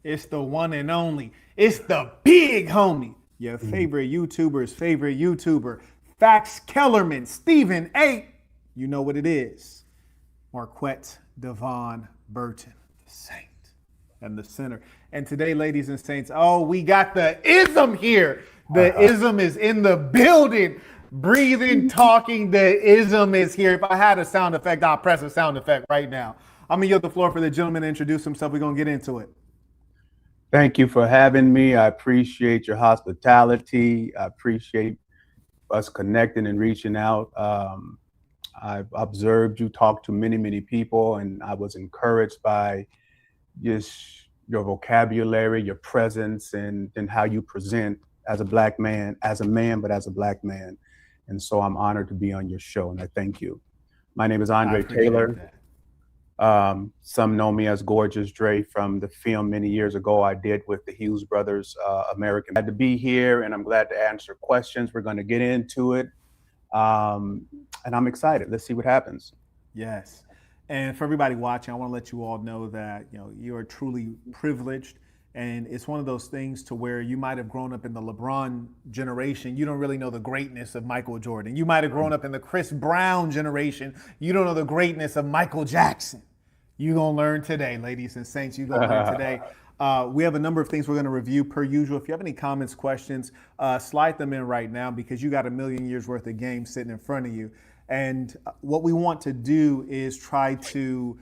It's the one and only. It's the big homie. Your favorite YouTuber's favorite YouTuber. Fax Kellerman, Stephen A. You know what it is. MarquettDavon Burton, the saint and the sinner. And today, ladies and saints, we got the ism here. The ism is in the building. Breathing, talking, the ism is here. If I had a sound effect, I'll press a sound effect right now. I'm going to yield the floor for the gentleman to introduce himself. We're going to get into it. Thank you for having me. I appreciate your hospitality. I appreciate us connecting and reaching out. I've observed you talk to many, many people, and I was encouraged by just your vocabulary, your presence, and how you present as a Black man, as a man, but as a Black man. And so I'm honored to be on your show, and I thank you. My name is Andre Taylor. Some know me as Gorgeous Dre from the film many years ago I did with the Hughes brothers, American. Glad to be here, and I'm glad to answer questions. We're going to get into it, and I'm excited. Let's see what happens. Yes. And for everybody watching, I want to let you all know that you are truly privileged. And it's one of those things to where you might have grown up in the LeBron generation. You don't really know the greatness of Michael Jordan. You might have grown up in the Chris Brown generation. You don't know the greatness of Michael Jackson. You're going to learn today, ladies and saints. You're going to learn today. We have a number of things we're going to review per usual. If you have any comments, questions, slide them in right now because you got a million years worth of games sitting in front of you. And what we want to do is try to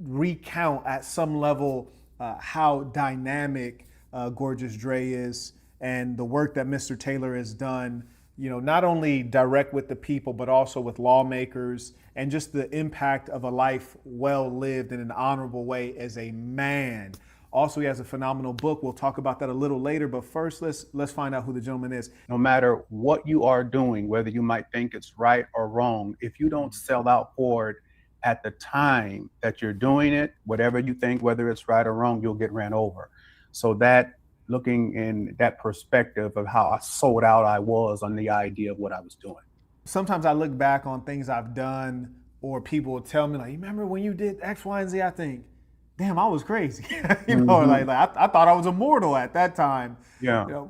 recount at some level how dynamic Gorgeous Dre is and the work that Mr. Taylor has done, not only direct with the people, but also with lawmakers and just the impact of a life well lived in an honorable way as a man. Also, he has a phenomenal book. We'll talk about that a little later. But first, let's find out who the gentleman is. No matter what you are doing, whether you might think it's right or wrong, if you don't sell out for it at the time that you're doing it, whatever you think, whether it's right or wrong, you'll get ran over. So that looking in that perspective of how sold out I was on the idea of what I was doing. Sometimes I look back on things I've done or people will tell me like, you remember when you did X, Y, and Z? I think, damn, I was crazy. Like I thought I was immortal at that time. Yeah.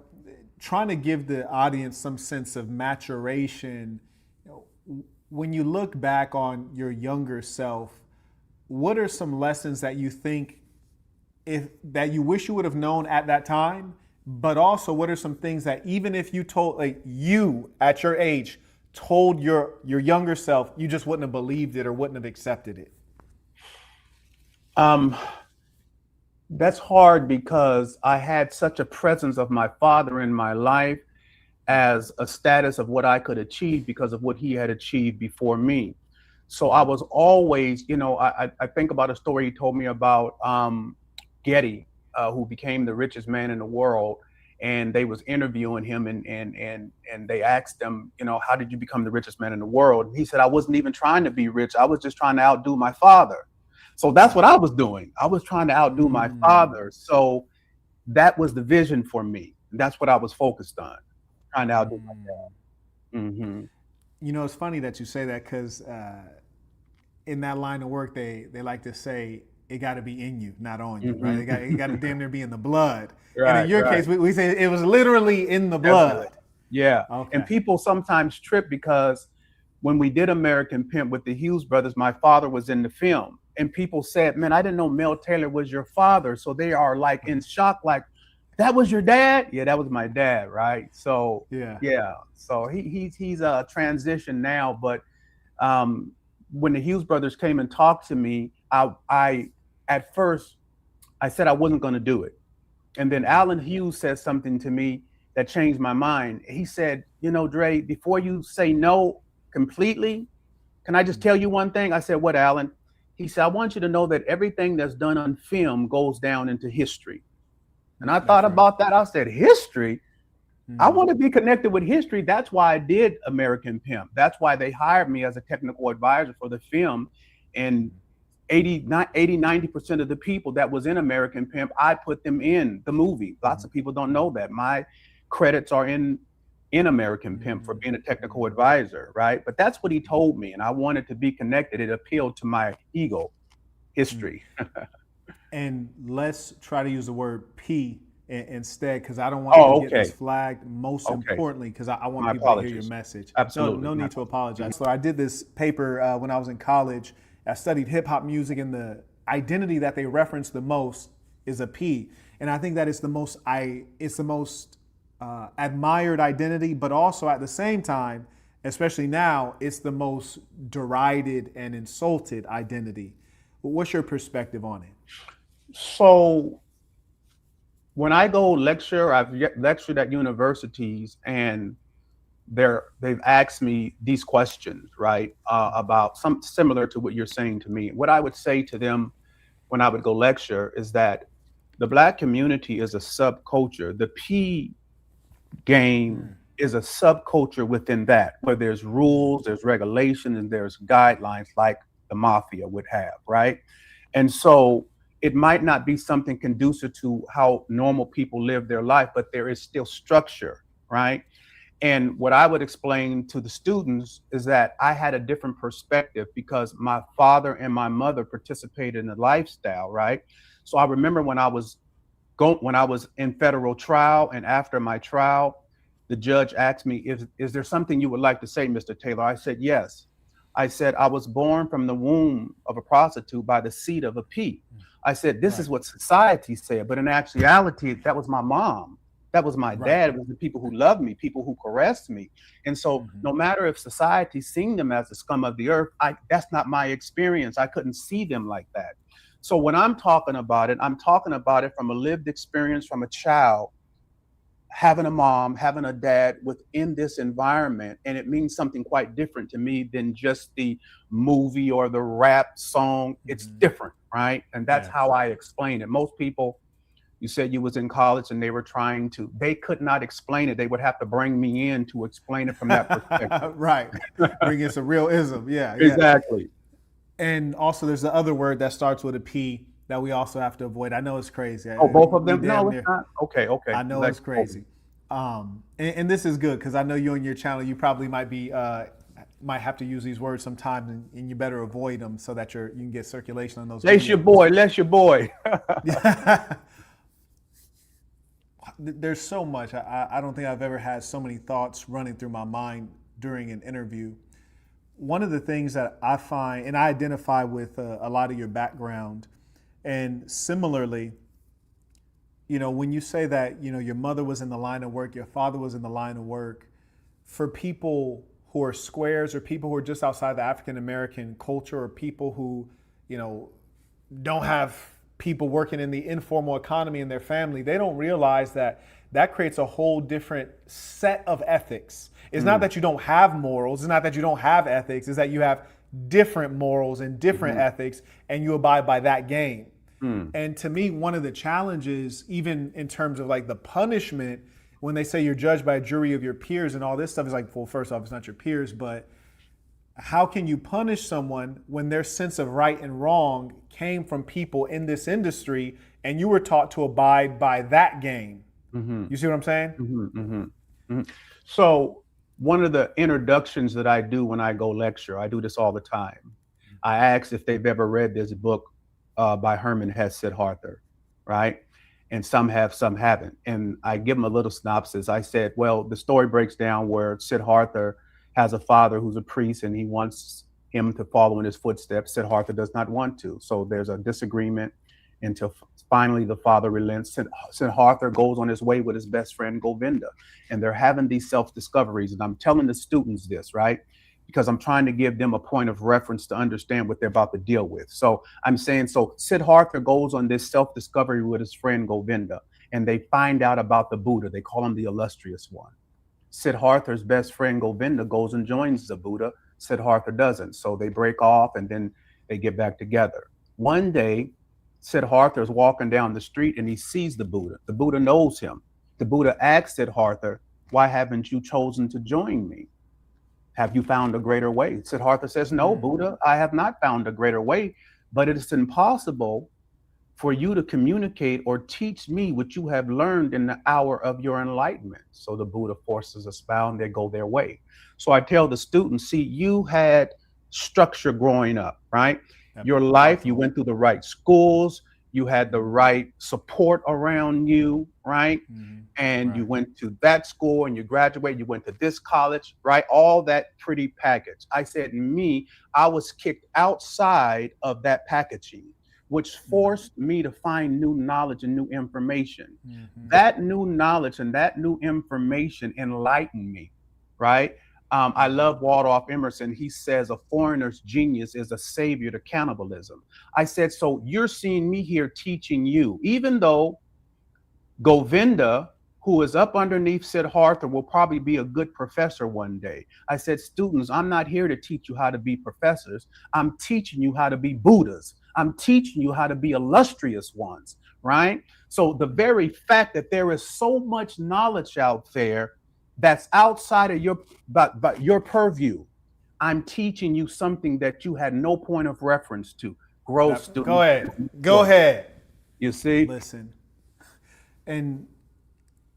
Trying to give the audience some sense of maturation. When you look back on your younger self, what are some lessons that you think that you wish you would have known at that time? But also, what are some things that even if you told, like you at your age, told your younger self, you just wouldn't have believed it or wouldn't have accepted it? That's hard because I had such a presence of my father in my life as a status of what I could achieve because of what he had achieved before me. So I was always, I think about a story he told me about Getty, who became the richest man in the world. And they was interviewing him and they asked him, how did you become the richest man in the world? And he said, I wasn't even trying to be rich. I was just trying to outdo my father. So that's what I was doing. I was trying to outdo my father. So that was the vision for me. That's what I was focused on, trying to outdo my dad. Mm-hmm. It's funny that you say that because in that line of work, they like to say it got to be in you, not on you, right? It got to damn near be in the blood. Right, and in your case, we say it was literally in the blood. Yeah. Okay. And people sometimes trip because when we did American Pimp with the Hughes brothers, my father was in the film. And people said, man, I didn't know Mel Taylor was your father. So they are like in shock, like, that was your dad? Yeah, that was my dad, right? So yeah. So he's a transition now. But when the Hughes brothers came and talked to me, I at first I said I wasn't going to do it. And then Alan Hughes said something to me that changed my mind. He said, Dre, before you say no completely, can I just tell you one thing? I said, what, Alan? He said, I want you to know that everything that's done on film goes down into history. And I thought about that. I said, history? I want to be connected with history. That's why I did American Pimp. That's why they hired me as a technical advisor for the film. And 90% of the people that was in American Pimp, I put them in the movie. Lots of people don't know that. My credits are in American Pimp for being a technical advisor, right? But that's what he told me, and I wanted to be connected. It appealed to my ego, history. And let's try to use the word P instead, because I don't want you Oh, getting us okay. flagged. Most Okay. importantly, because I want My people to hear your apologies. message. No, Absolutely. no My need to apologies. apologize. So I did this paper when I was in college. I studied hip hop music, and the identity that they reference the most is a P. And I think that it's the most admired identity, but also at the same time, especially now, it's the most derided and insulted identity. What's your perspective on it? So when I go lecture, lectured at universities, and they've asked me these questions, right? About some similar to what you're saying to me. What I would say to them when I would go lecture is that the Black community is a subculture. The P game is a subculture within that, where there's rules, there's regulation, and there's guidelines like the mafia would have, right? And so it might not be something conducive to how normal people live their life, but there is still structure, right? And what I would explain to the students is that I had a different perspective because my father and my mother participated in the lifestyle, right? So I remember when I was in federal trial, and after my trial, the judge asked me, is there something you would like to say, Mr. Taylor? I said, yes. I said, I was born from the womb of a prostitute by the seed of a P. I said, this Right. is what society said, but in actuality, that was my mom. That was my Right. dad. It was the people who loved me, people who caressed me. And so no matter if society seen them as the scum of the earth, that's not my experience. I couldn't see them like that. So when I'm talking about it, I'm talking about it from a lived experience from a child having a mom, having a dad within this environment. And it means something quite different to me than just the movie or the rap song. It's different, right? And that's Yes. how I explain it. Most people, you said you was in college and they could not explain it. They would have to bring me in to explain it from that perspective. Right. Bring in some real ism. Yeah. Yeah. Exactly. And also, there's the other word that starts with a P that we also have to avoid. I know it's crazy. Oh, both of We them? damn No, it's near. not. Okay, okay. I know it's crazy. And this is good because I know you on your channel, you probably might have to use these words sometimes, and you better avoid them so that you can get circulation on those. Lace your boy, lace your boy. There's so much. I don't think I've ever had so many thoughts running through my mind during an interview. One of the things that I find, and I identify with a lot of your background, and similarly, when you say that, your mother was in the line of work, your father was in the line of work, for people who are squares or people who are just outside the African American culture or people who, don't have people working in the informal economy in their family, they don't realize that creates a whole different set of ethics. It's not that you don't have morals, it's not that you don't have ethics, it's that you have different morals and different ethics, and you abide by that game. And to me, one of the challenges, even in terms of like the punishment, when they say you're judged by a jury of your peers and all this stuff, is like, well, first off, it's not your peers, but how can you punish someone when their sense of right and wrong came from people in this industry and you were taught to abide by that game? You see what I'm saying? So one of the introductions that I do when I go lecture, I do this all the time. I ask if they've ever read this book by Herman Hesse Siddhartha, right? And some have, some haven't. And I give them a little synopsis. I said, well, the story breaks down where Siddhartha has a father who's a priest and he wants him to follow in his footsteps. Siddhartha does not want to. So there's a disagreement until finally the father relents. Siddhartha goes on his way with his best friend Govinda, and they're having these self-discoveries. And I'm telling the students this, right? Because I'm trying to give them a point of reference to understand what they're about to deal with. So I'm saying, so Siddhartha goes on this self-discovery with his friend Govinda, and they find out about the Buddha. They call him the illustrious one. Siddhartha's best friend Govinda goes and joins the Buddha. Siddhartha doesn't. So they break off and then they get back together. One day, Siddhartha is walking down the street and he sees the Buddha. The Buddha knows him. The Buddha asks Siddhartha, why haven't you chosen to join me? Have you found a greater way? Siddhartha says, no, Buddha, I have not found a greater way, but it is impossible for you to communicate or teach me what you have learned in the hour of your enlightenment. So the Buddha forces a smile and they go their way. So I tell the students, see, you had structure growing up, right? Your life, you went through the right schools, you had the right support around you, right? And you Right. went to that school and you graduated, you went to this college, right? All that pretty package. I said, me, I was kicked outside of that packaging, which forced me to find new knowledge and new information. That new knowledge and that new information enlightened me, right? I love Waldorf Emerson. He says a foreigner's genius is a savior to cannibalism. I said, so you're seeing me here teaching you, even though Govinda, who is up underneath Siddhartha, will probably be a good professor one day. I said, students, I'm not here to teach you how to be professors. I'm teaching you how to be Buddhas. I'm teaching you how to be illustrious ones, right? So the very fact that there is so much knowledge out there that's outside of but your purview, I'm teaching you something that you had no point of reference to. Grow, student. Go ahead. Go ahead. You see? Listen. And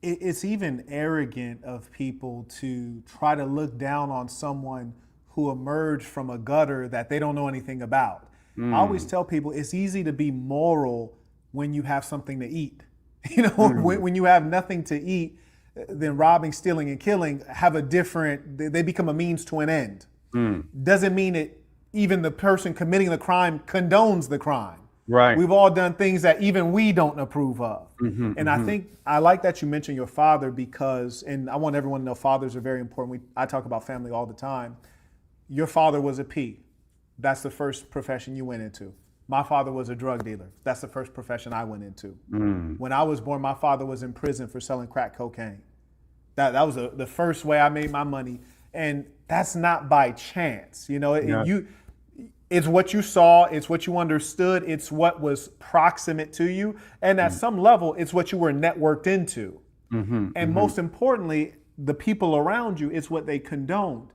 it's even arrogant of people to try to look down on someone who emerged from a gutter that they don't know anything about. I always tell people it's easy to be moral when you have something to eat. You know, when you have nothing to eat, then robbing, stealing, and killing have a different, they become a means to an end. Doesn't mean it, even the person committing the crime condones the crime. Right. We've all done things that even we don't approve of. And I think I like that you mentioned your father because, and I want everyone to know fathers are very important. I talk about family all the time. Your father was a P. That's the first profession you went into. My father was a drug dealer. That's the first profession I went into. When I was born, my father was in prison for selling crack cocaine. That was the first way I made my money. And that's not by chance. You know, it's what you saw, it's what you understood, it's what was proximate to you. And at some level, it's what you were networked into. And most importantly, the people around you, it's what they condoned.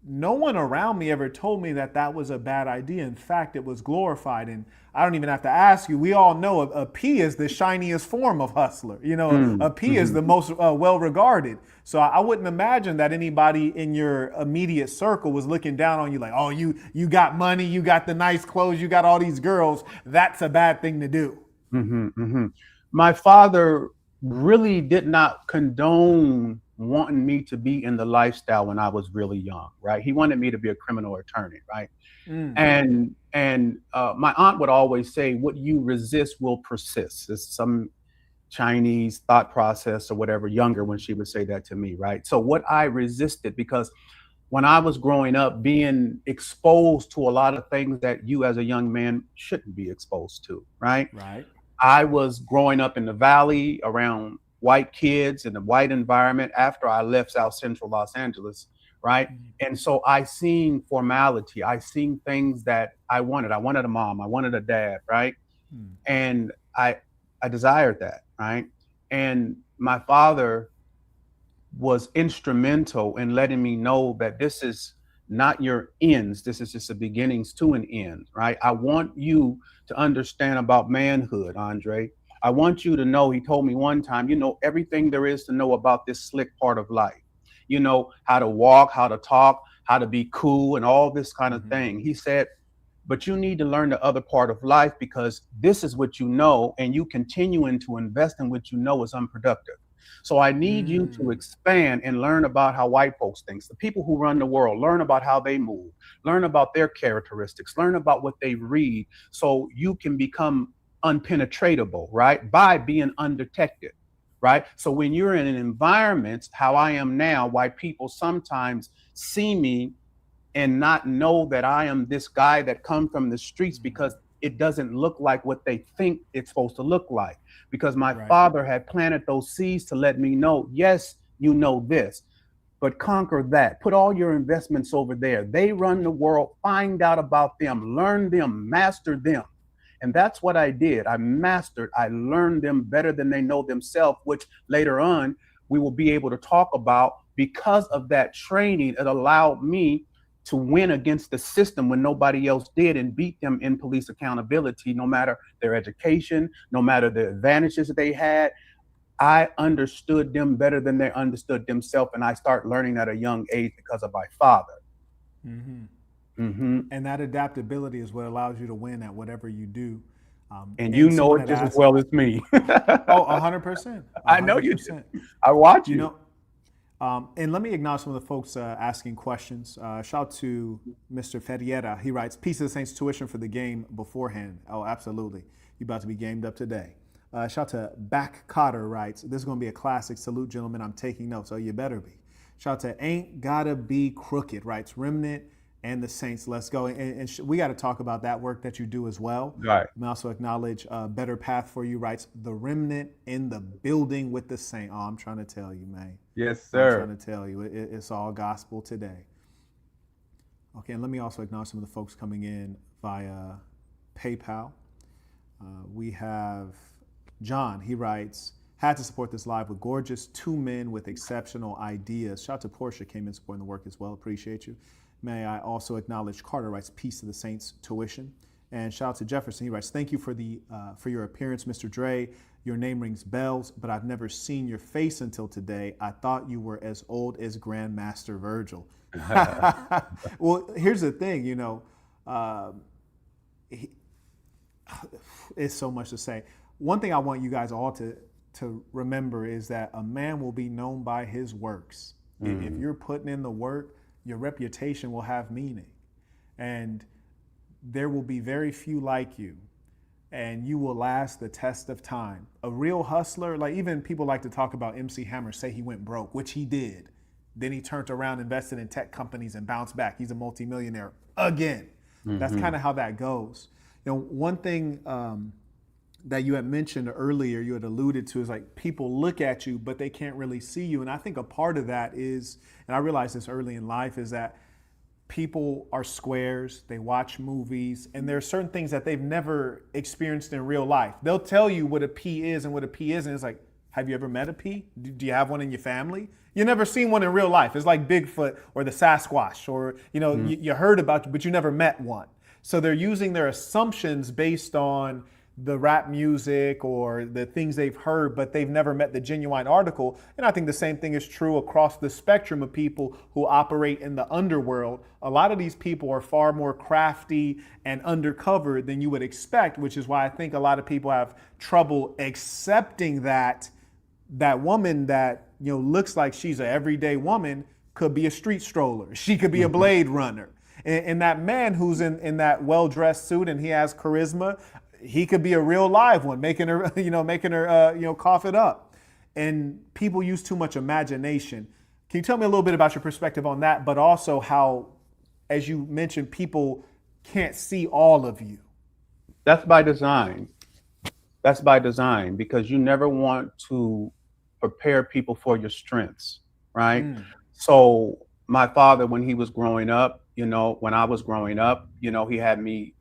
No one around me ever told me that that was a bad idea. In fact, it was glorified. And I don't even have to ask you. We all know a P is the shiniest form of hustler. You know, a P is the most well regarded. So I wouldn't imagine that anybody in your immediate circle was looking down on you like, oh, you got money, you got the nice clothes, you got all these girls. That's a bad thing to do. My father really did not condone wanting me to be in the lifestyle when I was really young, right? He wanted me to be a criminal attorney, right? And my aunt would always say, what you resist will persist. It's some Chinese thought process or whatever, younger when she would say that to me, right? So what I resisted, because when I was growing up, being exposed to a lot of things that you as a young man shouldn't be exposed to, right? Right. I was growing up in the valley around white kids in a white environment after I left South Central Los Angeles, right? And so I seen formality. I seen things that I wanted. I wanted a mom. I wanted a dad, right? And I desired that, right? And my father was instrumental in letting me know that this is not your ends. This is just the beginnings to an end, right? I want you to understand about manhood, Andre. I want you to know, he told me one time, you know, everything there is to know about this slick part of life. You know, how to walk, how to talk, how to be cool and all this kind of thing. He said, but you need to learn the other part of life because this is what you know, and you continuing to invest in what you know is unproductive. So I need you to expand and learn about how white folks think. The people who run the world, learn about how they move, learn about their characteristics, learn about what they read, so you can become unpenetratable, right? By being undetected, right? So when you're in an environment, how I am now, white people sometimes see me and not know that I am this guy that come from the streets because it doesn't look like what they think it's supposed to look like. Because my father had planted those seeds to let me know, yes, you know this, but conquer that. Put all your investments over there. They run the world. Find out about them. Learn them. Master them. And that's what I did. I learned them better than they know themselves, which later on we will be able to talk about. Because of that training, it allowed me to win against the system when nobody else did and beat them in police accountability, no matter their education, no matter the advantages that they had. I understood them better than they understood themselves. And I start learning at a young age because of my father. And that adaptability is what allows you to win at whatever you do. And you And know someone it had just as asked, well as me. oh, 100%, I know you do. 100%. I watch You you. know, and let me acknowledge some of the folks asking questions. Shout out to Mr. Ferreira. He writes, "Piece of the Saints tuition for the game beforehand." Oh, absolutely. You about to be gamed up today. Shout out to Back Cotter writes, "This is going to be a classic. Salute, gentlemen. I'm taking notes. Oh, you better be." Shout out to Ain't Gotta Be Crooked writes, "Remnant and the Saints. Let's go." And we got to talk about that work that you do as well. Right. We also acknowledge Better Path for You writes, "The remnant in the building with the saint." Oh, I'm trying to tell you, man. Yes, I'm sir. trying to tell you, it's all gospel today. Okay, and let me also acknowledge some of the folks coming in via PayPal. We have John. He writes, "Had to support this live with gorgeous two men with exceptional ideas." Shout out to Portia, came in supporting the work as well. Appreciate you. May I also acknowledge Carter writes, "Peace to the Saints tuition." And shout out to Jefferson. He writes, "Thank you for your appearance, Mr. Dre. Your name rings bells, but I've never seen your face until today. I thought you were as old as Grandmaster Virgil." Well, here's the thing, he, it's so much to say. One thing I want you guys all to remember is that a man will be known by his works. If you're putting in the work, your reputation will have meaning. And there will be very few like you, and you will last the test of time. A real hustler, like even people like to talk about MC Hammer, say he went broke, which he did. Then he turned around, invested in tech companies, and bounced back. He's a multimillionaire again. That's kind of how that goes. One thing that you had mentioned earlier, you had alluded to, is like people look at you, but they can't really see you. And I think a part of that is, and I realized this early in life, is that people are squares, they watch movies, and there are certain things that they've never experienced in real life. They'll tell you what a pea is and what a pea isn't. It's like, have you ever met a pea? Do you have one in your family? You never seen one in real life. It's like Bigfoot or the Sasquatch, or you heard about, but you never met one. So they're using their assumptions based on the rap music or the things they've heard, but they've never met the genuine article. And I think the same thing is true across the spectrum of people who operate in the underworld. A lot of these people are far more crafty and undercover than you would expect, which is why I think a lot of people have trouble accepting that woman that looks like she's an everyday woman could be a street stroller. She could be a Blade Runner. And that man who's in that well-dressed suit and he has charisma, he could be a real live one, making her cough it up. And people use too much imagination. Can you tell me a little bit about your perspective on that, but also how, as you mentioned, people can't see all of you? That's by design. That's by design, because you never want to prepare people for your strengths, right? So my father, when he was growing up, when I was growing up, he had me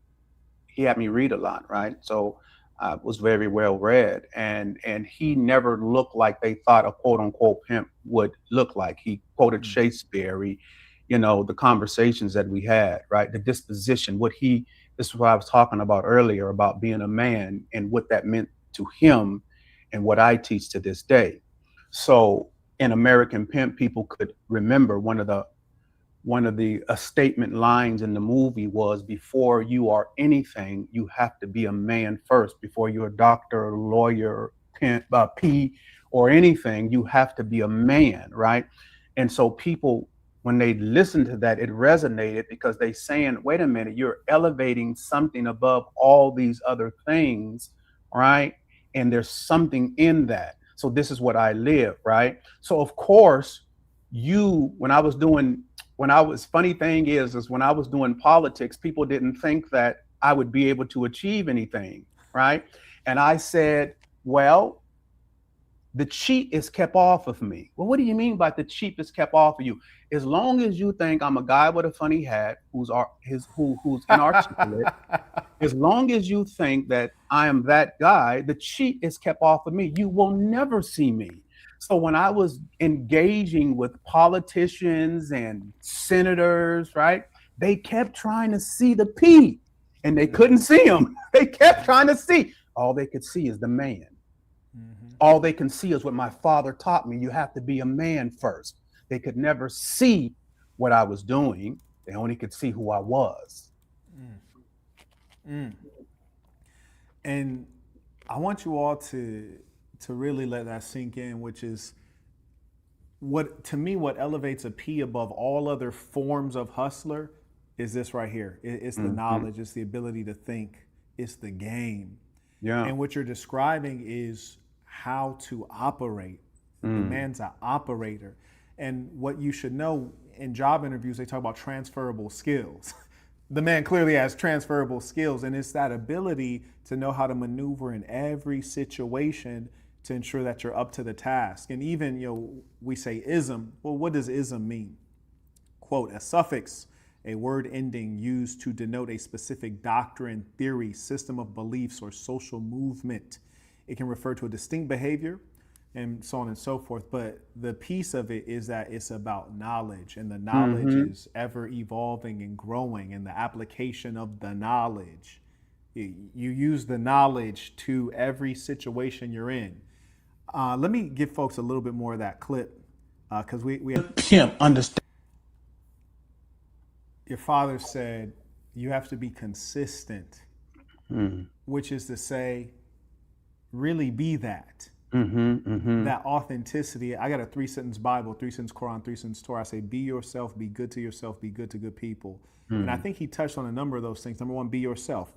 read a lot, right? So I was very well read, and he never looked like they thought a quote unquote pimp would look like. He quoted Shakespeare, the conversations that we had, right? The disposition, this is what I was talking about earlier about being a man and what that meant to him and what I teach to this day. So in American Pimp, people could remember one of the statement lines in the movie was, before you are anything, you have to be a man first. Before you're a doctor, lawyer, pimp, P, or anything, you have to be a man, right? And so people, when they listen to that, it resonated, because they saying, wait a minute, you're elevating something above all these other things, right? And there's something in that. So this is what I live, right? So of course, funny thing is when I was doing politics, people didn't think that I would be able to achieve anything, right? And I said, well, the cheat is kept off of me. Well, what do you mean by the cheat is kept off of you? As long as you think I'm a guy with a funny hat who's inarticulate, as long as you think that I am that guy, the cheat is kept off of me. You will never see me. So when I was engaging with politicians and senators, right, they kept trying to see the P, and they couldn't see him. They kept trying to see. All they could see is the man. All they can see is what my father taught me. You have to be a man first. They could never see what I was doing. They only could see who I was. And I want you all to really let that sink in, which is what to me what elevates a P above all other forms of hustler is this right here. It's the knowledge, it's the ability to think, it's the game. Yeah. And what you're describing is how to operate. The man's an operator. And what you should know in job interviews, they talk about transferable skills. The man clearly has transferable skills, and it's that ability to know how to maneuver in every situation to ensure that you're up to the task. And even, we say ism. Well, what does ism mean? Quote, a suffix, a word ending used to denote a specific doctrine, theory, system of beliefs, or social movement. It can refer to a distinct behavior and so on and so forth. But the piece of it is that it's about knowledge, and the knowledge is ever evolving and growing, and the application of the knowledge. You use the knowledge to every situation you're in. Let me give folks a little bit more of that clip because we have Pimp understand. Your father said you have to be consistent, which is to say, really be that. That authenticity. I got a 3-sentence Bible, 3-sentence Quran, 3-sentence Torah. I say, be yourself, be good to yourself, be good to good people. And I think he touched on a number of those things. Number one, be yourself.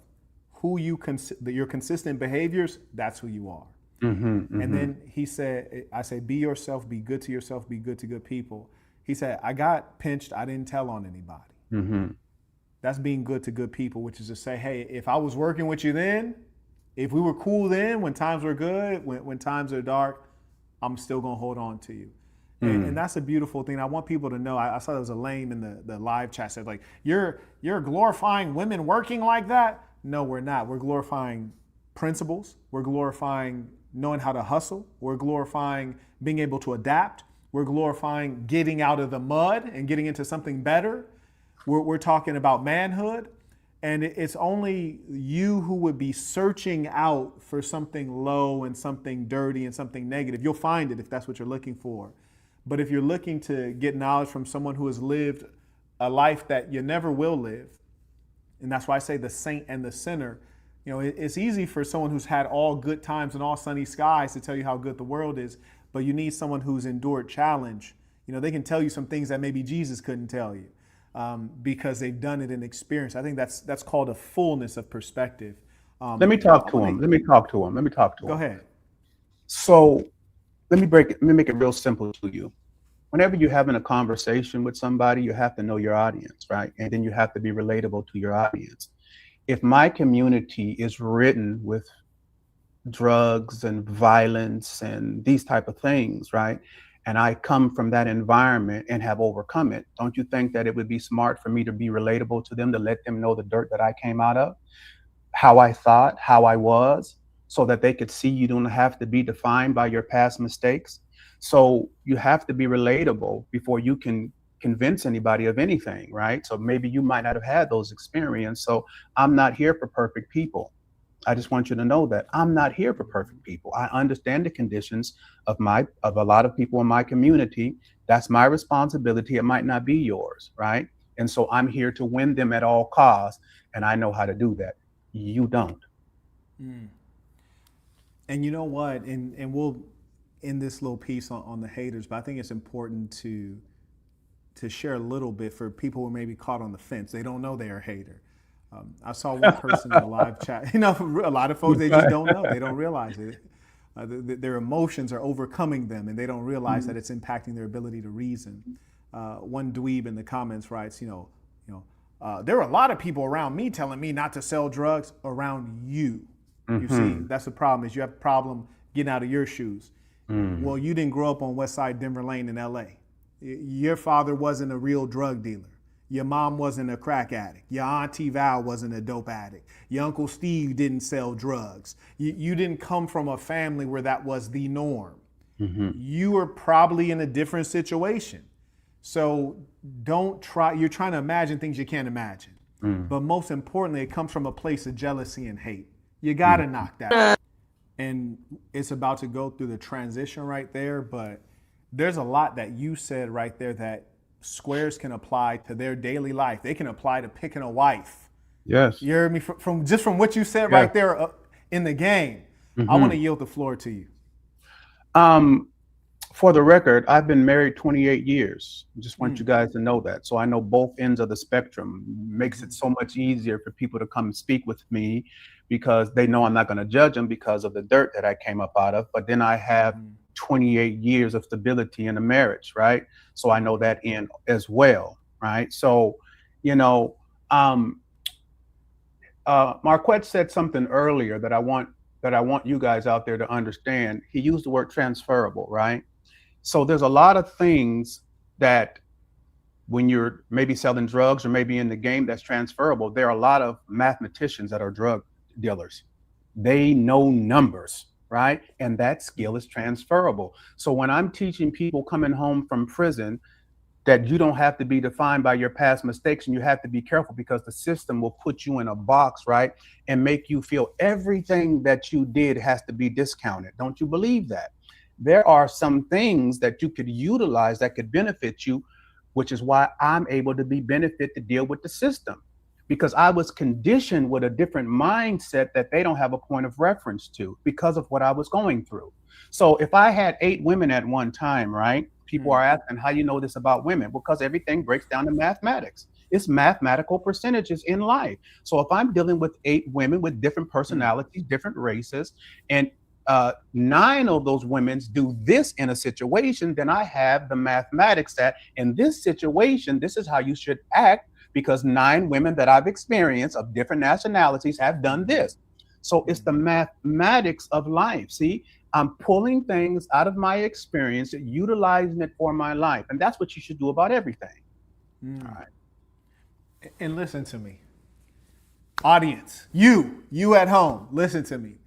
Your consistent behaviors, that's who you are. And then he said, I say, be yourself, be good to yourself, be good to good people. He said, I got pinched, I didn't tell on anybody. That's being good to good people, which is to say, hey, if I was working with you then, if we were cool then, when times were good, when times are dark, I'm still going to hold on to you. And that's a beautiful thing. I want people to know. I saw there was a lame in the live chat said, like, you're glorifying women working like that? No, we're not. We're glorifying principles. We're glorifying knowing how to hustle. We're glorifying being able to adapt. We're glorifying getting out of the mud and getting into something better. We're talking about manhood. And it's only you who would be searching out for something low and something dirty and something negative. You'll find it if that's what you're looking for. But if you're looking to get knowledge from someone who has lived a life that you never will live, and that's why I say the saint and the sinner, it's easy for someone who's had all good times and all sunny skies to tell you how good the world is, but you need someone who's endured challenge. They can tell you some things that maybe Jesus couldn't tell you. Because they've done it in experience. I think that's called a fullness of perspective. Let me talk to him. Let me talk to him. Go ahead. So let me make it real simple to you. Whenever you're having a conversation with somebody, you have to know your audience, right? And then you have to be relatable to your audience. If my community is ridden with drugs and violence and these type of things, right? And I come from that environment and have overcome it, don't you think that it would be smart for me to be relatable to them, to let them know the dirt that I came out of, how I thought, how I was, so that they could see you don't have to be defined by your past mistakes? So you have to be relatable before you can convince anybody of anything, right? So maybe you might not have had those experiences. So I'm not here for perfect people. I just want you to know that I'm not here for perfect people. I understand the conditions of a lot of people in my community. That's my responsibility. It might not be yours, right? And so I'm here to win them at all costs, and I know how to do that. You don't. And you know what? And we'll end this little piece on the haters, but I think it's important to share a little bit for people who may be caught on the fence. They don't know they're a hater. I saw one person in the live chat. A lot of folks, they just don't know. They don't realize it. Their emotions are overcoming them, and they don't realize that it's impacting their ability to reason. One dweeb in the comments writes, there are a lot of people around me telling me not to sell drugs around you. You see, that's the problem, is you have a problem getting out of your shoes. Well, you didn't grow up on West Side Denver Lane in LA. Your father wasn't a real drug dealer. Your mom wasn't a crack addict. Your auntie Val wasn't a dope addict. Your Uncle Steve didn't sell drugs. You didn't come from a family where that was the norm. You were probably in a different situation. So don't try, you're trying to imagine things you can't imagine. But most importantly, it comes from a place of jealousy and hate. You got to knock that out. And it's about to go through the transition right there, but there's a lot that you said right there that squares can apply to their daily life. They can apply to picking a wife. Yes. You heard me from what you said right there. in the game. I want to Mm-hmm. yield the floor to you. For the record, I've been married 28 years. I just want you Mm. guys to know that. So I know both ends of the spectrum. Makes it Mhm. so much easier for people to come and speak with me because they know I'm not going to judge them because of the dirt that I came up out of. But then I have Mhm. 28 years of stability in a marriage, right? So I know that end as well, right? So, you know, um, Marquette said something earlier that I want you guys out there to understand. He used the word transferable, right? So there's a lot of things that when you're maybe selling drugs or maybe in the game that's transferable, there are a lot of mathematicians that are drug dealers. They know numbers, right? And that skill is transferable. So when I'm teaching people coming home from prison that you don't have to be defined by your past mistakes and you have to be careful because the system will put you in a box, right? And make you feel everything that you did has to be discounted. Don't you believe that? There are some things that you could utilize that could benefit you, which is why I'm able to be benefit to deal with the system because I was conditioned with a different mindset that they don't have a point of reference to because of what I was going through. So if I had 8 women at one time, right? People Mm. are asking how you know this about women because everything breaks down to mathematics. It's mathematical percentages in life. So if I'm dealing with 8 women with different Mm. personalities, different races, and 9 of those women do this in a situation, then I have the mathematics that in this situation, this is how you should act because 9 women that I've experienced of different nationalities have done Mhm. this. So it's the Mhm. mathematics of life. See, I'm pulling things out of my experience, utilizing it for my life. And that's what you should do about everything. All Mm. right. And listen to me, audience. You at home, listen to me.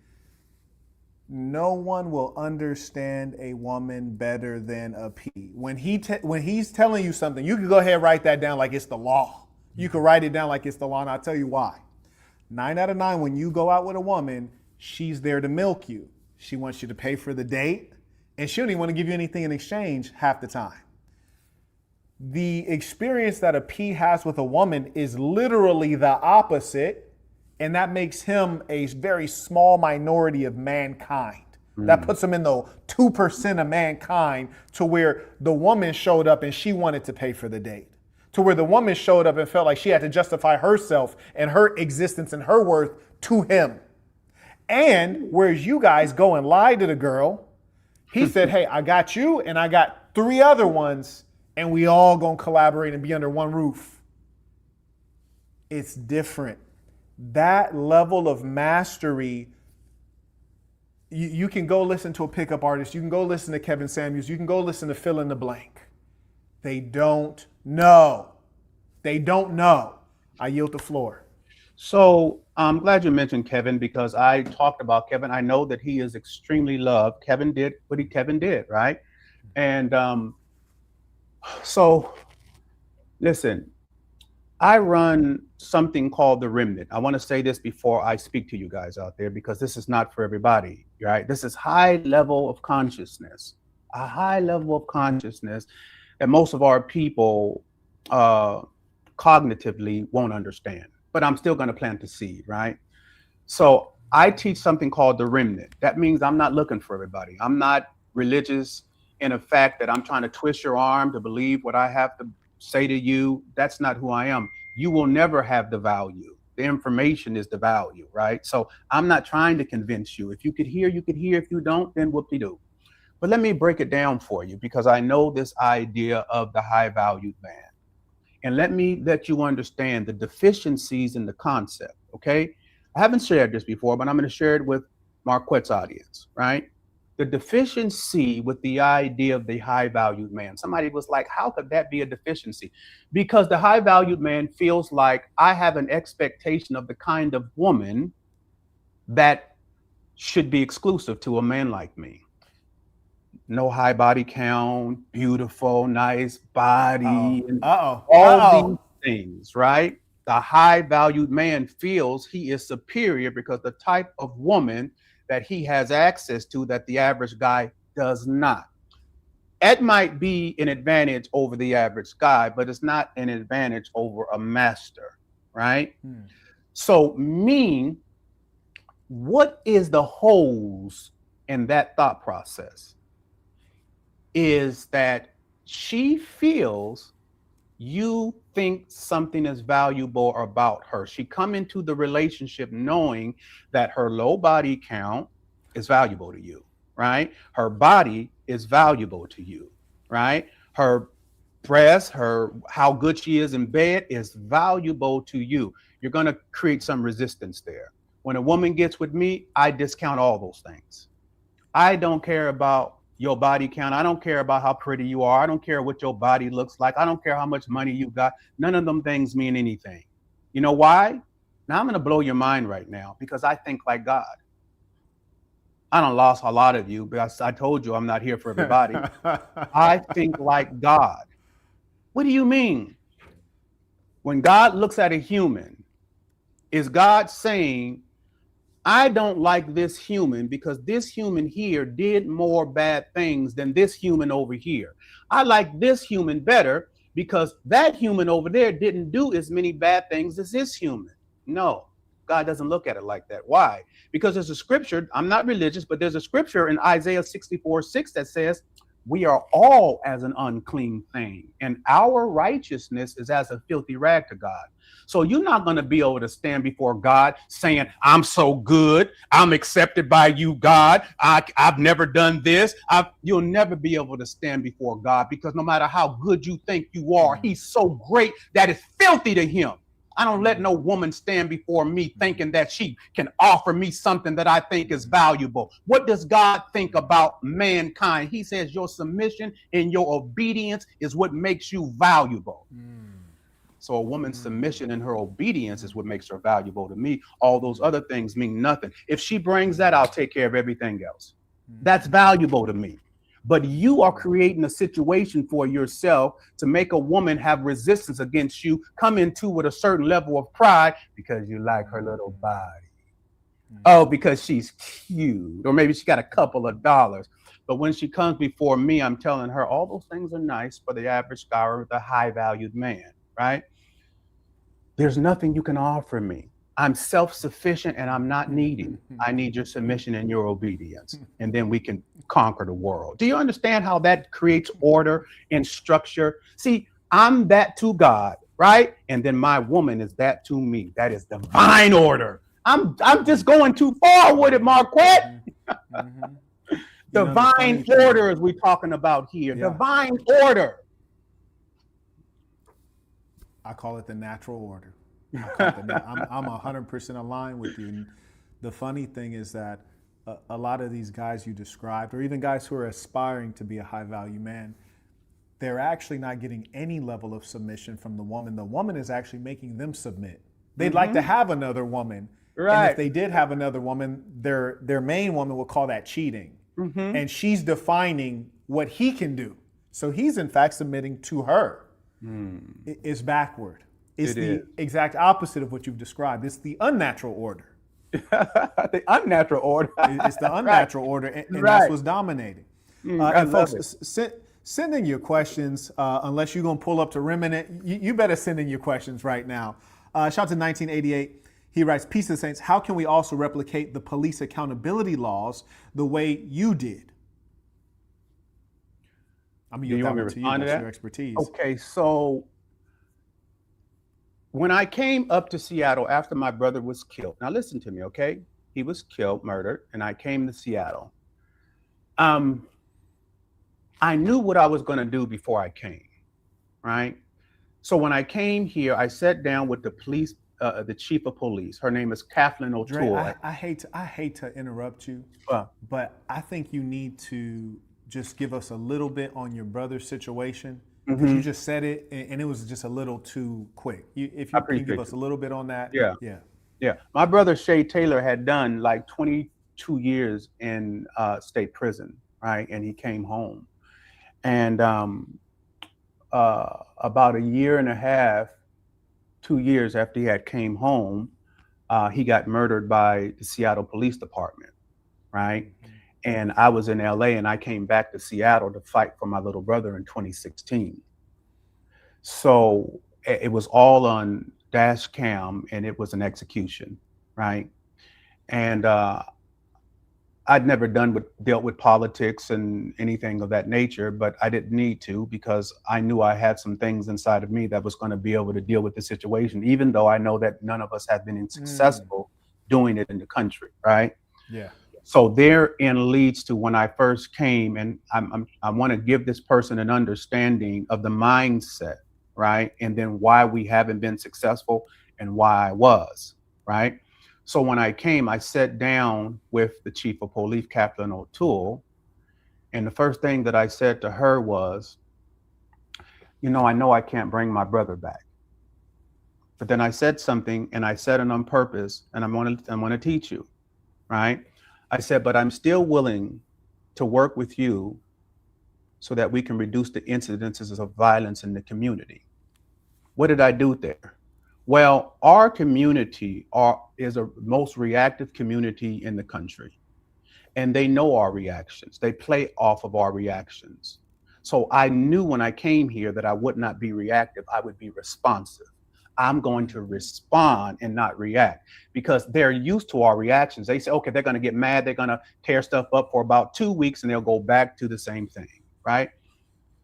No one will understand a woman better than a P. When he's telling you something, you can go ahead and write that down like it's the law. You can write it down like it's the law, and I'll tell you why. 9 out of 9, when you go out with a woman, she's there to milk you. She wants you to pay for the date, and she don't even want to give you anything in exchange half the time. The experience that a P has with a woman is literally the opposite, and that makes him a very small minority of mankind. That Mm. puts him in the 2% of mankind to where the woman showed up and she wanted to pay for the date. To where the woman showed up and felt like she had to justify herself and her existence and her worth to him. And whereas you guys go and lie to the girl, he said, hey, I got you and I got 3 other ones, and we all gonna collaborate and be under one roof. It's different. That level of mastery, you can go listen to a pickup artist, you can go listen to Kevin Samuels, you can go listen to fill in the blank. They don't know. They don't know. I yield the floor. So I'm glad you mentioned Kevin because I talked about Kevin. I know that he is extremely loved. Kevin did what Kevin did, right? And so listen, I run something called the Remnant. I want to say this before I speak to you guys out there because this is not for everybody, right? This is high level of consciousness, a high level of consciousness that most of our people uh, cognitively won't understand. But I'm still going to plant the seed, right? So I teach something called the Remnant. That means I'm not looking for everybody. I'm not religious in a fact that I'm trying to twist your arm to believe what I have to say to you. That's not who I am. You will never have the value. The information is the value, right? So I'm not trying to convince you. If you could hear, you could hear. If you don't, then whoop-de-doo. But let me break it down for you because I know this idea of the high valued man. And let me let you understand the deficiencies in the concept, okay? I haven't shared this before, but I'm going to share it with Marquette's audience, right? The deficiency with the idea of the high valued man. Somebody was like, how could that be a deficiency? Because the high valued man feels like I have an expectation of the kind of woman that should be exclusive to a man like me. No high body count, beautiful, nice Uh-oh. body, and Uh-oh. all these Uh-oh. things, right? The high valued man feels he is superior because the type of woman that he has access to that the average guy does not. It might be an advantage over the average guy, but it's not an advantage over a master, right? Hmm. So, me What is the holes in that thought process? Is that she feels you think something is valuable about her. She come into the relationship knowing that her low body count is valuable to you, right? Her body is valuable to you, right? Her breast, her how good she is in bed is valuable to you. You're going to create some resistance there. When a woman gets with me, I discount all those things. I don't care about your body count. I don't care about how pretty you are. I don't care what your body looks like. I don't care how much money you got. None of them things mean anything. You know why? Now I'm going to blow your mind right now because I think like God. I don't lost a lot of you because I told you I'm not here for everybody. I think like God. What do you mean? When God looks at a human, is God saying, I don't like this human because this human here did more bad things than this human over here. I like this human better because that human over there didn't do as many bad things as this human. No, God doesn't look at it like that. Why? Because there's a scripture, I'm not religious, but there's a scripture in Isaiah 64:6 that says, we are all as an unclean thing, and our righteousness is as a filthy rag to God. So you're not going to be able to stand before God saying, I'm so good. I'm accepted by you, God. I've never done this. You'll never be able to stand before God because no matter how good you think you are, he's so great that it's filthy to him. I don't let no woman stand before me thinking that she can offer me something that I think is valuable. What does God think about mankind? He says your submission and your obedience is what makes you valuable. So a woman's submission and her obedience is what makes her valuable to me. All those other things mean nothing. If she brings that, I'll take care of everything else. That's valuable to me. But you are creating a situation for yourself to make a woman have resistance against you, come into with a certain level of pride because you like her little body. Oh, because she's cute, or maybe she got a couple of dollars. But when she comes before me, I'm telling her all those things are nice for the average guy or the high valued man, right? There's nothing you can offer me. I'm self-sufficient and I'm not needy. I need your submission and your obedience. And then we can conquer the world. Do you understand how that creates order and structure? See, I'm that to God, right? And then my woman is that to me. That is divine order. I'm just going too far with it, Marquette. Divine order is we talking about here. Yeah. Divine order. I call it the natural order. I'm 100% aligned with you. And the funny thing is that a lot of these guys you described, or even guys who are aspiring to be a high value man, they're actually not getting any level of submission from the woman. The woman is actually making them submit. They'd like to have another woman. Right. And if they did have another woman, their main woman would call that cheating. And she's defining what he can do. So he's in fact submitting to her. It's backward. It's the exact opposite of what you've described. It's the unnatural order. The unnatural order. It's the unnatural order, and that's what's dominating. And folks, send in your questions. Unless you're going to pull up to Remnant, you better send in your questions right now. Shout out to 1988. He writes, peace to the saints. How can we also replicate the police accountability laws the way you did? I'm going to give that one to you. That's your expertise. Okay, so when I came up to Seattle after my brother was killed, now listen to me, okay? He was killed, murdered, and I came to Seattle. I knew what I was going to do before I came, right? So when I came here, I sat down with the police, the chief of police. Her name is Kathleen O'Toole. I hate to interrupt you, but I think you need to just give us a little bit on your brother's situation. Because you just said it, and it was just a little too quick. If you can give us a little bit on that. Yeah. My brother, Shay Taylor, had done like 22 years in state prison, right? And he came home. And about a year and a half, 2 years after he had came home, he got murdered by the Seattle Police Department, right? And I was in LA and I came back to Seattle to fight for my little brother in 2016. So it was all on dash cam and it was an execution, right? And I'd never dealt with politics and anything of that nature, but I didn't need to because I knew I had some things inside of me that was going to be able to deal with the situation, even though I know that none of us have been successful doing it in the country, right? Yeah. So therein leads to when I first came, and I want to give this person an understanding of the mindset, right? And then why we haven't been successful and why I was, right? So when I came, I sat down with the chief of police, Captain O'Toole, and the first thing that I said to her was, I know I can't bring my brother back. But then I said something, and I said it on purpose, and I'm going to teach you, right? I said, but I'm still willing to work with you so that we can reduce the incidences of violence in the community. What did I do there? Well, our community is a most reactive community in the country, and they know our reactions. They play off of our reactions. So I knew when I came here that I would not be reactive, I would be responsive. I'm going to respond and not react because they're used to our reactions. They say, okay, they're going to get mad. They're going to tear stuff up for about 2 weeks and they'll go back to the same thing, right?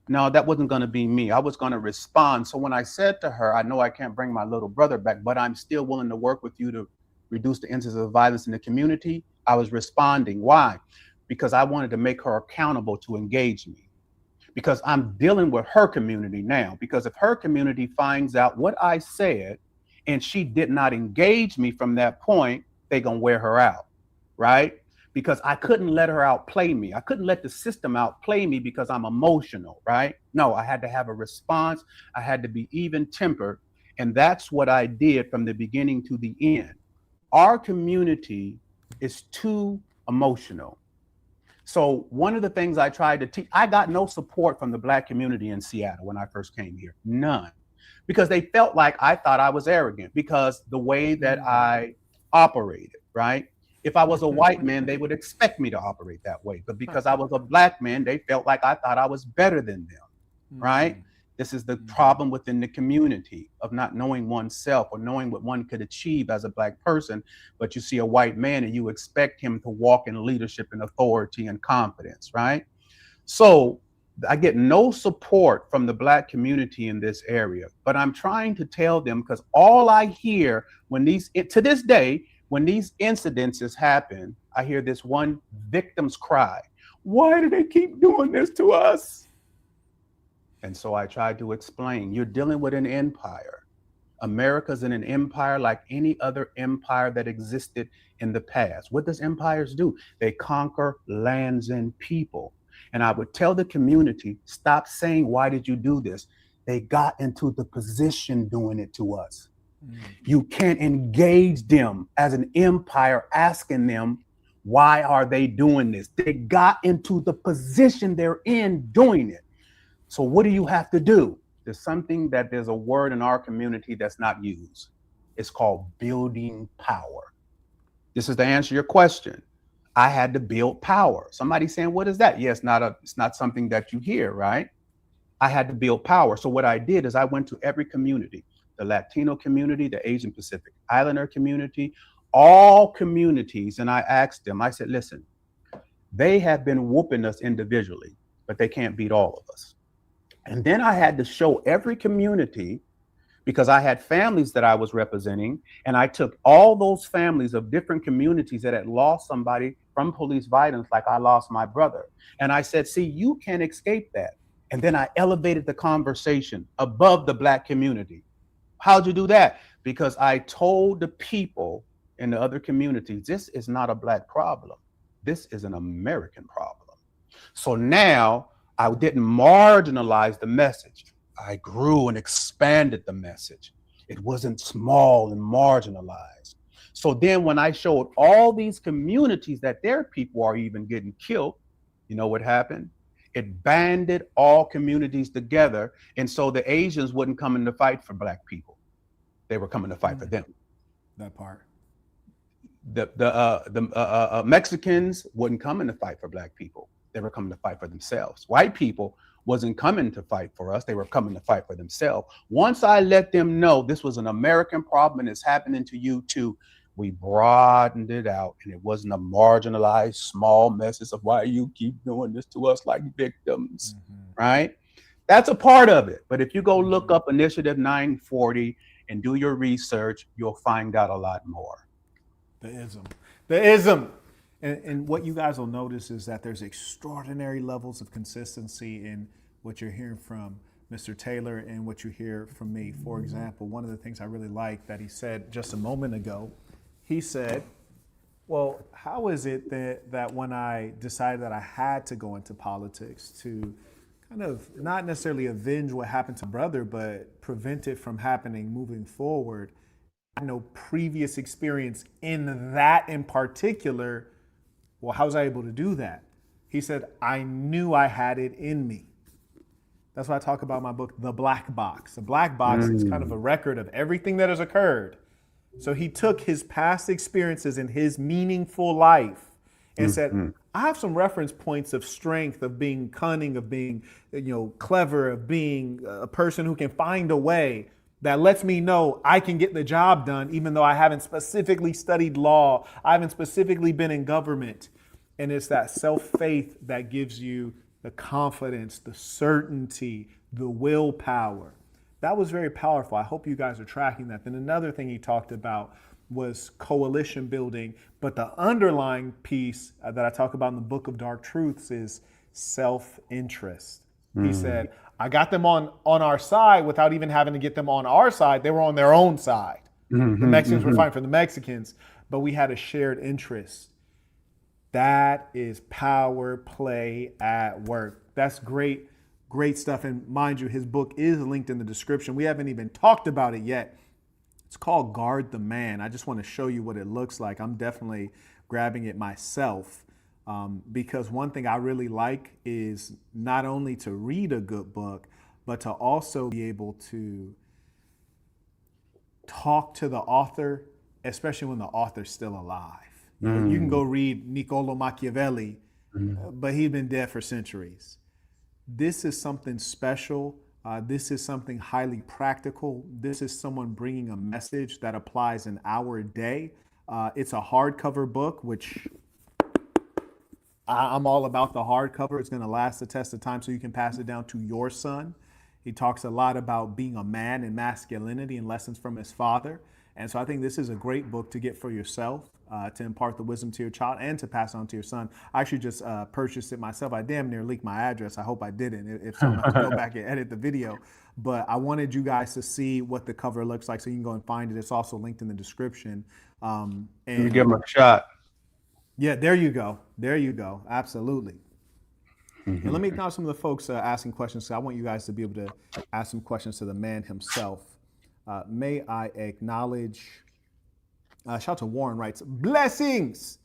No, that wasn't going to be me. I was going to respond. So when I said to her, I know I can't bring my little brother back, but I'm still willing to work with you to reduce the incidence of violence in the community, I was responding. Why? Because I wanted to make her accountable to engage me. Because I'm dealing with her community now. Because if her community finds out what I said and she did not engage me from that point, they're going to wear her out, right? Because I couldn't let her outplay me. I couldn't let the system outplay me because I'm emotional, right? No, I had to have a response. I had to be even tempered. And that's what I did from the beginning to the end. Our community is too emotional. So one of the things I tried to teach, I got no support from the Black community in Seattle when I first came here, none, because they felt like I thought I was arrogant because the way that I operated, right? If I was a white man, they would expect me to operate that way. But because I was a Black man, they felt like I thought I was better than them, right? This is the problem within the community of not knowing oneself or knowing what one could achieve as a Black person. But you see a white man and you expect him to walk in leadership and authority and confidence, right? So I get no support from the Black community in this area, but I'm trying to tell them because all I hear to this day, when these incidences happen, I hear this one victim's cry. Why do they keep doing this to us? And so I tried to explain, you're dealing with an empire. America's in an empire like any other empire that existed in the past. What does empires do? They conquer lands and people. And I would tell the community, stop saying, why did you do this? They got into the position doing it to us. You can't engage them as an empire asking them, why are they doing this? They got into the position they're in doing it. So what do you have to do? There's a word in our community that's not used. It's called building power. This is to answer your question. I had to build power. Somebody saying, what is that? Yeah, it's not something that you hear, right? I had to build power. So what I did is I went to every community, the Latino community, the Asian Pacific Islander community, all communities. And I asked them, I said, listen, they have been whooping us individually, but they can't beat all of us. And then I had to show every community, because I had families that I was representing, and I took all those families of different communities that had lost somebody from police violence, like I lost my brother. And I said, see, you can't escape that. And then I elevated the conversation above the Black community. How'd you do that? Because I told the people in the other communities, this is not a Black problem. This is an American problem. So now I didn't marginalize the message. I grew and expanded the message. It wasn't small and marginalized. So then when I showed all these communities that their people are even getting killed, you know what happened? It banded all communities together. And so the Asians wouldn't come in to fight for Black people. They were coming to fight for them. That part. The Mexicans wouldn't come in to fight for Black people. They were coming to fight for themselves. White people wasn't coming to fight for us. They were coming to fight for themselves. Once I let them know this was an American problem and it's happening to you too, We broadened it out, and it wasn't a marginalized small message of why you keep doing this to us like victims, right? That's a part of it. But if you go look up Initiative 940 and do your research, you'll find out a lot more. The ism. And what you guys will notice is that there's extraordinary levels of consistency in what you're hearing from Mr. Taylor and what you hear from me. For example, one of the things I really like that he said just a moment ago, he said, well, how is it that when I decided that I had to go into politics to kind of not necessarily avenge what happened to my brother, but prevent it from happening moving forward, I had no previous experience in that in particular. Well, how was I able to do that? He said, I knew I had it in me. That's why I talk about my book, The Black Box. The Black Box is kind of a record of everything that has occurred. So he took his past experiences in his meaningful life and said, I have some reference points of strength, of being cunning, of being, clever, of being a person who can find a way that lets me know I can get the job done, even though I haven't specifically studied law. I haven't specifically been in government. And it's that self-faith that gives you the confidence, the certainty, the willpower. That was very powerful. I hope you guys are tracking that. Then another thing he talked about was coalition building. But the underlying piece that I talk about in the Book of Dark Truths is self-interest. He said, I got them on our side without even having to get them on our side. They were on their own side. The Mexicans were fighting for the Mexicans, but we had a shared interest. That is power play at work. That's great, great stuff. And mind you, his book is linked in the description. We haven't even talked about it yet. It's called Guard the Man. I just want to show you what it looks like. I'm definitely grabbing it myself. Because one thing I really like is not only to read a good book, but to also be able to talk to the author, especially when the author's still alive. You can go read Niccolo Machiavelli, but he's been dead for centuries. This is something special. This is something highly practical. This is someone bringing a message that applies in our day. It's a hardcover book, which I'm all about the hardcover. It's going to last the test of time so you can pass it down to your son. He talks a lot about being a man and masculinity and lessons from his father. And so I think this is a great book to get for yourself, to impart the wisdom to your child and to pass on to your son. I actually just purchased it myself. I damn near leaked my address. I hope I didn't. If so, I have to go back and edit the video. But I wanted you guys to see what the cover looks like so you can go and find it. It's also linked in the description. And you give him a shot. Yeah, there you go. There you go. Absolutely. And let me acknowledge some of the folks asking questions. So I want you guys to be able to ask some questions to the man himself. May I acknowledge, shout out to Warren writes, blessings.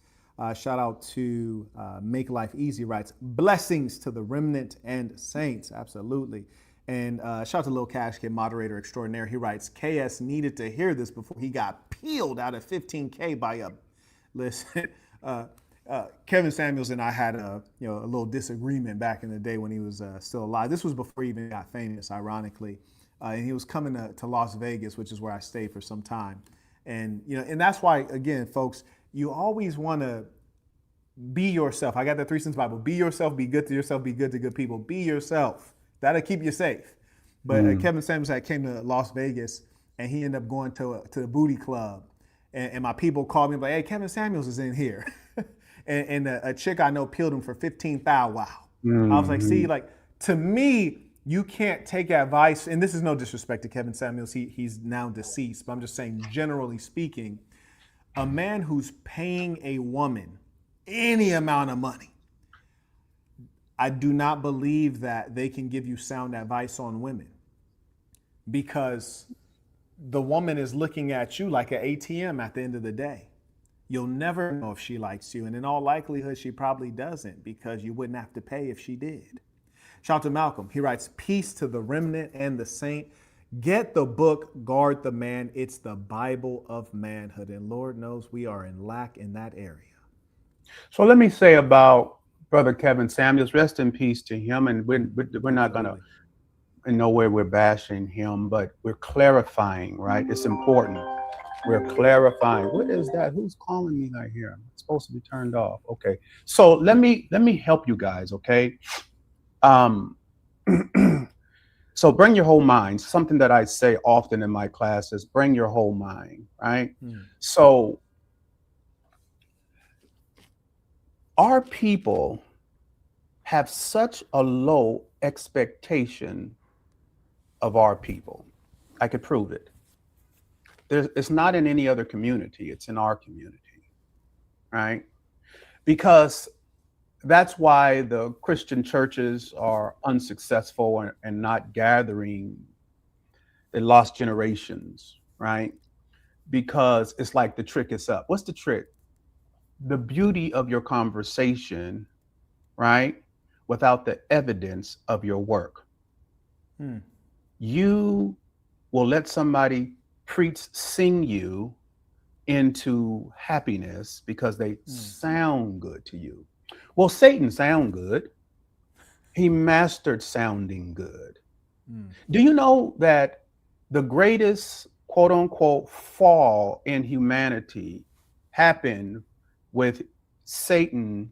Shout out to Make Life Easy writes, blessings to the remnant and saints. Absolutely. And shout out to Lil Cash Kid, moderator extraordinaire. He writes, KS needed to hear this before he got peeled out of 15K by a, listen, Kevin Samuels and I had a little disagreement back in the day when he was still alive. This was before he even got famous, ironically. And he was coming to Las Vegas, which is where I stayed for some time. And, and that's why, again, folks, you always want to be yourself. I got the 3 Cents Bible. Be yourself, be good to yourself, be good to good people. Be yourself. That'll keep you safe. But Kevin Samuels came to Las Vegas and he ended up going to the booty club. And my people called me like, hey, Kevin Samuels is in here. and a chick I know peeled him for 15,000. Wow. I was like, see, like, to me, you can't take advice, and this is no disrespect to Kevin Samuels, he's now deceased, but I'm just saying, generally speaking, a man who's paying a woman any amount of money, I do not believe that they can give you sound advice on women, because the woman is looking at you like an ATM at the end of the day. You'll never know if she likes you, and in all likelihood, she probably doesn't, because you wouldn't have to pay if she did. Shout out to Malcolm. He writes, peace to the remnant and the saint. Get the book, Guard the Man. It's the Bible of manhood. And Lord knows we are in lack in that area. So let me say about Brother Kevin Samuels, rest in peace to him. And we're not going to, in no way we're bashing him, but we're clarifying, right? It's important. We're clarifying. What is that? Who's calling me right here? It's supposed to be turned off. Okay. So let me help you guys, okay? Um so bring your whole mind. Something that I say often in my classes, bring your whole mind, right? So our people have such a low expectation of our people. I could prove it. It's not in any other community, it's in our community, right? Because that's why the Christian churches are unsuccessful and not gathering the lost generations, right? Because it's like the trick is up. What's the trick? The beauty of your conversation, right? Without the evidence of your work. You will let somebody sing you into happiness because they sound good to you. Well, Satan sound good. He mastered sounding good. Do you know that the greatest quote unquote fall in humanity happened with Satan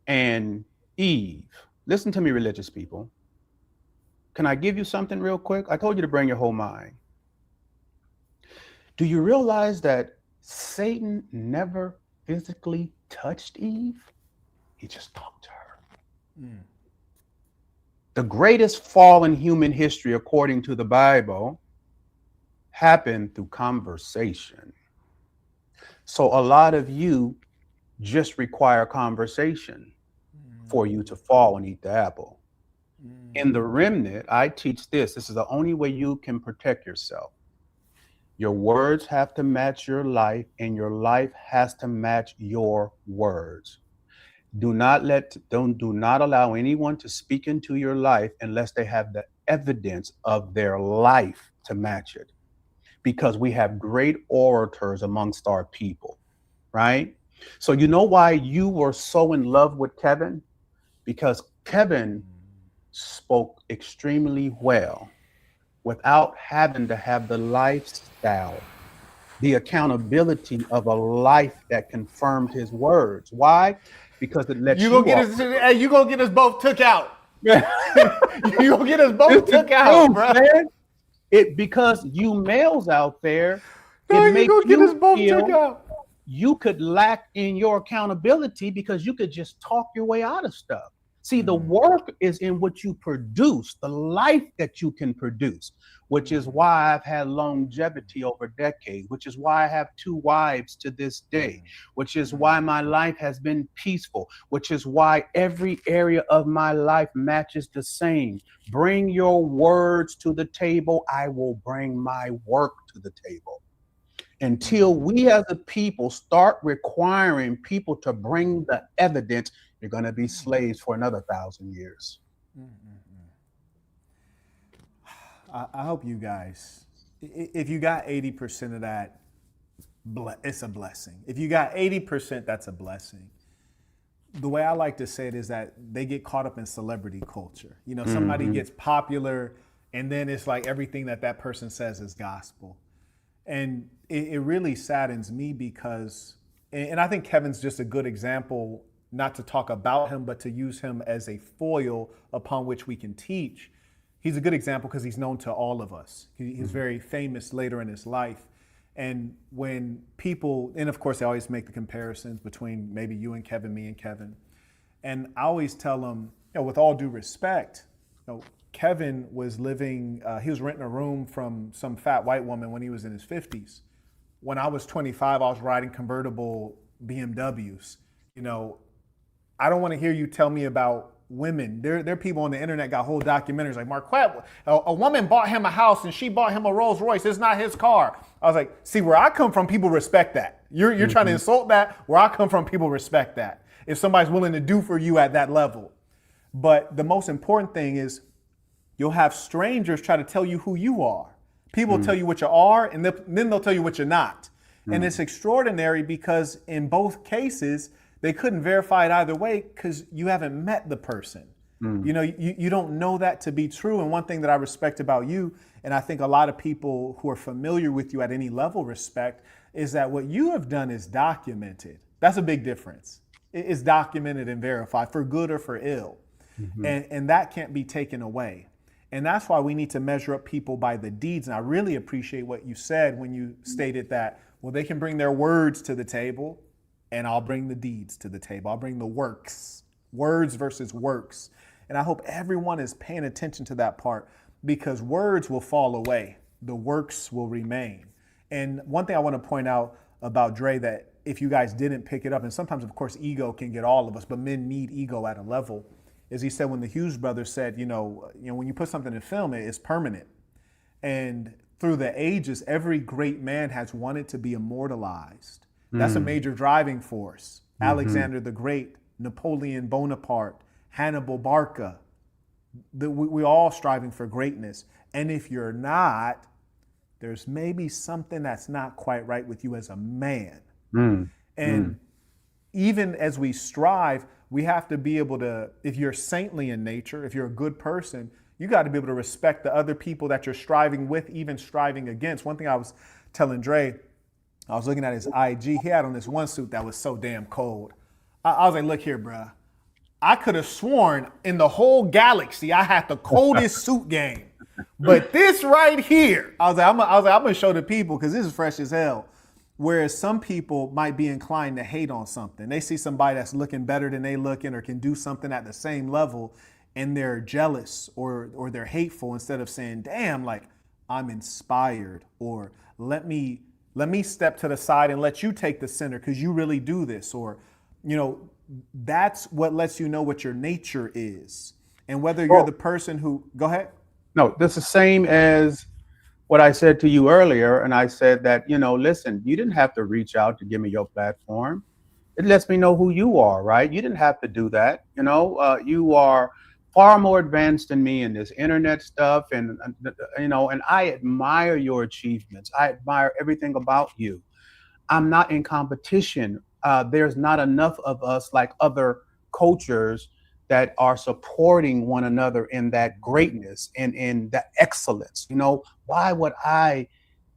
and Eve? Listen to me, religious people. Can I give you something real quick? I told you to bring your whole mind. Do you realize that Satan never physically touched Eve? He just talked to her. The greatest fall in human history, according to the Bible, happened through conversation. So a lot of you just require conversation for you to fall and eat the apple. In the remnant, I teach this. This is the only way you can protect yourself. Your words have to match your life, and your life has to match your words. Do not allow anyone to speak into your life unless they have the evidence of their life to match it. Because we have great orators amongst our people, right? So you know why you were so in love with Kevin? Because Kevin spoke extremely well without having to have the lifestyle, the accountability of a life that confirmed his words. Why? Because it lets you gonna get us both took out. You gonna get us both took out, bro. Man. Because you males out there, no, it makes you get us both feel took out. You could lack in your accountability because you could just talk your way out of stuff. See, the work is in what you produce, the life that you can produce, which is why I've had longevity over decades, which is why I have 2 wives to this day, which is why my life has been peaceful, which is why every area of my life matches the same. Bring your words to the table, I will bring my work to the table. Until we as a people start requiring people to bring the evidence, you're going to be slaves for another 1,000 years. I hope you guys, if you got 80% of that, it's a blessing. If you got 80%, that's a blessing. The way I like to say it is that they get caught up in celebrity culture. You know, somebody gets popular and then it's like everything that person says is gospel. And it really saddens me because, and I think Kevin's just a good example, not to talk about him, but to use him as a foil upon which we can teach. He's a good example because he's known to all of us. He's very famous later in his life. And when people, and of course, they always make the comparisons between maybe you and Kevin, me and Kevin. And I always tell them, you know, with all due respect, you know, Kevin was living, he was renting a room from some fat white woman when he was in his 50s. When I was 25, I was riding convertible BMWs. You know, I don't want to hear you tell me about women. There are people on the internet got whole documentaries like Marquette, a woman bought him a house and she bought him a Rolls Royce. It's not his car. I was like, see, where I come from, people respect that. You're trying to insult that. Where I come from, people respect that. If somebody's willing to do for you at that level. But the most important thing is you'll have strangers try to tell you who you are. People tell you what you are, and then they'll tell you what you're not. And it's extraordinary because in both cases, they couldn't verify it either way because you haven't met the person. You know, you don't know that to be true. And one thing that I respect about you, and I think a lot of people who are familiar with you at any level respect, is that what you have done is documented. That's a big difference. It's documented and verified for good or for ill. And that can't be taken away. And that's why we need to measure up people by the deeds. And I really appreciate what you said when you stated that, well, they can bring their words to the table and I'll bring the deeds to the table. I'll bring the works, words versus works. And I hope everyone is paying attention to that part, because words will fall away. The works will remain. And one thing I want to point out about Dre, that if you guys didn't pick it up, and sometimes, of course, ego can get all of us, but men need ego at a level, is he said when the Hughes brothers said, you know, when you put something in film, it's permanent. And through the ages, every great man has wanted to be immortalized. That's a major driving force. Alexander the Great, Napoleon Bonaparte, Hannibal Barca. We're all striving for greatness. And if you're not, there's maybe something that's not quite right with you as a man. And even as we strive, we have to be able to, if you're saintly in nature, if you're a good person, you got to be able to respect the other people that you're striving with, even striving against. One thing I was telling Dre, I was looking at his IG. He had on this one suit that was so damn cold. I was like, look here, bruh. I could have sworn in the whole galaxy I had the coldest suit game. But this right here, I was like, I'm gonna show the people, because this is fresh as hell. Whereas some people might be inclined to hate on something. They see somebody that's looking better than they looking, or can do something at the same level, and they're jealous or they're hateful, instead of saying, damn, like, I'm inspired, or let me step to the side and let you take the center because you really do this. Or, you know, that's what lets you know what your nature is. And whether you're the person who, go ahead. No, this is the same as what I said to you earlier. And I said that, you know, listen, you didn't have to reach out to give me your platform. It lets me know who you are, right? You didn't have to do that. You know, you are far more advanced than me in this internet stuff. And, you know, and I admire your achievements. I admire everything about you. I'm not in competition. There's not enough of us like other cultures that are supporting one another in that greatness and in that excellence. You know, why would I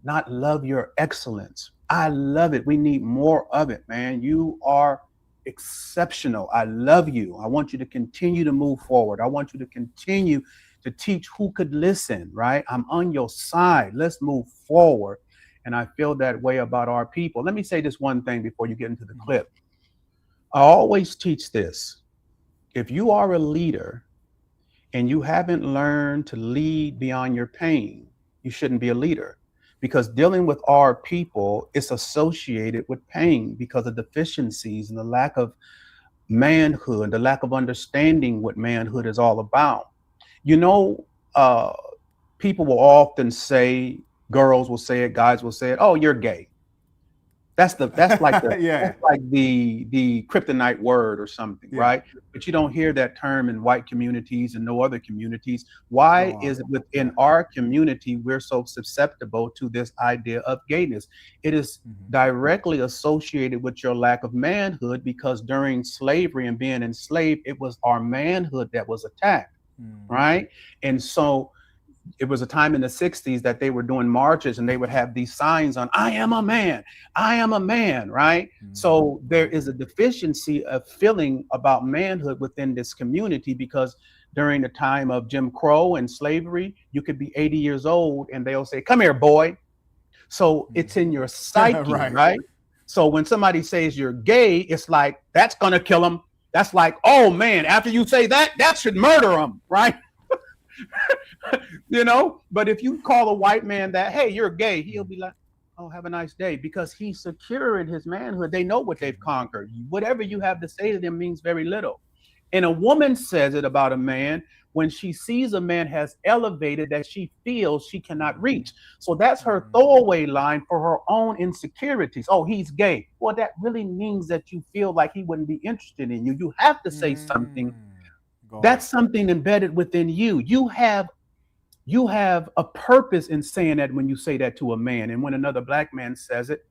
not love your excellence? I love it. We need more of it, man. You are exceptional. I love you. I want you to continue to move forward. I want you to continue to teach who could listen, right? I'm on your side. Let's move forward. And I feel that way about our people. Let me say this one thing before you get into the clip. I always teach this. If you are a leader and you haven't learned to lead beyond your pain, you shouldn't be a leader, because dealing with our people is associated with pain because of deficiencies and the lack of manhood, the lack of understanding what manhood is all about. You know, people will often say, girls will say it, guys will say it, oh, you're gay. That's like the that's like the kryptonite word or something, right? But you don't hear that term in white communities and no other communities. Why is it within our community we're so susceptible to this idea of gayness? It is directly associated with your lack of manhood, because during slavery and being enslaved, it was our manhood that was attacked, right? And so it was a time in the 60s that they were doing marches and they would have these signs on, I am a man, right? So there is a deficiency of feeling about manhood within this community, because during the time of Jim Crow and slavery, you could be 80 years old and they'll say, come here, boy. So it's in your psyche, right? So when somebody says you're gay, it's like, that's gonna kill them. That's like, oh man, after you say that, that should murder them, right? You know, but if you call a white man that, hey, you're gay, he'll be like, oh, have a nice day, because he's secure in his manhood. They know what they've conquered. Whatever you have to say to them means very little. And a woman says it about a man when she sees a man has elevated that she feels she cannot reach. So that's her throwaway line for her own insecurities. Oh, he's gay. Well, that really means that you feel like he wouldn't be interested in you. You have to say something. That's something embedded within you. You have a purpose in saying that when you say that to a man. And when another black man says it,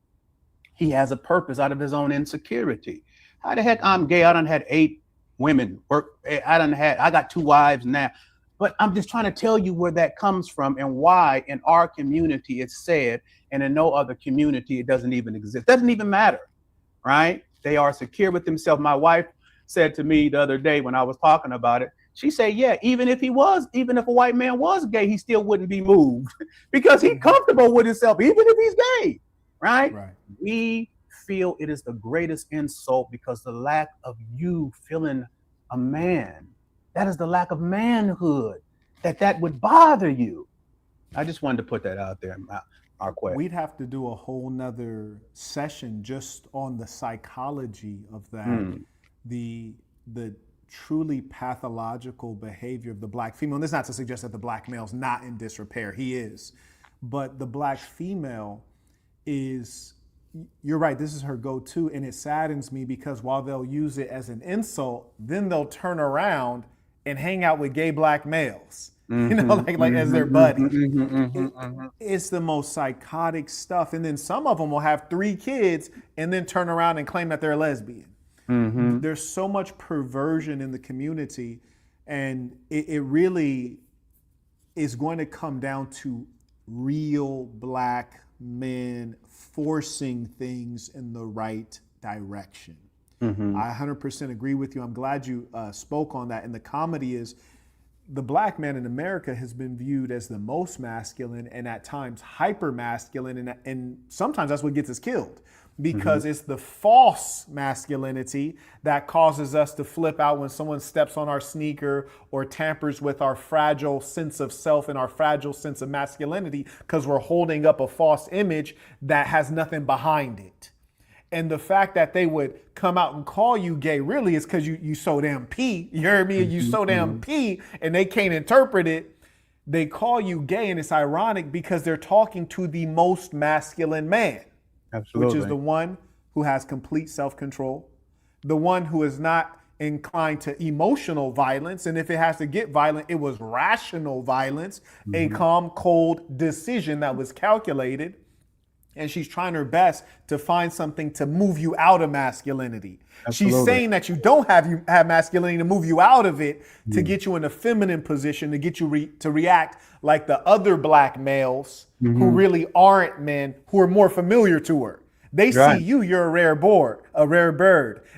he has a purpose out of his own insecurity. How the heck I'm gay? I done had 8 women work. I got 2 wives now. But I'm just trying to tell you where that comes from and why in our community it's said, and in no other community it doesn't even exist. Doesn't even matter, right? They are secure with themselves. My wife said to me the other day when I was talking about it, she said, yeah, even if a white man was gay, he still wouldn't be moved because he's comfortable with himself, even if he's gay, right? We feel it is the greatest insult because the lack of you feeling a man, that is the lack of manhood, that would bother you. I just wanted to put that out there, Marquette. We'd have to do a whole nother session just on the psychology of that, the truly pathological behavior of the black female. And this is not to suggest that the black male's not in disrepair. He is. But the black female is, you're right, this is her go-to. And it saddens me because while they'll use it as an insult, then they'll turn around and hang out with gay black males. You know, like as their buddy. It's the most psychotic stuff. And then some of them will have 3 kids and then turn around and claim that they're a lesbian. There's so much perversion in the community, and it really is going to come down to real black men forcing things in the right direction. I 100% agree with you. I'm glad you spoke on that. And the comedy is, the black man in America has been viewed as the most masculine and at times hyper masculine. And sometimes that's what gets us killed because it's the false masculinity that causes us to flip out when someone steps on our sneaker or tampers with our fragile sense of self and our fragile sense of masculinity because we're holding up a false image that has nothing behind it. And the fact that they would come out and call you gay really is because you so damn P. You heard me? You so damn P, and they can't interpret it. They call you gay, and it's ironic because they're talking to the most masculine man. Absolutely. Which is the one who has complete self-control, the one who is not inclined to emotional violence. And if it has to get violent, it was rational violence, a calm, cold decision that was calculated. And she's trying her best to find something to move you out of masculinity. Absolutely. She's saying that you don't have masculinity to move you out of it, to get you in a feminine position, to get you to react like the other black males who really aren't men, who are more familiar to her. They see you, you're a rare bird.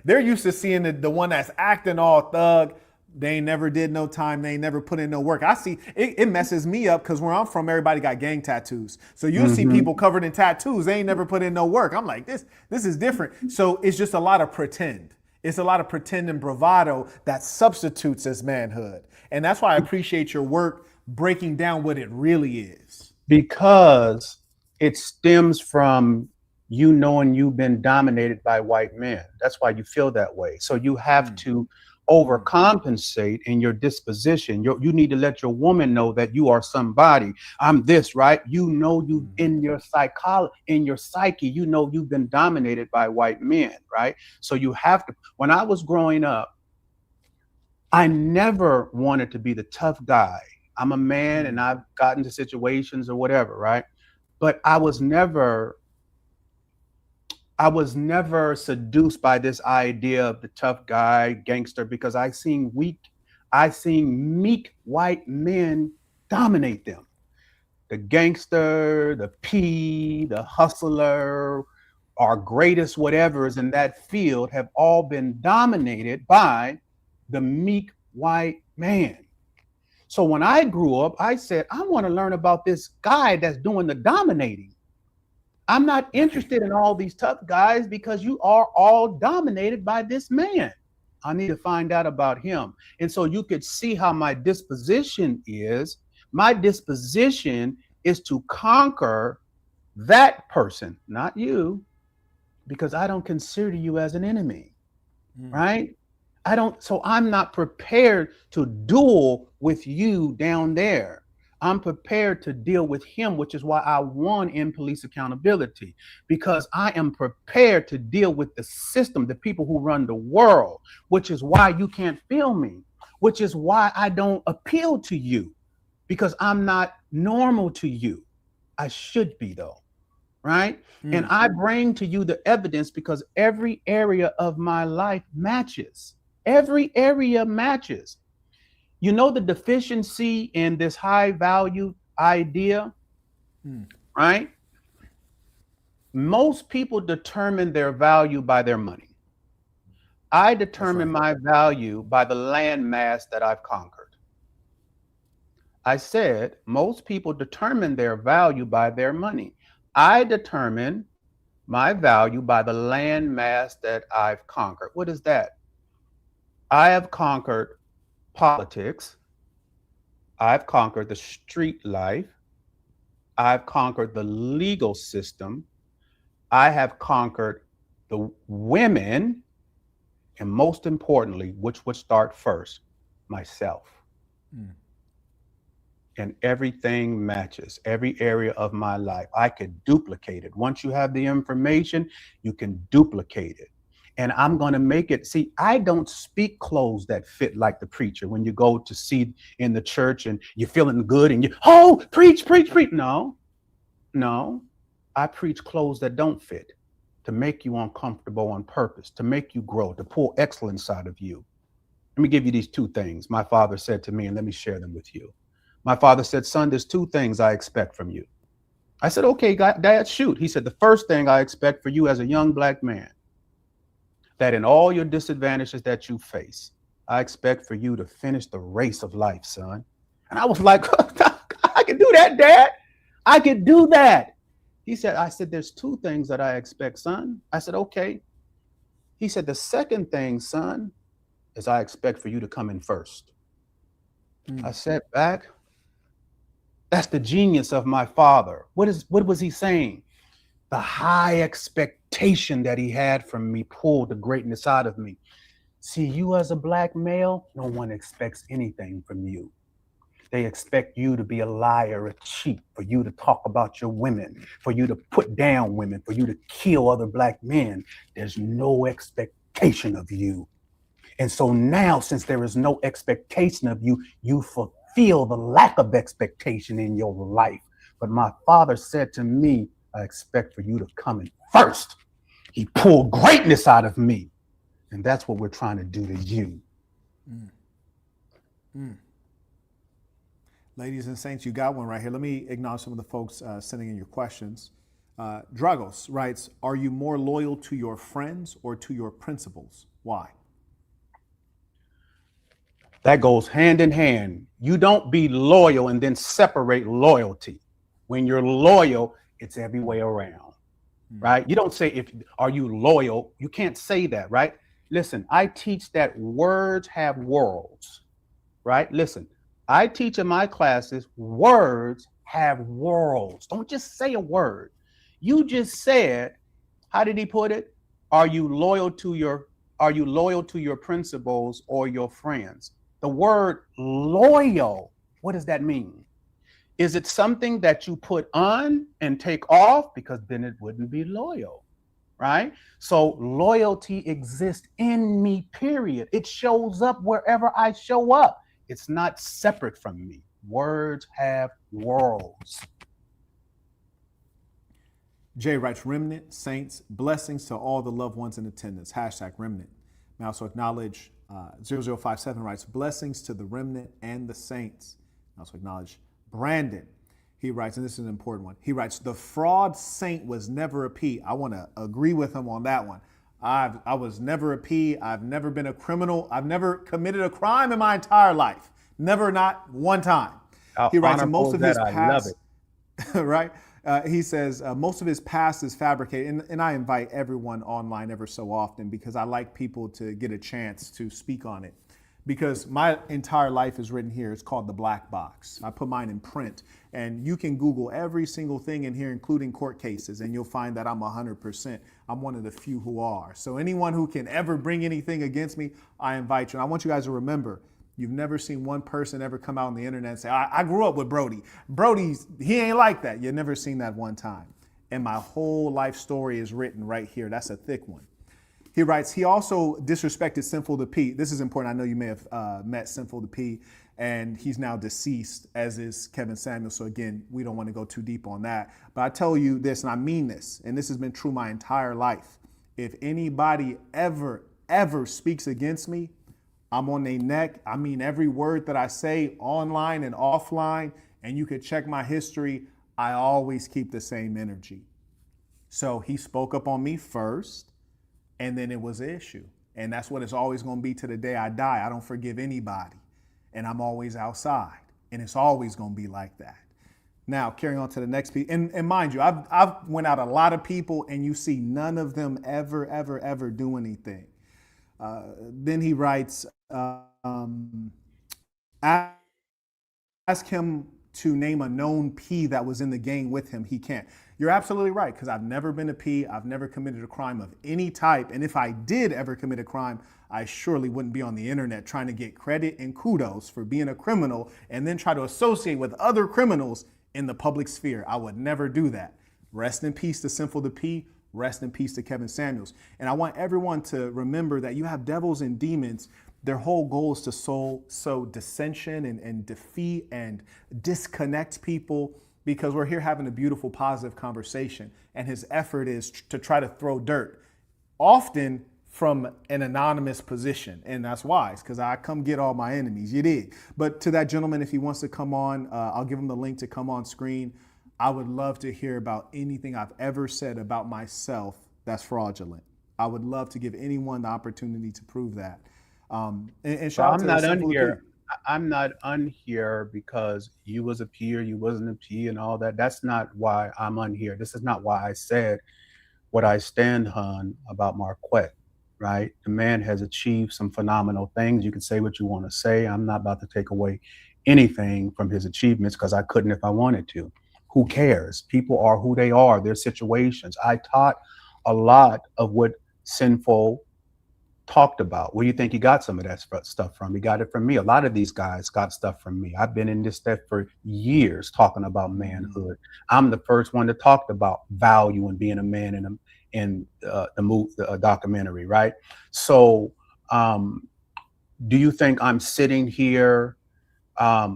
They're used to seeing the one that's acting all thug. They ain't never did no time. They ain't never put in no work. I see it messes me up because where I'm from, everybody got gang tattoos. So you'll see people covered in tattoos. They ain't never put in no work. I'm like, this is different. So it's just a lot of pretend. It's a lot of pretend and bravado that substitutes as manhood. And that's why I appreciate your work breaking down what it really is. Because it stems from you knowing you've been dominated by white men. That's why you feel that way. So you have to overcompensate in your disposition. You need to let your woman know that you are somebody. I'm this, right? You know, you in your psyche, you know, you've been dominated by white men, right? So you have to. When I was growing up, I never wanted to be the tough guy. I'm a man and I've gotten to situations or whatever, right? But I was never seduced by this idea of the tough guy, gangster, because I seen meek white men dominate them. The gangster, the P, the hustler, our greatest whatevers in that field have all been dominated by the meek white man. So when I grew up, I said, I want to learn about this guy that's doing the dominating. I'm not interested in all these tough guys because you are all dominated by this man. I need to find out about him. And so you could see how my disposition is. My disposition is to conquer that person, not you, because I don't consider you as an enemy, right? So I'm not prepared to duel with you down there. I'm prepared to deal with him, which is why I won in police accountability, because I am prepared to deal with the system, the people who run the world, which is why you can't feel me, which is why I don't appeal to you, because I'm not normal to you. I should be, though, right? And I bring to you the evidence because every area of my life matches. Every area matches. You know the deficiency in this high value idea, right? Most people determine their value by their money. I determine my value by the landmass that I've conquered. I said most people determine their value by their money. I determine my value by the landmass that I've conquered. What is that? I have conquered politics. I've conquered the street life. I've conquered the legal system. I have conquered the women. And most importantly, which would start first, myself. And everything matches, every area of my life. I could duplicate it. Once you have the information, you can duplicate it. And I'm going to make it. See, I don't speak clothes that fit like the preacher. When you go to see in the church and you're feeling good and oh, preach, preach, preach. No. I preach clothes that don't fit, to make you uncomfortable on purpose, to make you grow, to pull excellence out of you. Let me give you these two things my father said to me, and let me share them with you. My father said, son, there's two things I expect from you. I said, okay, Dad, shoot. He said, the first thing I expect for you as a young black man, that in all your disadvantages that you face, I expect for you to finish the race of life, son. And I was like, I can do that, Dad. I could do that. I said, there's two things that I expect, son. I said, okay. He said, the second thing, son, is I expect for you to come in first. I sat back. That's the genius of my father. What was he saying? The high expectation that he had from me pulled the greatness out of me. See, you as a black male, no one expects anything from you. They expect you to be a liar, a cheat, for you to talk about your women, for you to put down women, for you to kill other black men. There's no expectation of you. And so now, since there is no expectation of you, you fulfill the lack of expectation in your life. But my father said to me, I expect for you to come in first. He pulled greatness out of me. And that's what we're trying to do to you. Ladies and saints, you got one right here. Let me acknowledge some of the folks sending in your questions. Dragos writes, are you more loyal to your friends or to your principles? Why? That goes hand in hand. You don't be loyal and then separate loyalty. When you're loyal, it's every way around, right? You don't say, are you loyal? You can't say that, right? Listen, I teach that words have worlds, right? Listen, I teach in my classes, words have worlds. Don't just say a word. You just said, how did he put it? Are you loyal to your principles or your friends? The word loyal, what does that mean? Is it something that you put on and take off? Because then it wouldn't be loyal, right? So loyalty exists in me, period. It shows up wherever I show up. It's not separate from me. Words have worlds. Jay writes, remnant, saints, blessings to all the loved ones in attendance. Hashtag remnant. May I also acknowledge 0057 writes, blessings to the remnant and the saints. I also acknowledge Brandon. He writes, and this is an important one. He writes, the fraud saint was never a P. I want to agree with him on that one. I was never a P. I've never been a criminal. I've never committed a crime in my entire life. Never, not one time. He writes, most of his past, right? He says, most of his past is fabricated. And I invite everyone online ever so often because I like people to get a chance to speak on it. Because my entire life is written here. It's called the black box. I put mine in print. And you can Google every single thing in here, including court cases, and you'll find that I'm 100%. I'm one of the few who are. So anyone who can ever bring anything against me, I invite you. And I want you guys to remember, you've never seen one person ever come out on the internet and say, I grew up with Brody. He ain't like that. You've never seen that one time. And my whole life story is written right here. That's a thick one. He writes, he also disrespected Sinful to P. This is important. I know you may have met Sinful to P, and he's now deceased, as is Kevin Samuel. So again, we don't want to go too deep on that. But I tell you this, and I mean this, and this has been true my entire life. If anybody ever speaks against me, I'm on their neck. I mean every word that I say online and offline, and you could check my history. I always keep the same energy. So he spoke up on me first, and then it was an issue. And that's what it's always going to be to the day I die. I don't forgive anybody, and I'm always outside, and it's always going to be like that. Now, carrying on to the next piece, and mind you, I've went out a lot of people, and you see none of them ever do anything. Then he writes, ask him to name a known P that was in the gang with him. He can't. You're absolutely right, because I've never been a P. I've never committed a crime of any type. And if I did ever commit a crime, I surely wouldn't be on the internet trying to get credit and kudos for being a criminal and then try to associate with other criminals in the public sphere. I would never do that. Rest in peace to Sinful the P. Rest in peace to Kevin Samuels. And I want everyone to remember that you have devils and demons. Their whole goal is to sow dissension and defeat and disconnect people, because we're here having a beautiful, positive conversation. And his effort is to try to throw dirt, often from an anonymous position. And that's wise, because I come get all my enemies. You did. But to that gentleman, if he wants to come on, I'll give him the link to come on screen. I would love to hear about anything I've ever said about myself that's fraudulent. I would love to give anyone the opportunity to prove that. And shout out to Simple P. I'm not on here because you was a P or you wasn't a P and all that. That's not why I'm on here. This is not why I said what I stand on about Marquette, right? The man has achieved some phenomenal things. You can say what you want to say. I'm not about to take away anything from his achievements, because I couldn't if I wanted to. Who cares? People are who they are, their situations. I taught a lot of what Sinful talked about. Where do you think he got some of that stuff from? He got it from me. A lot of these guys got stuff from me. I've been in this stuff for years talking about manhood. I'm the first one that talked about value and being a man in the documentary, right? So do you think I'm sitting here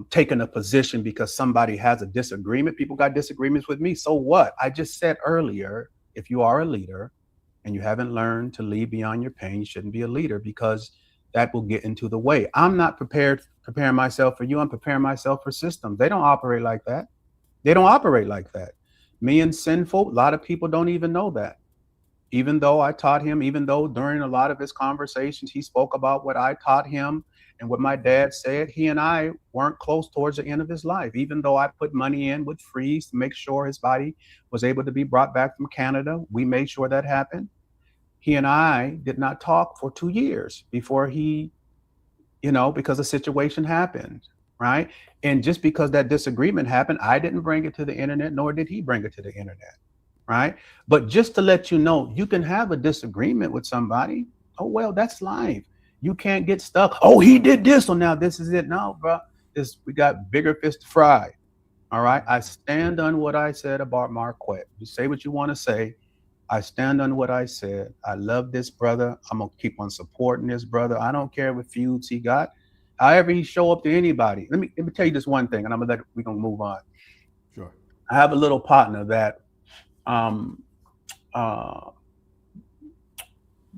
taking a position because somebody has a disagreement? People got disagreements with me. So what? I just said earlier, if you are a leader and you haven't learned to lead beyond your pain, you shouldn't be a leader, because that will get into the way. I'm not preparing myself for you. I'm preparing myself for systems. They don't operate like that. They don't operate like that. Me and Sinful, a lot of people don't even know that. Even though I taught him, even though during a lot of his conversations, he spoke about what I taught him and what my dad said, he and I weren't close towards the end of his life. Even though I put money in with Freeze to make sure his body was able to be brought back from Canada, we made sure that happened. He and I did not talk for 2 years before he, because a situation happened, right? And just because that disagreement happened, I didn't bring it to the internet, nor did he bring it to the internet, right? But just to let you know, you can have a disagreement with somebody. Oh, well, that's life. You can't get stuck. Oh, he did this, so now this is it. No, bro, we got bigger fish to fry. All right. I stand on what I said about Marquette. You say what you want to say. I stand on what I said. I love this brother. I'm going to keep on supporting this brother. I don't care what feuds he got. However he show up to anybody. Let me tell you this one thing, and we're going to move on. Sure. I have a little partner that,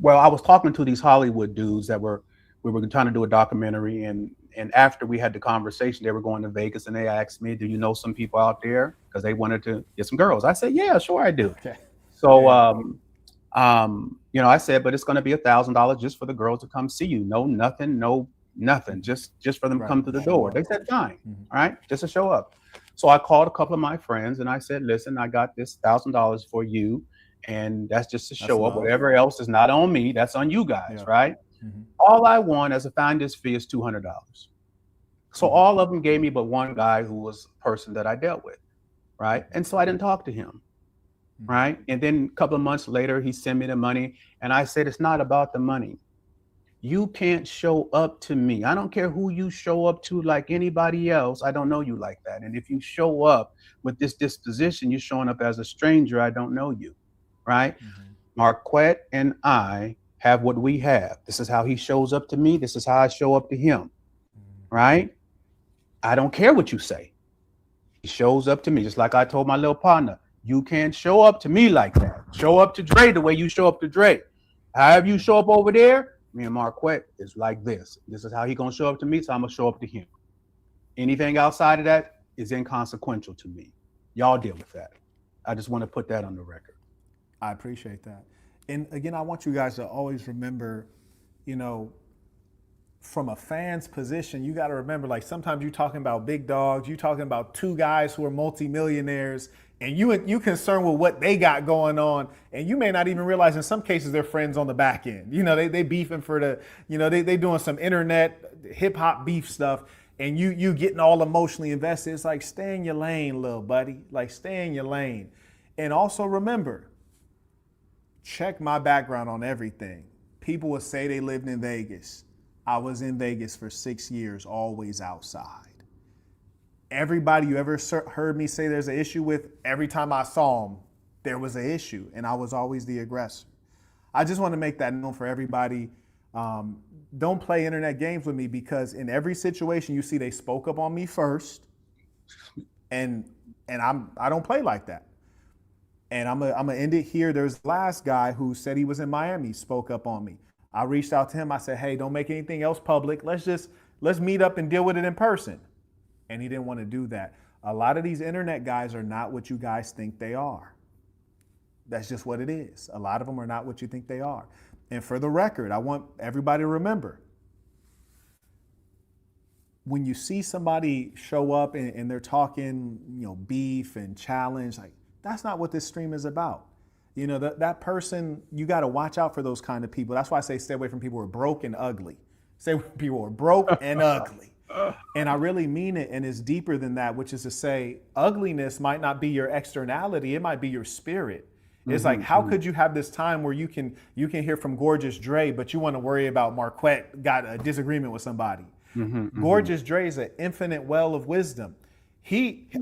well, I was talking to these Hollywood dudes that we were trying to do a documentary, and after we had the conversation, they were going to Vegas, and they asked me, "Do you know some people out there?" Because they wanted to get some girls. I said, "Yeah, sure I do." Okay. So, I said, but it's going to be $1,000 just for the girls to come see you. No, nothing. Just for them to come to the door. They said, fine. All right, just to show up. So I called a couple of my friends and I said, listen, I got this $1,000 for you. And that's just to show up. Whatever else is not on me, that's on you guys, right? Mm-hmm. All I want as a finder's fee is $200. So all of them gave me but one guy who was a person that I dealt with, right? And so I didn't talk to him, right? And then a couple of months later, he sent me the money. And I said, it's not about the money. You can't show up to me. I don't care who you show up to like anybody else. I don't know you like that. And if you show up with this disposition, you're showing up as a stranger. I don't know you, right? Mm-hmm. Marquette and I have what we have. This is how he shows up to me. This is how I show up to him, right? I don't care what you say. He shows up to me just like I told my little partner. You can't show up to me like that. Show up to Dre the way you show up to Dre. However you show up over there, Me and Marquette is like this. This is how he gonna show up to me, so I'm gonna show up to him. Anything outside of that is inconsequential to me. Y'all deal with that. I just want to put that on the record. I appreciate that. And again, I want you guys to always remember, you know, from a fan's position, you got to remember, like sometimes you're talking about big dogs, you're talking about two guys who are multimillionaires, and you concerned with what they got going on, and you may not even realize in some cases they're friends on the back end. You know, they beefing for the, you know, they doing some internet hip hop beef stuff, and you getting all emotionally invested. It's like, stay in your lane, little buddy. Like, stay in your lane. And also remember, check my background on everything. People would say they lived in Vegas. I was in Vegas for 6 years, always outside. Everybody you ever heard me say there's an issue with, every time I saw them, there was an issue, and I was always the aggressor. I just want to make that known for everybody. Don't play internet games with me, because in every situation you see they spoke up on me first, and I don't play like that. And I'm gonna end it here. There's the last guy who said he was in Miami, spoke up on me. I reached out to him. I said, hey, don't make anything else public. Let's meet up and deal with it in person. And he didn't want to do that. A lot of these internet guys are not what you guys think they are. That's just what it is. A lot of them are not what you think they are. And for the record, I want everybody to remember, when you see somebody show up and they're talking, you know, beef and challenge, like, that's not what this stream is about. You know, that person, you got to watch out for those kind of people. That's why I say stay away from people who are broke and ugly. Stay away from people who are broke and ugly. And I really mean it, and it's deeper than that, which is to say, ugliness might not be your externality, it might be your spirit. It's like, how could you have this time where you can hear from Gorgeous Dre, but you want to worry about Marquette got a disagreement with somebody? Gorgeous Dre is an infinite well of wisdom.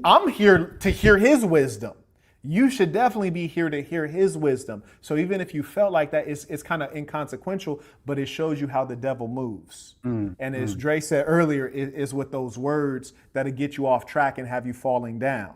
I'm here to hear his wisdom. You should definitely be here to hear his wisdom. So even if you felt like that, it's kind of inconsequential, but it shows you how the devil moves. And as Dre said earlier, is with those words that'll get you off track and have you falling down.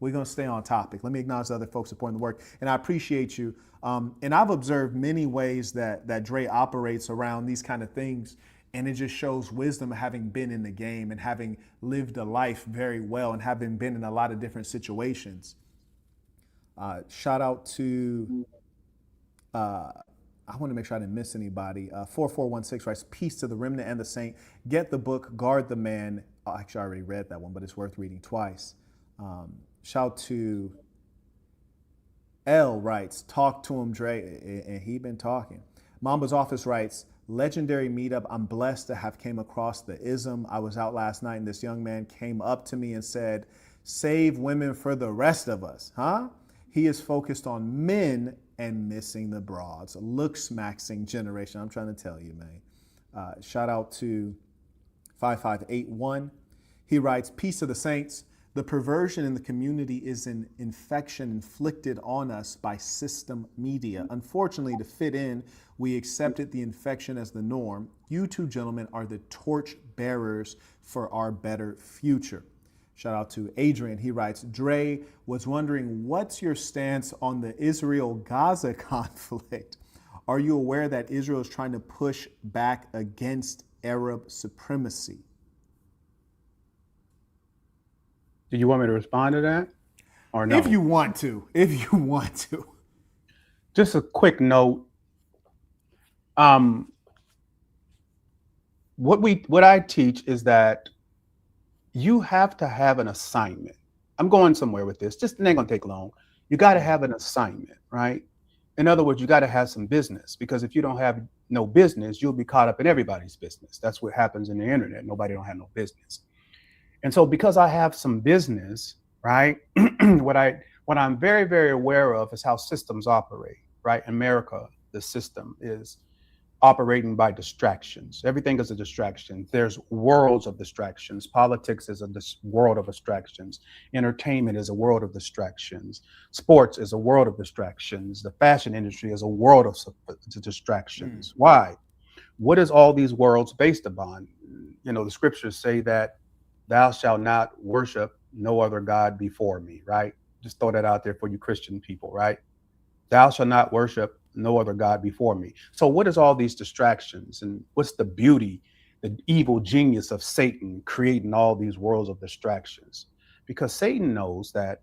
We're going to stay on topic. Let me acknowledge the other folks supporting the work. And I appreciate you. And I've observed many ways that Dre operates around these kind of things. And it just shows wisdom, having been in the game and having lived a life very well and having been in a lot of different situations. Shout out to, I want to make sure I didn't miss anybody. 4416 writes, peace to the remnant and the saint. Get the book, Guard the Man. Oh, actually, I already read that one, but it's worth reading twice. Shout to L writes, talk to him, Dre, and he been talking. Mamba's Office writes, legendary meetup. I'm blessed to have came across the ism. I was out last night and this young man came up to me and said, save women for the rest of us, huh? He is focused on men and missing the broads. Looks-maxing generation. I'm trying to tell you, man. Shout out to 5581. He writes, peace to the saints. The perversion in the community is an infection inflicted on us by system media. Unfortunately, to fit in, we accepted the infection as the norm. You two gentlemen are the torch bearers for our better future. Shout out to Adrian. He writes, Dre was wondering, what's your stance on the Israel-Gaza conflict? Are you aware that Israel is trying to push back against Arab supremacy? Do you want me to respond to that or no? If you want to. Just a quick note. What I teach is that you have to have an assignment. I'm going somewhere with this. Just it ain't gonna take long. You got to have an assignment, right? In other words, you got to have some business, because if you don't have no business, you'll be caught up in everybody's business. That's what happens in the internet. Nobody don't have no business. And so because I have some business, right? what I'm very, very aware of is how systems operate, right? In America, the system is operating by distractions. Everything is a distraction. There's worlds of distractions. Politics is a world of distractions. Entertainment is a world of distractions. Sports is a world of distractions. The fashion industry is a world of distractions. Why? What is all these worlds based upon? You know, the scriptures say that thou shalt not worship no other God before me, right? Just throw that out there for you Christian people, right? Thou shalt not worship no other God before me. So what is all these distractions, and what's the beauty, the evil genius of Satan creating all these worlds of distractions? Because Satan knows that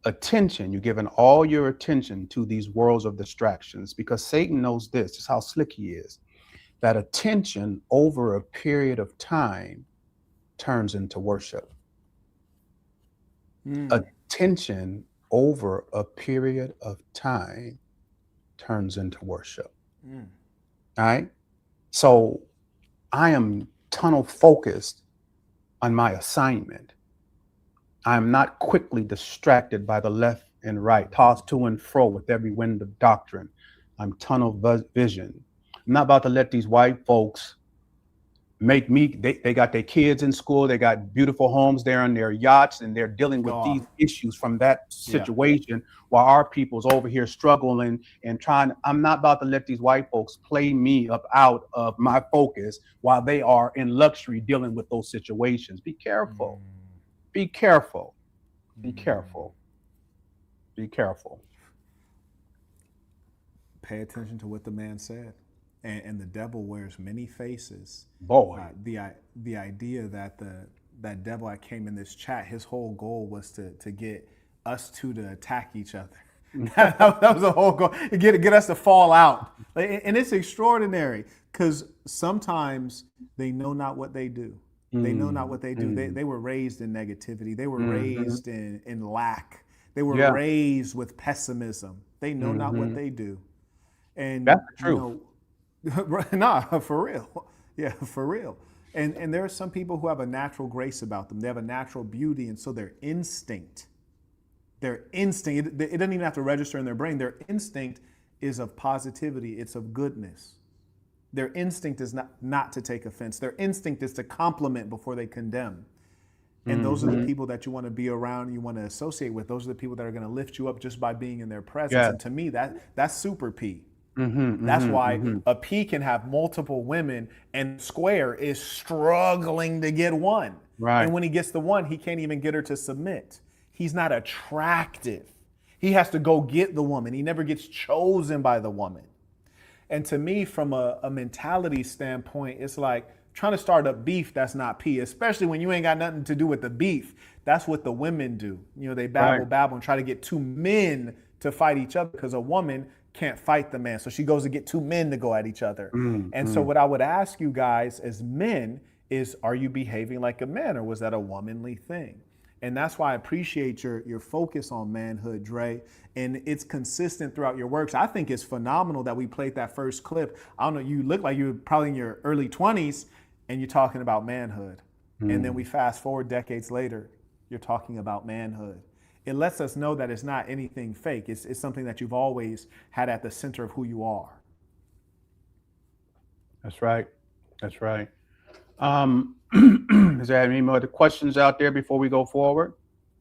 attention, you're giving all your attention to these worlds of distractions, because Satan knows this is how slick he is, that attention over a period of time turns into worship. Attention over a period of time turns into worship. All right. So I am tunnel focused on my assignment. I'm not quickly distracted by the left and right, tossed to and fro with every wind of doctrine. I'm tunnel vision. I'm not about to let these white folks make me, they got their kids in school, they got beautiful homes, they're on their yachts, and they're dealing with these issues from that situation, while our people's over here struggling and trying. I'm not about to let these white folks play me up out of my focus while they are in luxury dealing with those situations. Be careful. Be careful. Be careful. Be careful. Pay attention to what the man said. And the devil wears many faces. Boy, the idea that that devil that came in this chat, his whole goal was to get us two to attack each other. that was the whole goal. Get us to fall out. And it's extraordinary because sometimes they know not what they do. They know not what they do. They were raised in negativity. They were raised in lack. They were raised with pessimism. They know not what they do. And that's true. Nah, for real. Yeah, for real. And there are some people who have a natural grace about them. They have a natural beauty, and so their instinct, it doesn't even have to register in their brain. Their instinct is of positivity. It's of goodness. Their instinct is not to take offense. Their instinct is to compliment before they condemn. And those are the people that you want to be around, you want to associate with. Those are the people that are going to lift you up just by being in their presence. Yeah. And to me, that's super P. That's why a P can have multiple women and square is struggling to get one. Right. And when he gets the one, he can't even get her to submit. He's not attractive. He has to go get the woman. He never gets chosen by the woman. And to me, from a mentality standpoint, it's like trying to start up beef that's not P, especially when you ain't got nothing to do with the beef. That's what the women do. You know, they babble and try to get two men to fight each other because a woman can't fight the man. So she goes to get two men to go at each other. So what I would ask you guys as men is, are you behaving like a man, or was that a womanly thing? And that's why I appreciate your focus on manhood, Dre. And it's consistent throughout your works. I think it's phenomenal that we played that first clip. I don't know, you look like you're probably in your early 20s and you're talking about manhood. And then we fast forward decades later, you're talking about manhood. It lets us know that it's not anything fake. It's something that you've always had at the center of who you are. That's right. That's right. Is there any more questions out there before we go forward?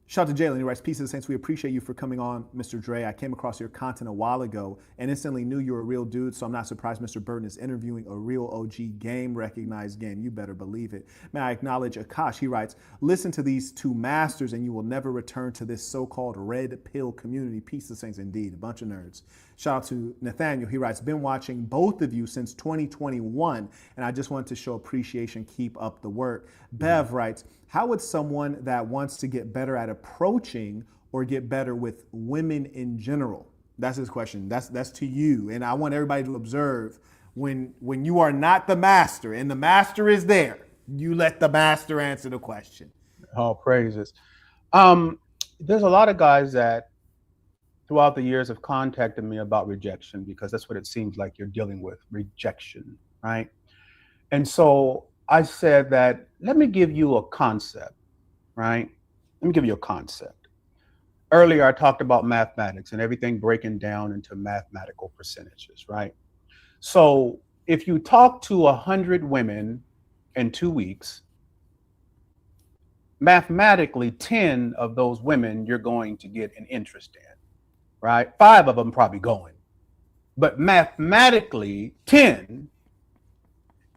Shout out to Jalen. He writes, peace to the saints. We appreciate you for coming on, Mr. Dre. I came across your content a while ago and instantly knew you were a real dude, so I'm not surprised Mr. Burton is interviewing a real OG game, recognized game. You better believe it. May I acknowledge Akash? He writes, listen to these two masters and you will never return to this so-called red pill community. Peace to the saints indeed. A bunch of nerds. Shout out to Nathaniel. He writes, been watching both of you since 2021 and I just wanted to show appreciation. Keep up the work. Bev writes, how would someone that wants to get better at approaching or get better with women in general? That's his question. That's to you. And I want everybody to observe when you are not the master and the master is there, you let the master answer the question. All praises. There's a lot of guys that throughout the years have contacted me about rejection, because that's what it seems like you're dealing with, rejection, right? And so I said that, let me give you a concept, right? Let me give you a concept. Earlier, I talked about mathematics and everything breaking down into mathematical percentages, right? So if you talk to 100 women in 2 weeks, mathematically, 10 of those women you're going to get an interest in, right? 5 of them probably going. But mathematically, 10,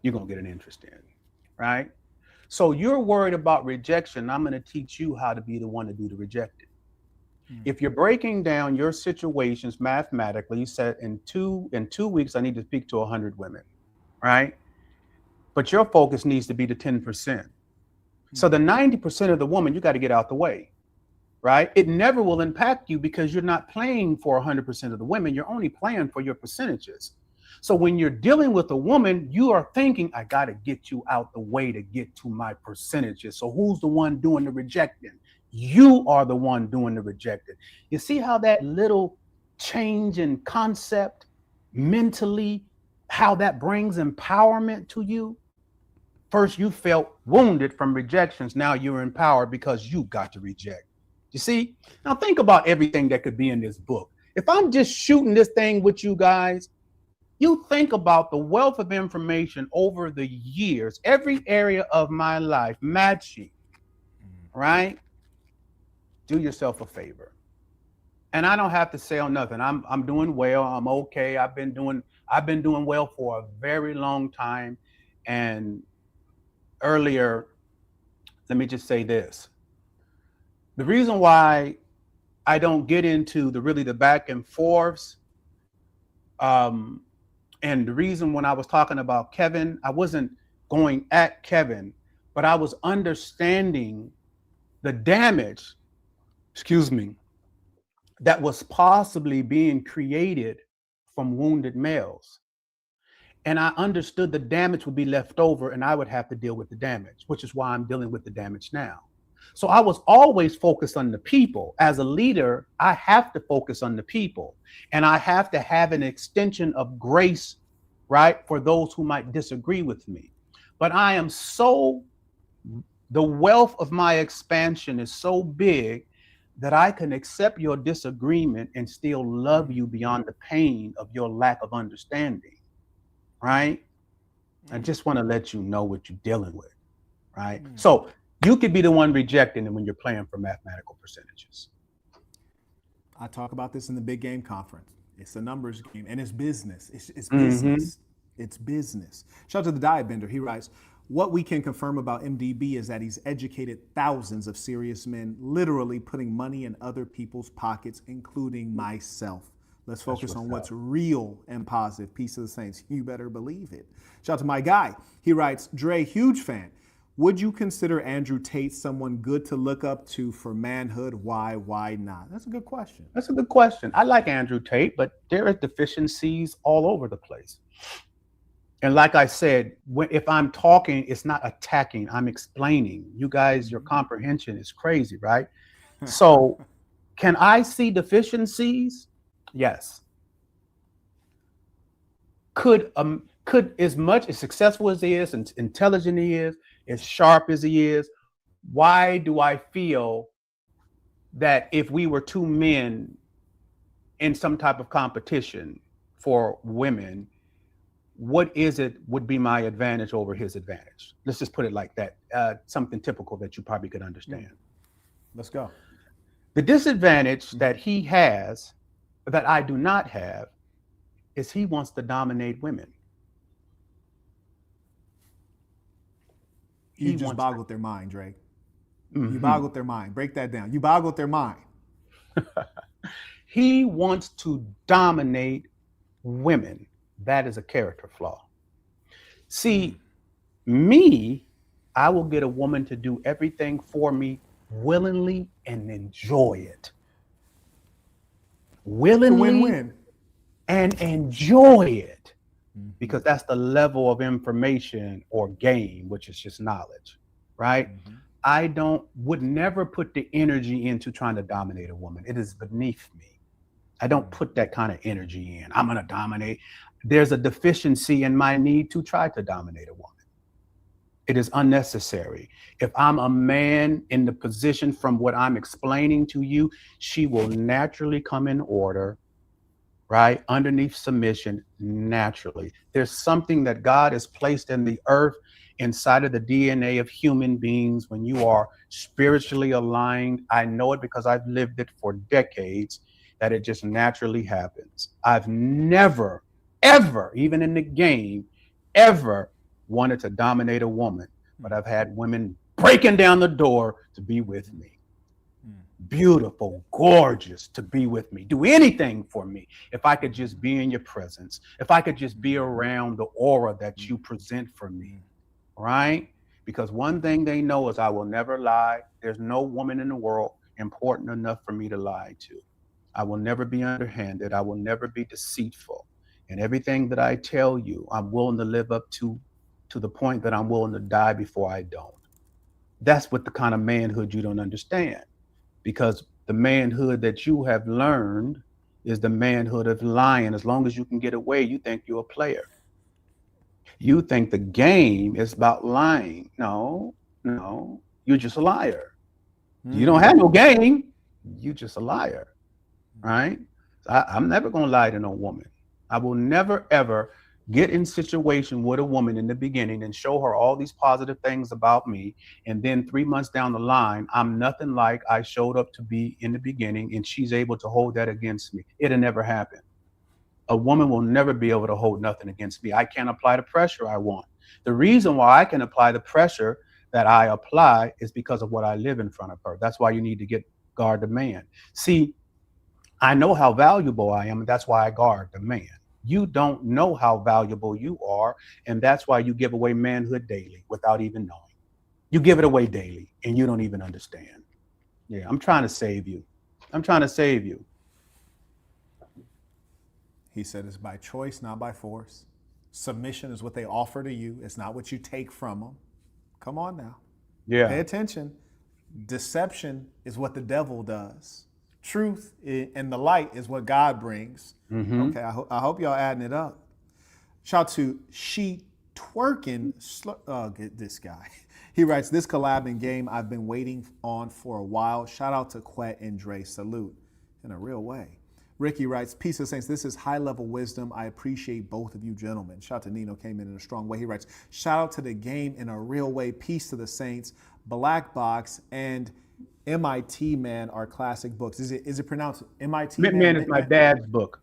you're going to get an interest in. Right? So you're worried about rejection. I'm going to teach you how to be the one to do the rejected. If you're breaking down your situations mathematically, you said in two weeks, I need to speak to 100 women, right? But your focus needs to be the 10%. So the 90% of the woman, you got to get out the way, right? It never will impact you because you're not playing for 100% of the women. You're only playing for your percentages. So when you're dealing with a woman, you are thinking, I got to get you out the way to get to my percentages. So who's the one doing the rejecting? You are the one doing the rejecting. You see how that little change in concept mentally, how that brings empowerment to you? First, you felt wounded from rejections. Now you're empowered because you got to reject. You see? Now think about everything that could be in this book. If I'm just shooting this thing with you guys, you think about the wealth of information over the years, every area of my life, matching, right? Do yourself a favor. And I don't have to say on nothing. I'm doing well. I'm okay. I've been doing well for a very long time. And earlier, let me just say this. The reason why I don't get into the back and forths, and the reason when I was talking about Kevin, I wasn't going at Kevin, but I was understanding the damage, that was possibly being created from wounded males. And I understood the damage would be left over and I would have to deal with the damage, which is why I'm dealing with the damage now. So I was always focused on the people. As a leader, I have to focus on the people and I have to have an extension of grace, right, for those who might disagree with me. But the wealth of my expansion is so big that I can accept your disagreement and still love you beyond the pain of your lack of understanding. Right? I just want to let you know what you're dealing with, right? So you could be the one rejecting it when you're playing for mathematical percentages. I talk about this in the Big Game Conference. It's a numbers game and it's business. It's business. It's business. Shout out to the Diet Bender. He writes, what we can confirm about MDB is that he's educated thousands of serious men, literally putting money in other people's pockets, including myself. Let's focus on what's real and positive. Peace of the Saints. You better believe it. Shout out to my guy. He writes, Dre, huge fan. Would you consider Andrew Tate someone good to look up to for manhood? Why not? That's a good question. That's a good question. I like Andrew Tate, but there are deficiencies all over the place. And like I said, if I'm talking, it's not attacking. I'm explaining. You guys, your comprehension is crazy, right? So can I see deficiencies? Yes. Could as much as successful as he is, and intelligent he is, as sharp as he is, why do I feel that if we were two men in some type of competition for women, what is it would be my advantage over his advantage? Let's just put it like that. Something typical that you probably could understand. Let's go. The disadvantage that he has that I do not have is he wants to dominate women. You just boggled their mind, Drake. You boggled their mind. Break that down. You boggled their mind. He wants to dominate women. That is a character flaw. See, me, I will get a woman to do everything for me willingly and enjoy it. Willingly win-win. And enjoy it, because that's the level of information or game, which is just knowledge, right? I would never put the energy into trying to dominate a woman. It is beneath me. I don't put that kind of energy in. I'm going to dominate. There's a deficiency in my need to try to dominate a woman. It is unnecessary. If I'm a man in the position from what I'm explaining to you, she will naturally come in order, right? Underneath submission, naturally. There's something that God has placed in the earth inside of the DNA of human beings when you are spiritually aligned. I know it because I've lived it for decades, that it just naturally happens. I've never, ever, even in the game, ever wanted to dominate a woman, but I've had women breaking down the door to be with me. beautiful, gorgeous to be with me, do anything for me. If I could just be in your presence, if I could just be around the aura that you present for me, right? Because one thing they know is I will never lie. There's no woman in the world important enough for me to lie to. I will never be underhanded. I will never be deceitful. And everything that I tell you, I'm willing to live up to the point that I'm willing to die before I don't. That's what the kind of manhood you don't understand. Because the manhood that you have learned is the manhood of lying. As long as you can get away, you think you're a player. You think the game is about lying. No, no, you're just a liar. You don't have no game. You're just a liar, right? I'm never going to lie to no woman. I will never, ever get in situation with a woman in the beginning and show her all these positive things about me. And then 3 months down the line, I'm nothing like I showed up to be in the beginning, and she's able to hold that against me. It'll never happen. A woman will never be able to hold nothing against me. I can't apply the pressure I want. The reason why I can apply the pressure that I apply is because of what I live in front of her. That's why you need to guard the man. See, I know how valuable I am, and that's why I guard the man. You don't know how valuable you are, and that's why you give away manhood daily without even knowing. You give it away daily, and you don't even understand. Yeah, I'm trying to save you. I'm trying to save you. He said it's by choice, not by force. Submission is what they offer to you. It's not what you take from them. Come on now. Yeah. Pay attention. Deception is what the devil does. Truth and the light is what God brings. Mm-hmm. Okay, I hope y'all adding it up. Shout out to She Twerking. Get this guy. He writes, this collab and game I've been waiting on for a while. Shout out to Quet and Dre. Salute in a real way. Ricky writes, peace of saints. This is high level wisdom. I appreciate both of you gentlemen. Shout out to Nino, came in a strong way. He writes, shout out to the game in a real way. Peace to the saints. Black Box and MIT Man are classic books. Is it pronounced MIT Man? Man is my dad's book.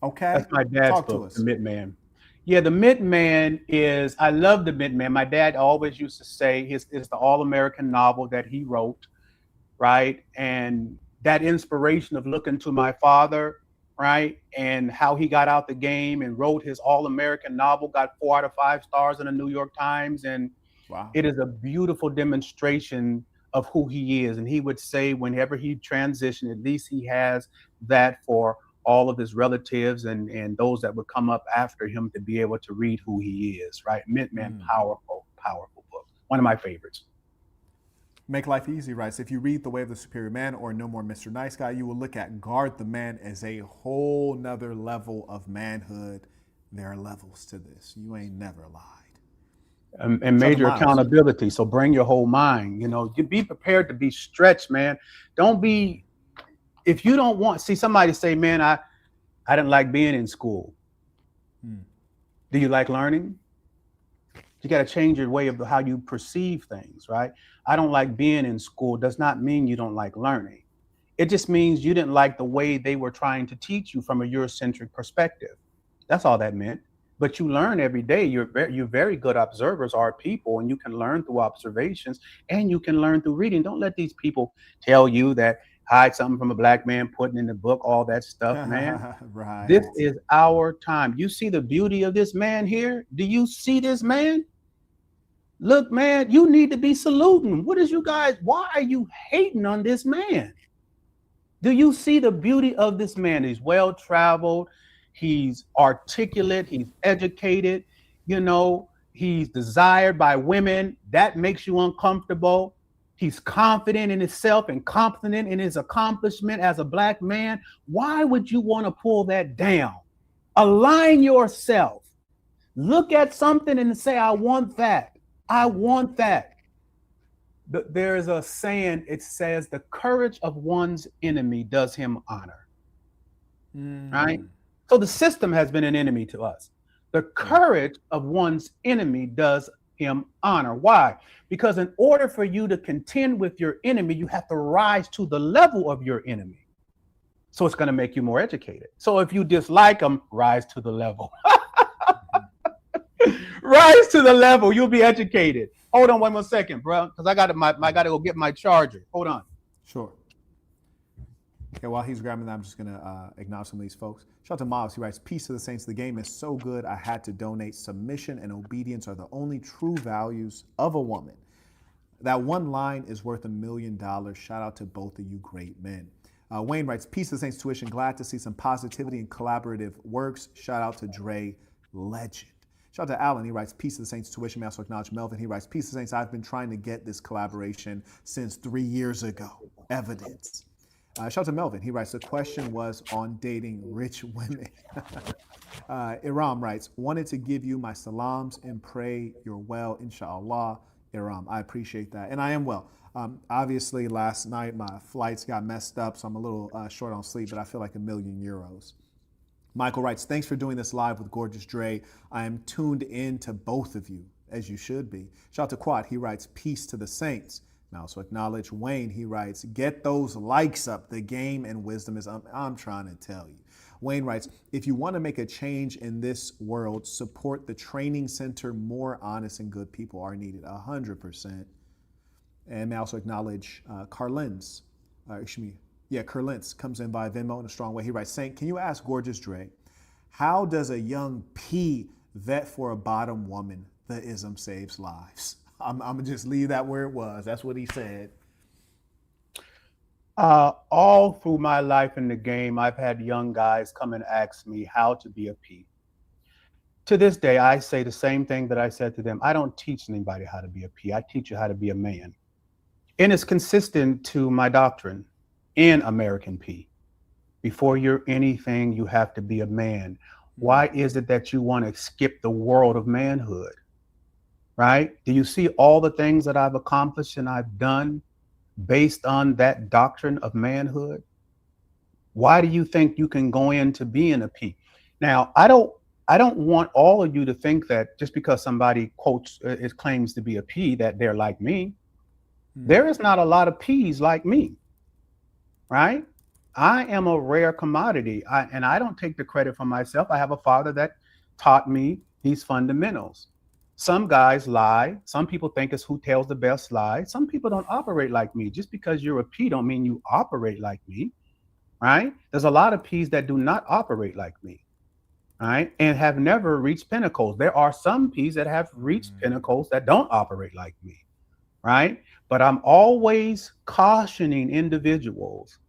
Okay. That's my dad's Talk book, to us. The Midman. Yeah, The Midman is, I love The Midman. My dad always used to say it's the all-American novel that he wrote, right? And that inspiration of looking to my father, right? And how he got out the game and wrote his all-American novel, got 4 out of 5 stars in the New York Times. And wow. It is a beautiful demonstration of who he is. And he would say whenever he transitioned, at least he has that for all of his relatives and those that would come up after him to be able to read who he is, right? Midman, powerful, powerful book. One of my favorites. Make Life Easy writes, if you read The Way of the Superior Man or No More Mr. Nice Guy, you will look at Guard the Man as a whole nother level of manhood. There are levels to this. You ain't never lied. And major accountability. So bring your whole mind, you be prepared to be stretched, man. Don't be, if you don't want, see somebody say, man, I didn't like being in school. Do you like learning? You got to change your way of how you perceive things, right? I don't like being in school does not mean you don't like learning. It just means you didn't like the way they were trying to teach you from a Eurocentric perspective. That's all that meant. But you learn every day. You're very good observers are people, and you can learn through observations, and you can learn through reading. Don't let these people tell you that hide something from a black man, putting in the book, all that stuff, man. Right. This is our time. You see the beauty of this man here? Do you see this man? Look, man, you need to be saluting. What is you guys? Why are you hating on this man? Do you see the beauty of this man? He's well-traveled. He's articulate. He's educated. He's desired by women. That makes you uncomfortable. He's confident in himself and confident in his accomplishment as a black man. Why would you want to pull that down? Align yourself. Look at something and say, I want that. I want that. There is a saying, it says, the courage of one's enemy does him honor. Right? So the system has been an enemy to us. The courage of one's enemy does him honor. Why? Because in order for you to contend with your enemy, you have to rise to the level of your enemy. So it's going to make you more educated. So if you dislike them, rise to the level. Rise to the level. You'll be educated. Hold on one more second, bro, because I got to go get my charger. Hold on. Sure. Okay, while he's grabbing that, I'm just going to acknowledge some of these folks. Shout out to Miles. He writes, peace to the saints. The game is so good, I had to donate. Submission and obedience are the only true values of a woman. That one line is worth $1 million. Shout out to both of you great men. Wayne writes, peace to the saints tuition. Glad to see some positivity in collaborative works. Shout out to Dre, legend. Shout out to Alan. He writes, peace to the saints tuition. May also acknowledge Melvin. He writes, peace to the saints. I've been trying to get this collaboration since 3 years ago. Evidence. Shout out to Melvin. He writes, the question was on dating rich women. Iram writes, wanted to give you my salams and pray you're well, inshallah. Iram, I appreciate that. And I am well. Obviously, last night my flights got messed up, so I'm a little short on sleep, but I feel like €1,000,000. Michael writes, thanks for doing this live with Gorgeous Dre. I am tuned in to both of you, as you should be. Shout out to Quad. He writes, peace to the saints. Now, so acknowledge Wayne. He writes, get those likes up. The game and wisdom is, I'm trying to tell you. Wayne writes, if you want to make a change in this world, support the training center. More honest and good people are needed. 100%. And may I also acknowledge Carlins. Carlins comes in via Venmo in a strong way. He writes, Saint, can you ask Gorgeous Dre, how does a young P vet for a bottom woman? The ism saves lives. I'm going to just leave that where it was. That's what he said. All through my life in the game, I've had young guys come and ask me how to be a P. To this day, I say the same thing that I said to them. I don't teach anybody how to be a P. I teach you how to be a man. And it's consistent to my doctrine in American P. Before you're anything, you have to be a man. Why is it that you want to skip the world of manhood? Right? Do you see all the things that I've accomplished and I've done based on that doctrine of manhood? Why do you think you can go into being a P? Now, I don't want all of you to think that just because somebody quotes it claims to be a P that they're like me. There is not a lot of P's like me, right? I am a rare commodity, and I don't take the credit for myself. I have a father that taught me these fundamentals. Some guys lie. Some people think it's who tells the best lie. Some people don't operate like me. Just because you're a P don't mean you operate like me, right? There's a lot of P's that do not operate like me, right? And have never reached pinnacles. There are some P's that have reached pinnacles that don't operate like me, right? But I'm always cautioning individuals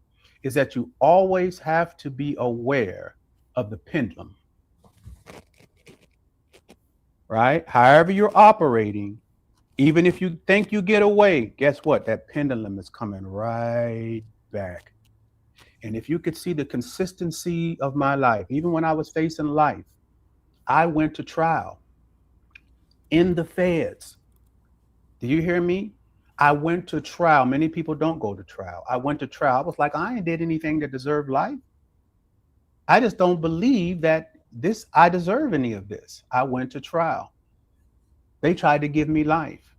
is that you always have to be aware of the pendulum. Right? However you're operating, even if you think you get away, guess what? That pendulum is coming right back. And if you could see the consistency of my life, even when I was facing life, I went to trial in the feds. Do you hear me? I went to trial. Many people don't go to trial. I went to trial. I was like, I ain't did anything that deserved life. I just don't believe that I deserve any of this. I went to trial. They tried to give me life.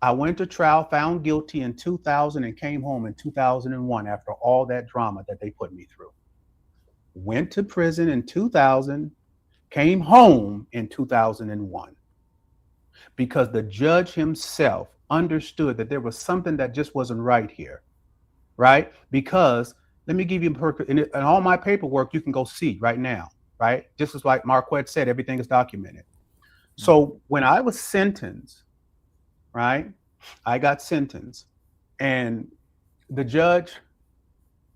I went to trial, found guilty in 2000 and came home in 2001 after all that drama that they put me through. Went to prison in 2000, came home in 2001 because the judge himself understood that there was something that just wasn't right here, right? Because let me give you in all my paperwork, you can go see right now. Right? Just as like Marquette said, everything is documented. So when I was sentenced, right, I got sentenced and the judge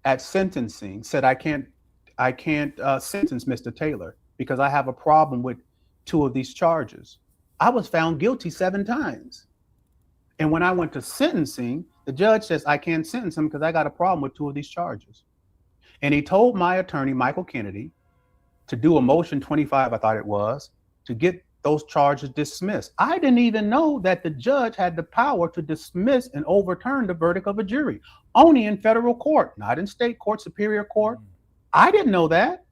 at sentencing said, I can't sentence Mr. Taylor because I have a problem with 2 of these charges. I was found guilty 7 times. And when I went to sentencing, the judge says, I can't sentence him because I got a problem with 2 of these charges. And he told my attorney, Michael Kennedy, to do a motion 25, I thought it was, to get those charges dismissed. I didn't even know that the judge had the power to dismiss and overturn the verdict of a jury, only in federal court, not in state court, superior court. I didn't know that.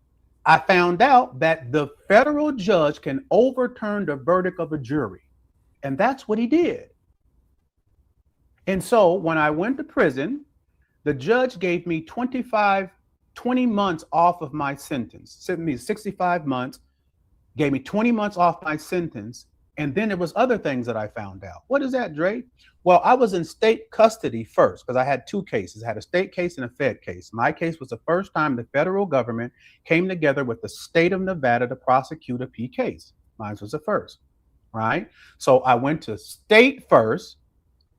I found out that the federal judge can overturn the verdict of a jury. And that's what he did. And so when I went to prison, the judge gave me 20 months off of my sentence, sent me 65 months, gave me 20 months off my sentence, And then there was other things that I found out. What is that, Dre? Well, I was in state custody first because I had two cases. I had a state case and a Fed case. My case was the first time the federal government came together with the state of Nevada to prosecute a P case. Mine was the first, right? So I went to state first.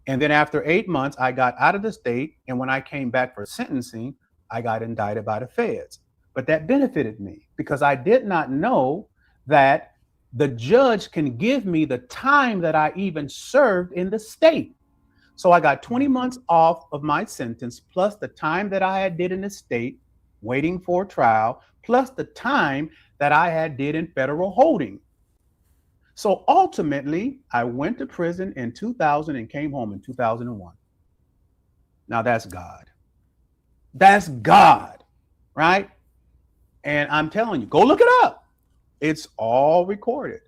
And then after 8 months, I got out of the state. And when I came back for sentencing, I got indicted by the feds. But that benefited me because I did not know that the judge can give me the time that I even served in the state. So I got 20 months off of my sentence, plus the time that I had did in the state waiting for trial, plus the time that I had did in federal holding. So ultimately, I went to prison in 2000 and came home in 2001. Now that's God. That's God, right? And I'm telling you, go look it up. It's all recorded,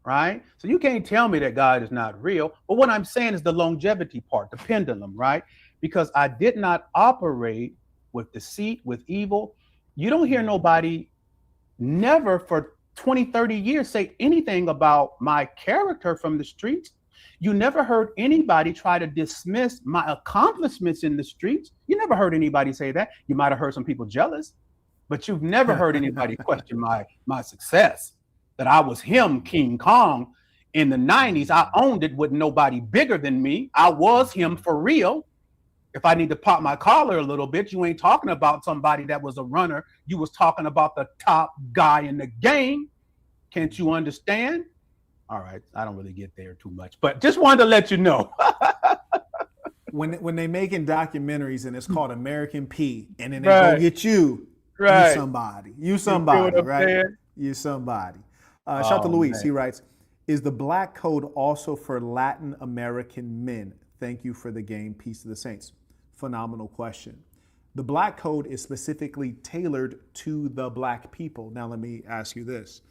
right? So you can't tell me that God is not real. But what I'm saying is the longevity part, the pendulum, right? Because I did not operate with deceit, with evil. You don't hear nobody never for 20, 30 years say anything about my character from the streets. You never heard anybody try to dismiss my accomplishments in the streets. You never heard anybody say that. You might have heard some people jealous, but you've never heard anybody question my success, that I was him, King Kong. In the 90s, I owned it with nobody bigger than me. I was him for real. If I need to pop my collar a little bit, you ain't talking about somebody that was a runner. You was talking about the top guy in the game. Can't you understand? All right, I don't really get there too much, but just wanted to let you know. when they making documentaries and it's called American P, and then they Right. go get you, Right. you somebody, right? Saying? You somebody. Shout out to Luis. Man. He writes, "Is the black code also for Latin American men? Thank you for the game. Peace to the saints." Phenomenal question. The black code is specifically tailored to the black people. Now let me ask you this.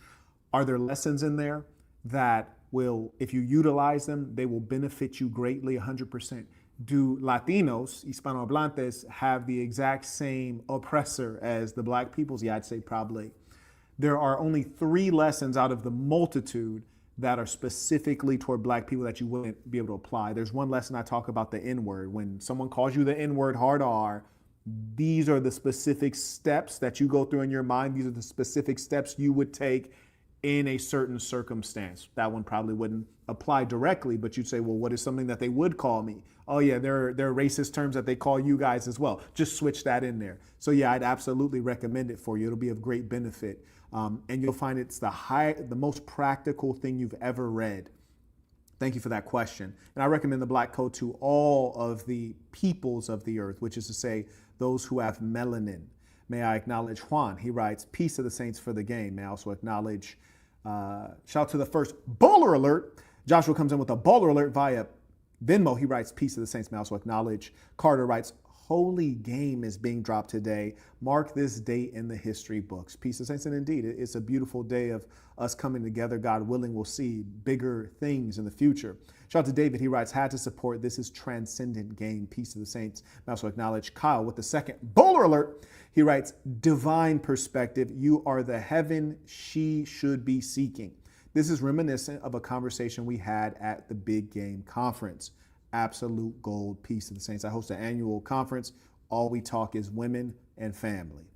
Are there lessons in there that will, if you utilize them, they will benefit you greatly 100%? Do Latinos, Hispanohablantes, have the exact same oppressor as the black peoples? Yeah, I'd say probably. There are only 3 lessons out of the multitude that are specifically toward black people that you wouldn't be able to apply. There's one lesson I talk about, the N-word. When someone calls you the N-word, hard R, these are the specific steps that you go through in your mind. These are the specific steps you would take in a certain circumstance. That one probably wouldn't apply directly, but you'd say, well, what is something that they would call me? Oh yeah, there are racist terms that they call you guys as well. Just switch that in there. So yeah, I'd absolutely recommend it for you. It'll be of great benefit. And you'll find it's the most practical thing you've ever read. Thank you for that question. And I recommend the Black Code to all of the peoples of the earth, which is to say those who have melanin. May I acknowledge Juan? He writes, "Peace to the saints for the game." May I also acknowledge, shout out to the first bowler alert. Joshua comes in with a bowler alert via Venmo. He writes, "Peace to the saints." May I also acknowledge Carter writes, "Holy game is being dropped today. Mark this date in the history books." Peace to the saints, and indeed, it's a beautiful day of us coming together. God willing, we'll see bigger things in the future. Shout out to David. He writes, "Had to support. This is transcendent game." Peace to the saints. May I also acknowledge Kyle with the second bowler alert. He writes, "Divine perspective. You are the heaven she should be seeking." This is reminiscent of a conversation we had at the Big Game Conference. Absolute gold. Peace to the saints. I host an annual conference. All we talk is women and family.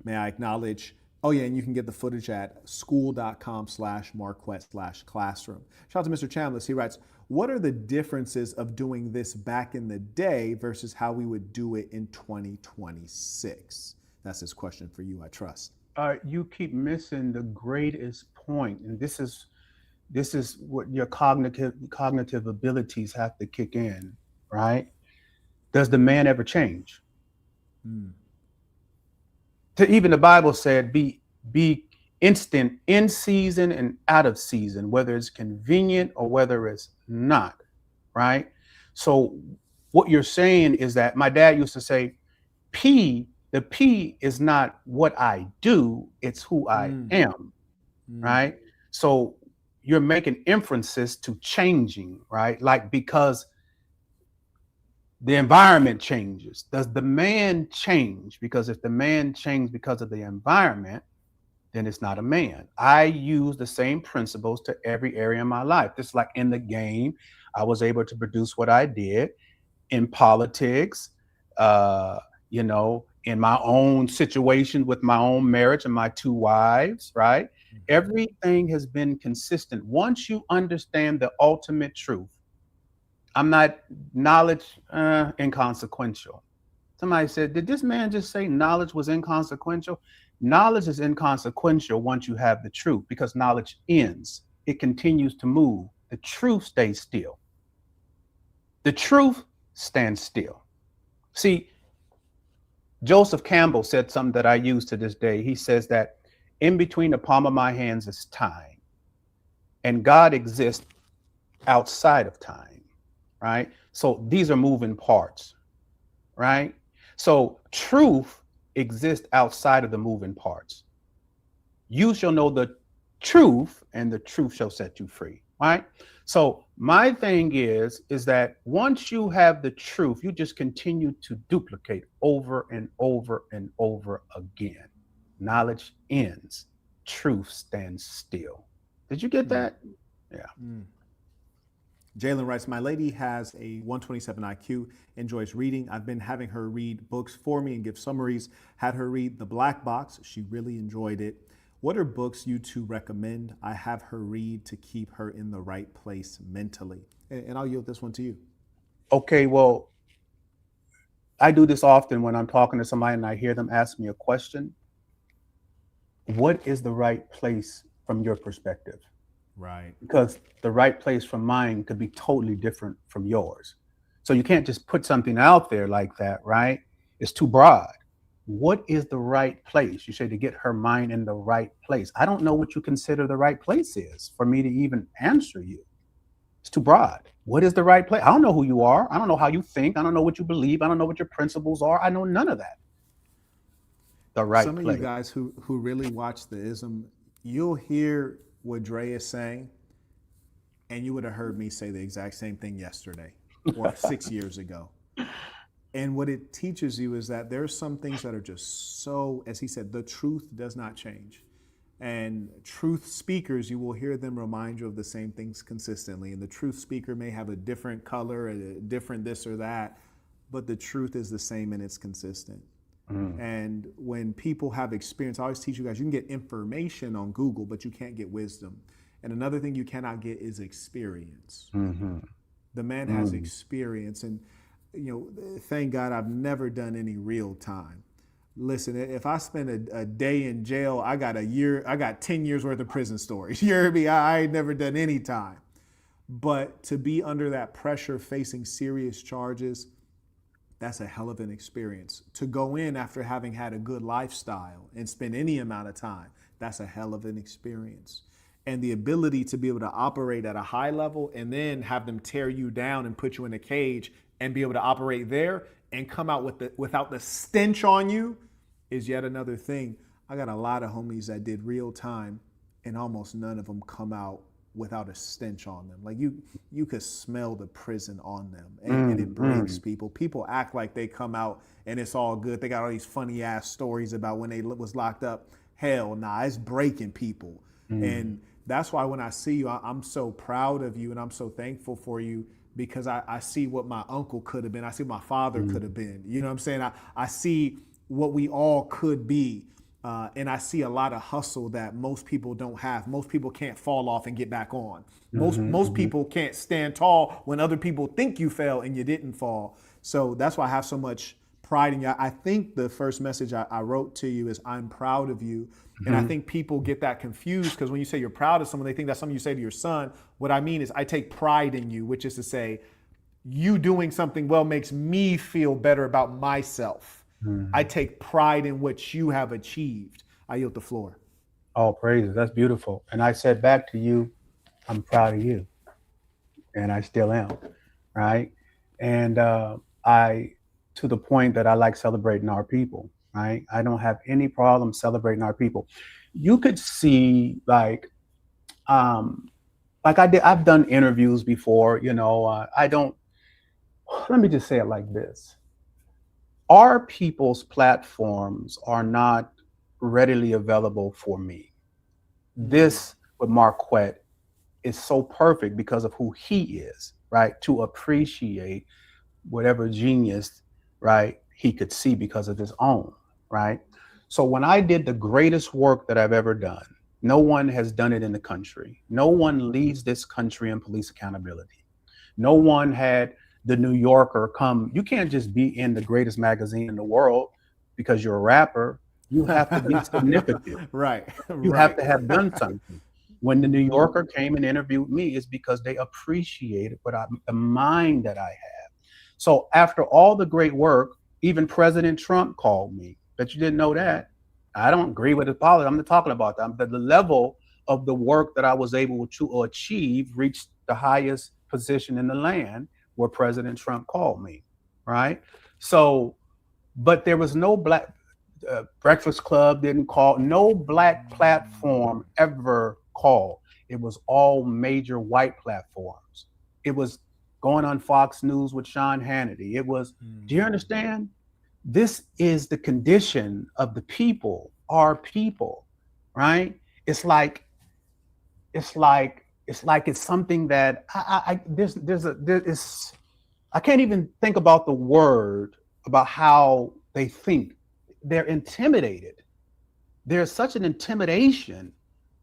May I acknowledge, oh yeah, and you can get the footage at school.com/Marquette/classroom. Shout out to Mr. Chambliss. He writes, "What are the differences of doing this back in the day versus how we would do it in 2026? That's his question for you, I trust. You keep missing the greatest point, and this is what your cognitive abilities have to kick in, right? Does the man ever change? Even the Bible said, be instant in season and out of season, whether it's convenient or whether it's not, right? So what you're saying is that my dad used to say, the P is not what I do, it's who I am, right? So you're making inferences to changing, right? Like, because the environment changes. Does the man change? Because if the man changed because of the environment, then it's not a man. I use the same principles to every area in my life. Just like in the game, I was able to produce what I did in politics, uh, in my own situation with my own marriage and my two wives, right? Everything has been consistent. Once you understand the ultimate truth, I'm not knowledge inconsequential. Somebody said, did this man just say knowledge was inconsequential? Knowledge is inconsequential once you have the truth because knowledge ends. It continues to move. The truth stays still. The truth stands still. See, Joseph Campbell said something that I use to this day. He says that in between the palm of my hands is time, and God exists outside of time, right? So these are moving parts, right? So truth exists outside of the moving parts. You shall know the truth, and the truth shall set you free, right? So my thing is that once you have the truth, you just continue to duplicate over and over and over again. Knowledge ends, truth stands still. Did you get that? Yeah. Jalen writes, my lady has a 127 IQ, enjoys reading. I've been having her read books for me and give summaries. Had her read The Black Box. She really enjoyed it. What are books you two recommend I have her read to keep her in the right place mentally? And I'll yield this one to you. Okay, well, I do this often when I'm talking to somebody and I hear them ask me a question. What is the right place from your perspective? Right. Because the right place from mine could be totally different from yours. So you can't just put something out there like that, right? It's too broad. What is the right place? You say to get her mind in the right place. I don't know what you consider the right place is for me to even answer you. It's too broad. What is the right place? I don't know who you are. I don't know how you think. I don't know what you believe. I don't know what your principles are. I know none of that. The right Some place. of you guys who really watch the ism, you'll hear what Dre is saying, and you would have heard me say the exact same thing yesterday or 6 years ago. And what it teaches you is that there are some things that are just so, as he said, the truth does not change. And truth speakers, you will hear them remind you of the same things consistently. And the truth speaker may have a different color, a different this or that, but the truth is the same and it's consistent. And when people have experience, I always teach you guys, you can get information on Google, but you can't get wisdom. And another thing you cannot get is experience. The man has experience. And, thank God I've never done any real time. Listen, if I spend a day in jail, I got 10 years worth of prison stories. You heard me? I ain't never done any time. But to be under that pressure, facing serious charges, that's a hell of an experience. To go in after having had a good lifestyle and spend any amount of time, that's a hell of an experience. And the ability to be able to operate at a high level and then have them tear you down and put you in a cage and be able to operate there and come out without the stench on you is yet another thing. I got a lot of homies that did real time and almost none of them come out without a stench on them. Like you could smell the prison on them, and it breaks people. People act like they come out and it's all good. They got all these funny ass stories about when they was locked up. Hell nah, it's breaking people. And that's why when I see you, I'm so proud of you and I'm so thankful for you because I see what my uncle could have been. I see what my father could have been. You know what I'm saying? I see what we all could be. And I see a lot of hustle that most people don't have. Most people can't fall off and get back on. Most people can't stand tall when other people think you fell and you didn't fall. So that's why I have so much pride in you. I think the first message I wrote to you is I'm proud of you. And I think people get that confused because when you say you're proud of someone, they think that's something you say to your son. What I mean is I take pride in you, which is to say you doing something well makes me feel better about myself. I take pride in what you have achieved. I yield the floor. Oh, praises. That's beautiful. And I said back to you, I'm proud of you. And I still am. Right. And to the point that I like celebrating our people. Right. I don't have any problem celebrating our people. You could see like I've done interviews before, let me just say it like this. Our people's platforms are not readily available for me. This with Marquette is so perfect because of who he is, right? To appreciate whatever genius, right, he could see because of his own, right? So when I did the greatest work that I've ever done, no one has done it in the country. No one leads this country in police accountability. No one had the New Yorker come. You can't just be in the greatest magazine in the world because you're a rapper. You have to be significant. Right. You Right. have to have done something. When the New Yorker came and interviewed me, it's because they appreciated the mind that I have. So after all the great work, even President Trump called me. Bet you didn't know that. I don't agree with his policy. I'm not talking about that. But the level of the work that I was able to achieve reached the highest position in the land where President Trump called me, right? So, but there was no black Breakfast Club didn't call, no black platform ever called. It was all major white platforms. It was going on Fox News with Sean Hannity. It was, do you understand? This is the condition of the people, our people, right? It's like it's something that I can't even think about the word about how they think. They're intimidated. There's such an intimidation,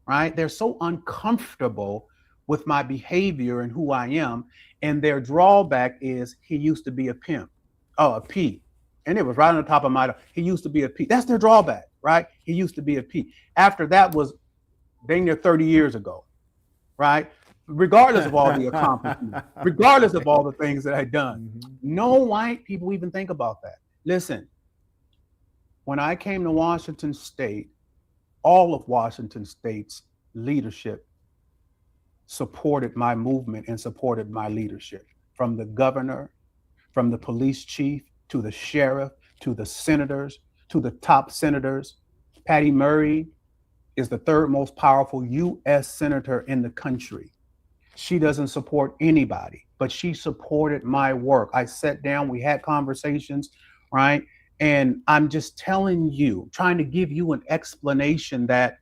right? They're so uncomfortable with my behavior and who I am. And their drawback is he used to be a pimp. Oh, a P. And it was right on the top of my, he used to be a P. That's their drawback, right? He used to be a P. After that was dang near 30 years ago, right? Regardless of all the accomplishments, regardless of all the things that I've done. No white people even think about that. Listen, when I came to Washington State, all of Washington State's leadership supported my movement and supported my leadership, from the governor, from the police chief, to the sheriff, to the senators, to the top senators. Patty Murray is the third most powerful U.S. senator in the country. She doesn't support anybody, but she supported my work. I sat down, we had conversations, right? And I'm just telling you, trying to give you an explanation that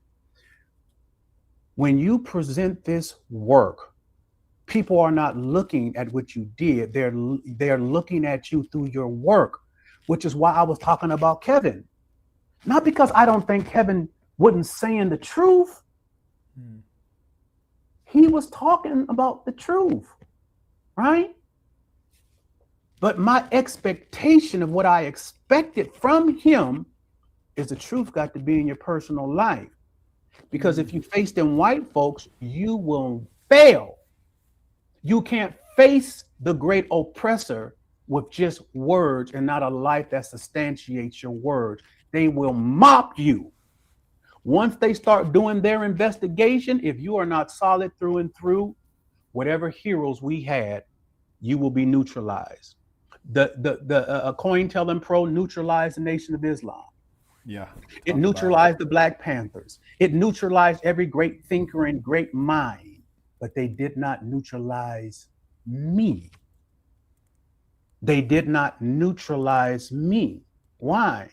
when you present this work, people are not looking at what you did. They're looking at you through your work, which is why I was talking about Kevin. Not because I don't think Kevin wasn't saying the truth. He was talking about the truth, right? But my expectation of what I expected from him is the truth got to be in your personal life. Because if you face them white folks, you will fail. You can't face the great oppressor with just words and not a life that substantiates your words. They will mock you. Once they start doing their investigation, if you are not solid through and through, whatever heroes we had, you will be neutralized. The COINTELPRO neutralized the Nation of Islam. Yeah. It neutralized the Black Panthers. It neutralized every great thinker and great mind, but they did not neutralize me. They did not neutralize me. Why?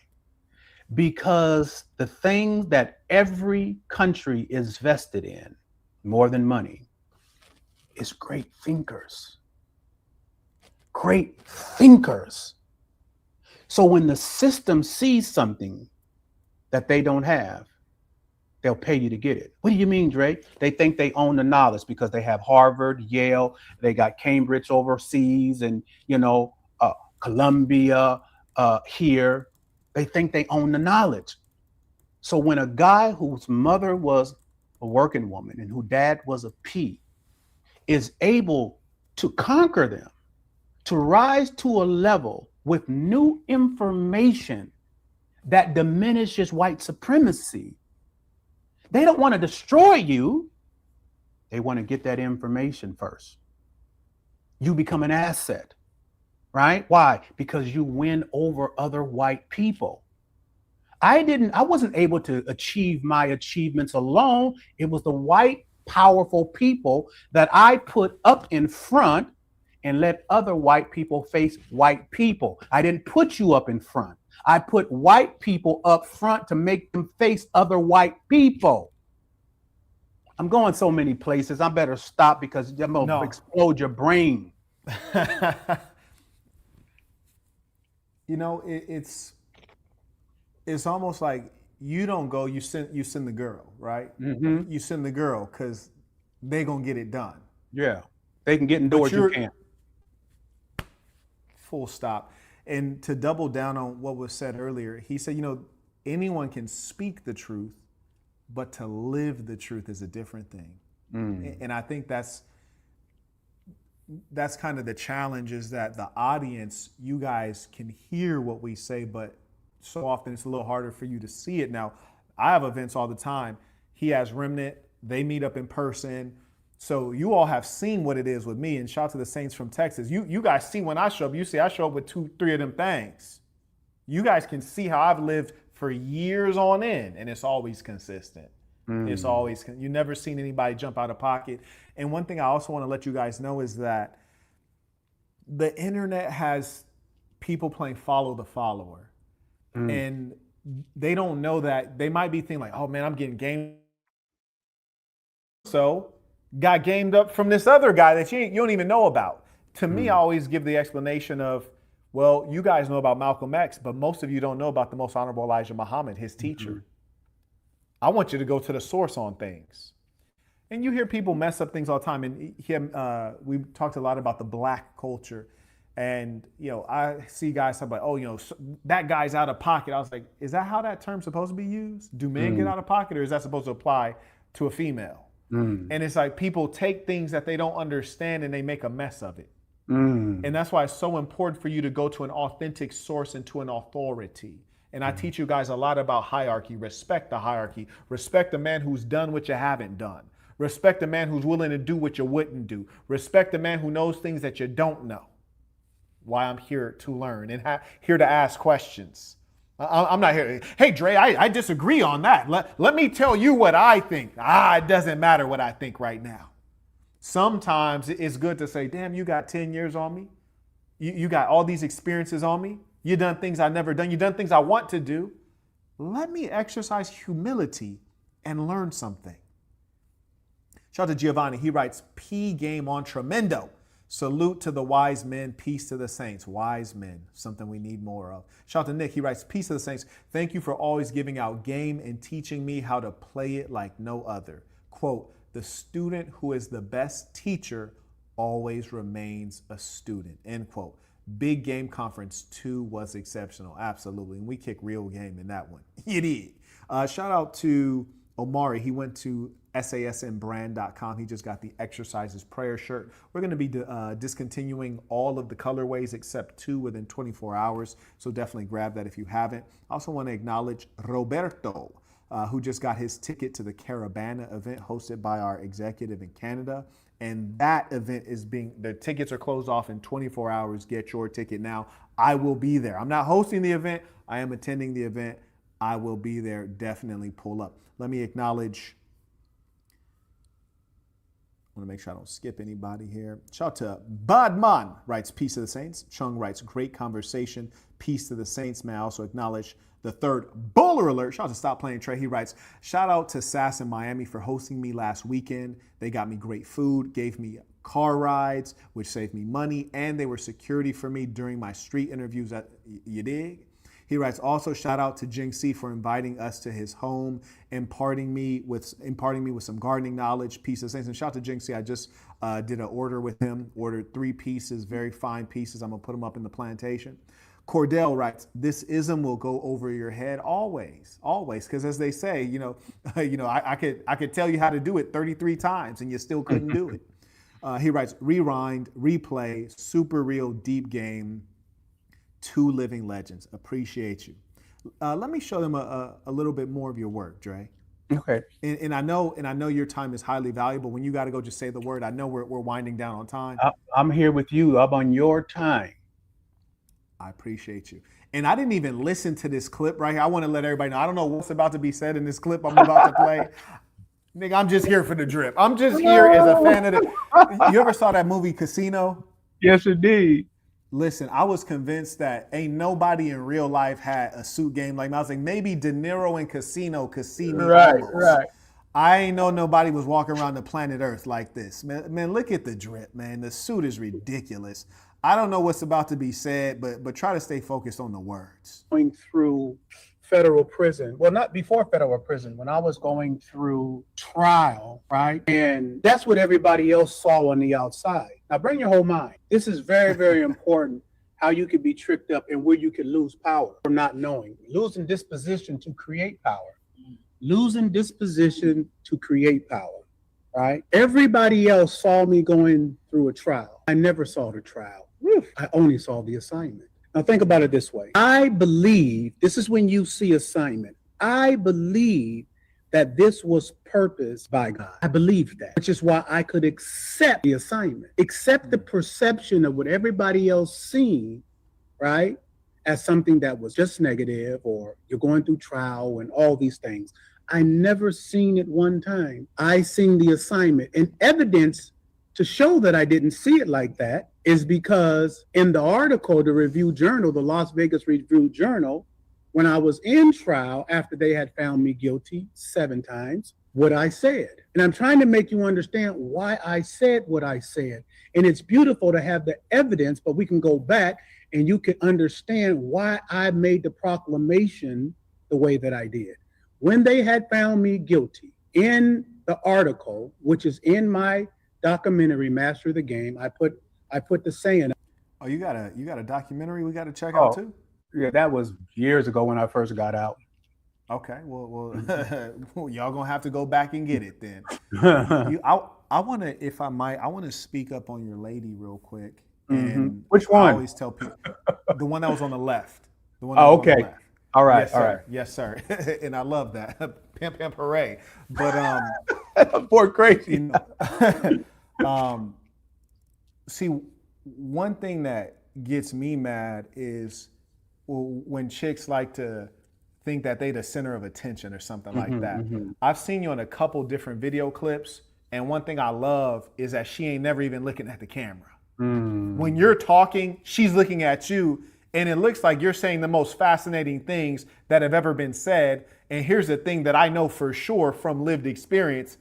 Because the thing that every country is vested in, more than money, is great thinkers. Great thinkers. So when the system sees something that they don't have, they'll pay you to get it. What do you mean, Dre? They think they own the knowledge because they have Harvard, Yale, they got Cambridge overseas, and Columbia here. They think they own the knowledge. So when a guy whose mother was a working woman and whose dad was a P is able to conquer them, to rise to a level with new information that diminishes white supremacy, they don't want to destroy you. They want to get that information first. You become an asset, right? Why? Because you win over other white people. I wasn't able to achieve my achievements alone. It was the white, powerful people that I put up in front and let other white people face white people. I didn't put you up in front. I put white people up front to make them face other white people. I'm going so many places. I better stop because I'm going to explode your brain. You know, it's almost like you don't go, you send the girl, right? Mm-hmm. You send the girl because they're going to get it done. Yeah. They can get indoors, you can't. Full stop. And to double down on what was said earlier, he said, you know, anyone can speak the truth, but to live the truth is a different thing. And I think that's kind of the challenge, is that the audience, you guys can hear what we say, but so often it's a little harder for you to see it. Now, I have events all the time. He has Remnant. They meet up in person. So you all have seen what it is with me. And shout out to the Saints from Texas. You guys see when I show up, you see I show up with 2-3 of them things. You guys can see how I've lived for years on end, and it's always consistent. It's always, you never seen anybody jump out of pocket. And one thing I also want to let you guys know is that the internet has people playing follow the follower. And they don't know that. They might be thinking like, oh man, I'm getting gamed. So got gamed up from this other guy that you don't even know about. To me, I always give the explanation of, well, you guys know about Malcolm X, but most of you don't know about the Most Honorable Elijah Muhammad, his teacher. I want you to go to the source on things. And you hear people mess up things all the time. And we talked a lot about the black culture. And, you know, I see guys talk about, oh, you know, that guy's out of pocket. I was like, is that how that term's supposed to be used? Do men get out of pocket, or is that supposed to apply to a female? And it's like people take things that they don't understand and they make a mess of it. And that's why it's so important for you to go to an authentic source and to an authority. And I teach you guys a lot about hierarchy. Respect the hierarchy. Respect the man who's done what you haven't done. Respect the man who's willing to do what you wouldn't do. Respect the man who knows things that you don't know. Why I'm here to learn and here to ask questions. I'm not here. Hey, Dre, I disagree on that. Let me tell you what I think. It doesn't matter what I think right now. Sometimes it's good to say, damn, you got 10 years on me. You got all these experiences on me. You done things I've never done. You done things I want to do. Let me exercise humility and learn something. Shout out to Giovanni. He writes, P game on tremendo. Salute to the wise men. Peace to the saints. Wise men, something we need more of. Shout out to Nick. He writes, peace to the saints. Thank you for always giving out game and teaching me how to play it like no other. Quote, the student who is the best teacher always remains a student. End quote. Big Game Conference 2 was exceptional. Absolutely. And we kicked real game in that one. You did. Shout out to Omari. He went to sasnbrand.com. He just got the Exercises Prayer shirt. We're going to be discontinuing all of the colorways except 2 within 24 hours. So definitely grab that if you haven't. I also want to acknowledge Roberto, who just got his ticket to the Caravana event hosted by our executive in Canada. And that event the tickets are closed off in 24 hours. Get your ticket now. I will be there. I'm not hosting the event. I am attending the event. I will be there. Definitely pull up. Let me acknowledge. I want to make sure I don't skip anybody here. Shout out to Badman, writes, peace to the saints. Chung writes, great conversation. Peace to the saints. May I also acknowledge the third bowler alert. Shout out to Stop Playing Trey. He writes, shout out to SAS in Miami for hosting me last weekend. They got me great food, gave me car rides, which saved me money, and they were security for me during my street interviews. You dig? He writes, also shout out to Jing C for inviting us to his home, imparting me with some gardening knowledge. Peace of saints. And shout out to Jing C. I just did an order with him, ordered 3 pieces, very fine pieces. I'm gonna put them up in the plantation. Cordell writes, this ism will go over your head always, because as they say, I could tell you how to do it 33 times and you still couldn't do it. He writes, rewind, replay, super real, deep game, 2 living legends. Appreciate you. Let me show them a little bit more of your work, Dre. Okay. And I know your time is highly valuable. When you got to go, just say the word. I know we're winding down on time. I'm here with you. I'm on your time. I appreciate you. And I didn't even listen to this clip right here. I want to let everybody know. I don't know what's about to be said in this clip I'm about to play. Nigga, I'm just here for the drip. I'm just here as a fan of the. You ever saw that movie Casino? Yes, indeed. Listen, I was convinced that ain't nobody in real life had a suit game like me. I was like, maybe De Niro in Casino could see me Right, almost. right. I ain't know nobody was walking around the planet Earth like this. Man, look at the drip, man. The suit is ridiculous. I don't know what's about to be said, but try to stay focused on the words. Going through federal prison. Well, not before federal prison, when I was going through trial, right? And that's what everybody else saw on the outside. Now bring your whole mind. This is very, very important, how you could be tricked up and where you could lose power from not knowing. Losing disposition to create power. Losing disposition to create power, right? Everybody else saw me going through a trial. I never saw the trial. I only saw the assignment. Now think about it this way. I believe, this is when you see assignment. I believe that this was purposed by God. I believe that, which is why I could accept the assignment, accept the perception of what everybody else seen, right, as something that was just negative, or you're going through trial and all these things. I never seen it one time. I seen the assignment, and evidence to show that I didn't see it like that is because in the article, the Review Journal, the Las Vegas Review Journal, when I was in trial after they had found me guilty 7 times, what I said. And I'm trying to make you understand why I said what I said. And it's beautiful to have the evidence, but we can go back and you can understand why I made the proclamation the way that I did. When they had found me guilty, in the article, which is in my documentary, Master the Game, I put the saying. Oh, you got a documentary we got to check out too? Yeah, that was years ago when I first got out. Okay, well, y'all gonna have to go back and get it then. I want to, if I might, I want to speak up on your lady real quick. And Which one? I always tell people the one that was on the left. The one. Oh, okay. All right. Yes, all sir. right. Yes, sir. And I love that. Pimp, pimp, hooray! But Poor crazy. you know, see, one thing that gets me mad is when chicks like to think that they the center of attention or something like that. I've seen you on a couple different video clips, and one thing I love is that she ain't never even looking at the camera. When you're talking, she's looking at you, and it looks like you're saying the most fascinating things that have ever been said. And here's the thing that I know for sure from lived experience.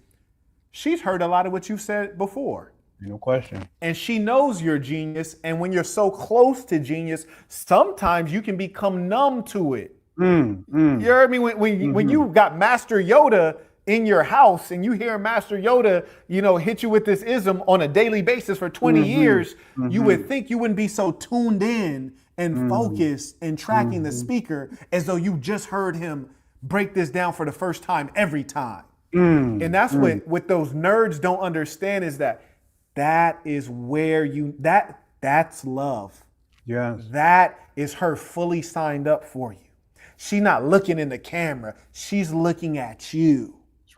She's heard a lot of what you've said before. No question. And she knows you're genius. And when you're so close to genius, sometimes you can become numb to it. You heard me? When you got Master Yoda in your house and you hear Master Yoda, hit you with this ism on a daily basis for 20 years, you would think you wouldn't be so tuned in and focused and tracking the speaker as though you just heard him break this down for the first time every time. And that's what those nerds don't understand is that is where that's love. Yes. That is her fully signed up for you. She's not looking in the camera. She's looking at you. That's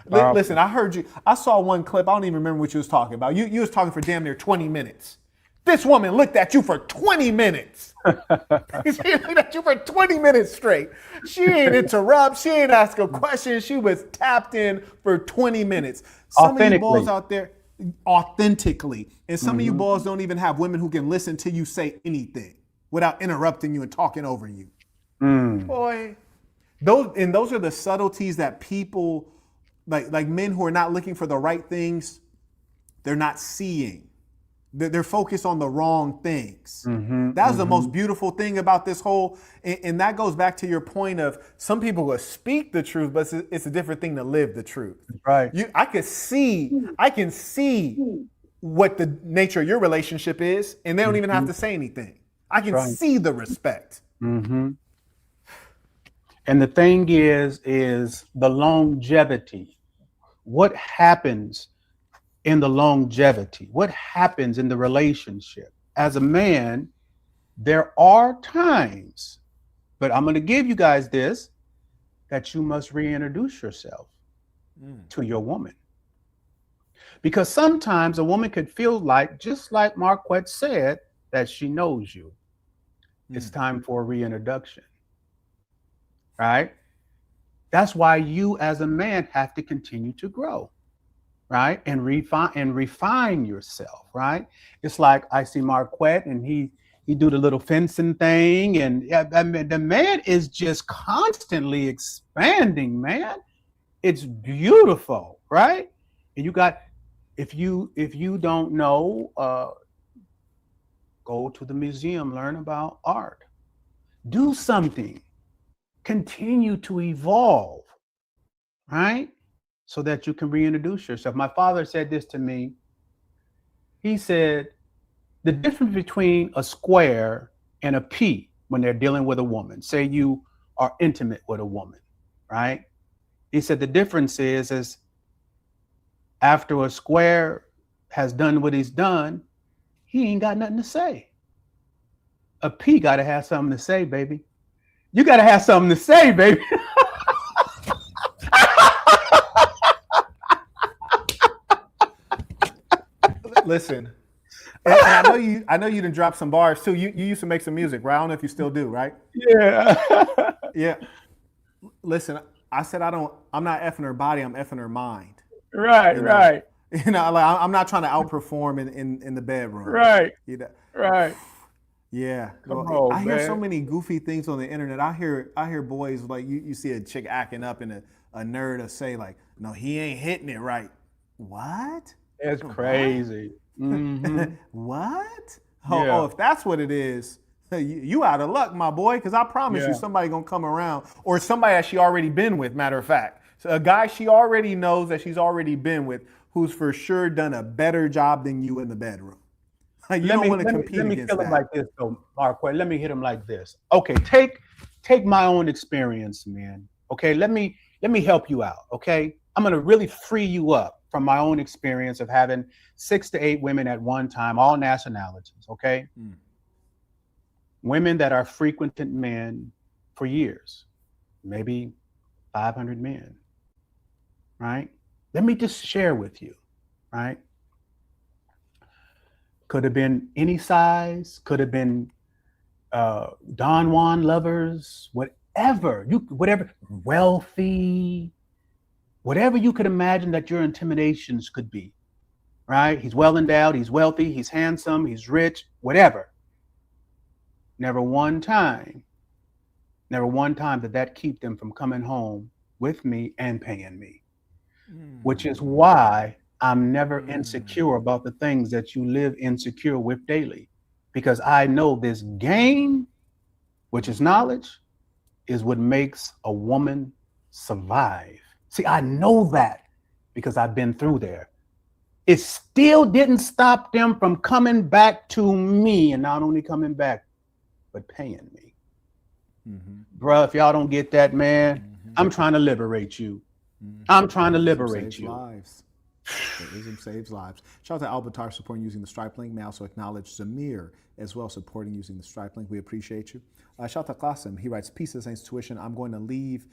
right. Listen, I heard you. I saw one clip. I don't even remember what you was talking about. You was talking for damn near 20 minutes. This woman looked at you for 20 minutes. She looked at you for 20 minutes straight. She ain't interrupt. She ain't ask a question. She was tapped in for 20 minutes. Some of you balls out there, authentically. And some of you balls don't even have women who can listen to you say anything without interrupting you and talking over you. Boy, those are the subtleties that people, like men who are not looking for the right things, they're not seeing. They're focused on the wrong things. That's the most beautiful thing about this whole, and that goes back to your point of some people will speak the truth, but it's a different thing to live the truth. Right. I can see what the nature of your relationship is, and they don't even have to say anything. I can see the respect. And the thing is the longevity. What happens in the longevity? What happens in the relationship? As a man, there are times, but I'm going to give you guys this, that you must reintroduce yourself to your woman. Because sometimes a woman could feel like, just like Marquette said, that she knows you. It's time for a reintroduction. Right? That's why you as a man have to continue to grow. right? And refine yourself, right? It's like I see Marquette and he do the little fencing thing, and yeah, I mean, the man is just constantly expanding, man. It's beautiful, right? And you got, if you don't know, go to the museum, learn about art, do something, continue to evolve, right? So that you can reintroduce yourself. My father said this to me. He said, the difference between a square and a P when they're dealing with a woman, say you are intimate with a woman, right? He said the difference is after a square has done what he's done, he ain't got nothing to say. A P got to have something to say, baby. You got to have something to say, baby. Listen, and I know you didn't drop some bars too. You used to make some music, right? I don't know if you still do, right? Yeah. Yeah. Listen, I said I'm not effing her body, I'm effing her mind. Right, You know, right, like I'm not trying to outperform in the bedroom. right, You know, right. yeah. Come Well, I on, hear so man. many goofy things on the internet. I hear boys like you see a chick acting up and a nerd will say like, no, he ain't hitting it right. What? It's What? crazy. Mm-hmm. What? Oh, Yeah, if that's what it is, you out of luck, my boy. Because I promise you, yeah. somebody gonna come around, or somebody that she already been with. Matter of fact, so a guy she already knows that she's already been with, who's for sure done a better job than you in the bedroom. You Let don't me want to let me compete let me against kill him that. like this, though, Marquette. Let me hit him like this. Okay, take my own experience, man. Okay, let me help you out. Okay, I'm gonna really free you up from my own experience of having 6 to 8 women at one time, all nationalities. Okay, Mm. women that are frequented men for years, maybe 500 men. Right. Let me just share with you. Right. Could have been any size. Could have been Don Juan lovers, whatever, wealthy, whatever you could imagine that your intimidations could be, right? He's well endowed, he's wealthy, he's handsome, he's rich, whatever. Never one time, never one time did that keep them from coming home with me and paying me, which is Mm. why I'm never Mm. insecure about the things that you live insecure with daily, because I know this game, which is knowledge, is what makes a woman survive. See, I know that because I've been through there. It still didn't stop them from coming back to me, and not only coming back, but paying me. Mm-hmm. Bruh, if y'all don't get that, man, Mm-hmm. I'm trying to liberate you. Mm-hmm. I'm trying to Verism liberate saves you. lives. Verism saves lives. Shout out to Albatar supporting using the Stripe link. May also acknowledge Zamir as well supporting using the Stripe link. We appreciate you. Shout out to Qasim. He writes, Peace to Saints Tuition. I'm going to leave.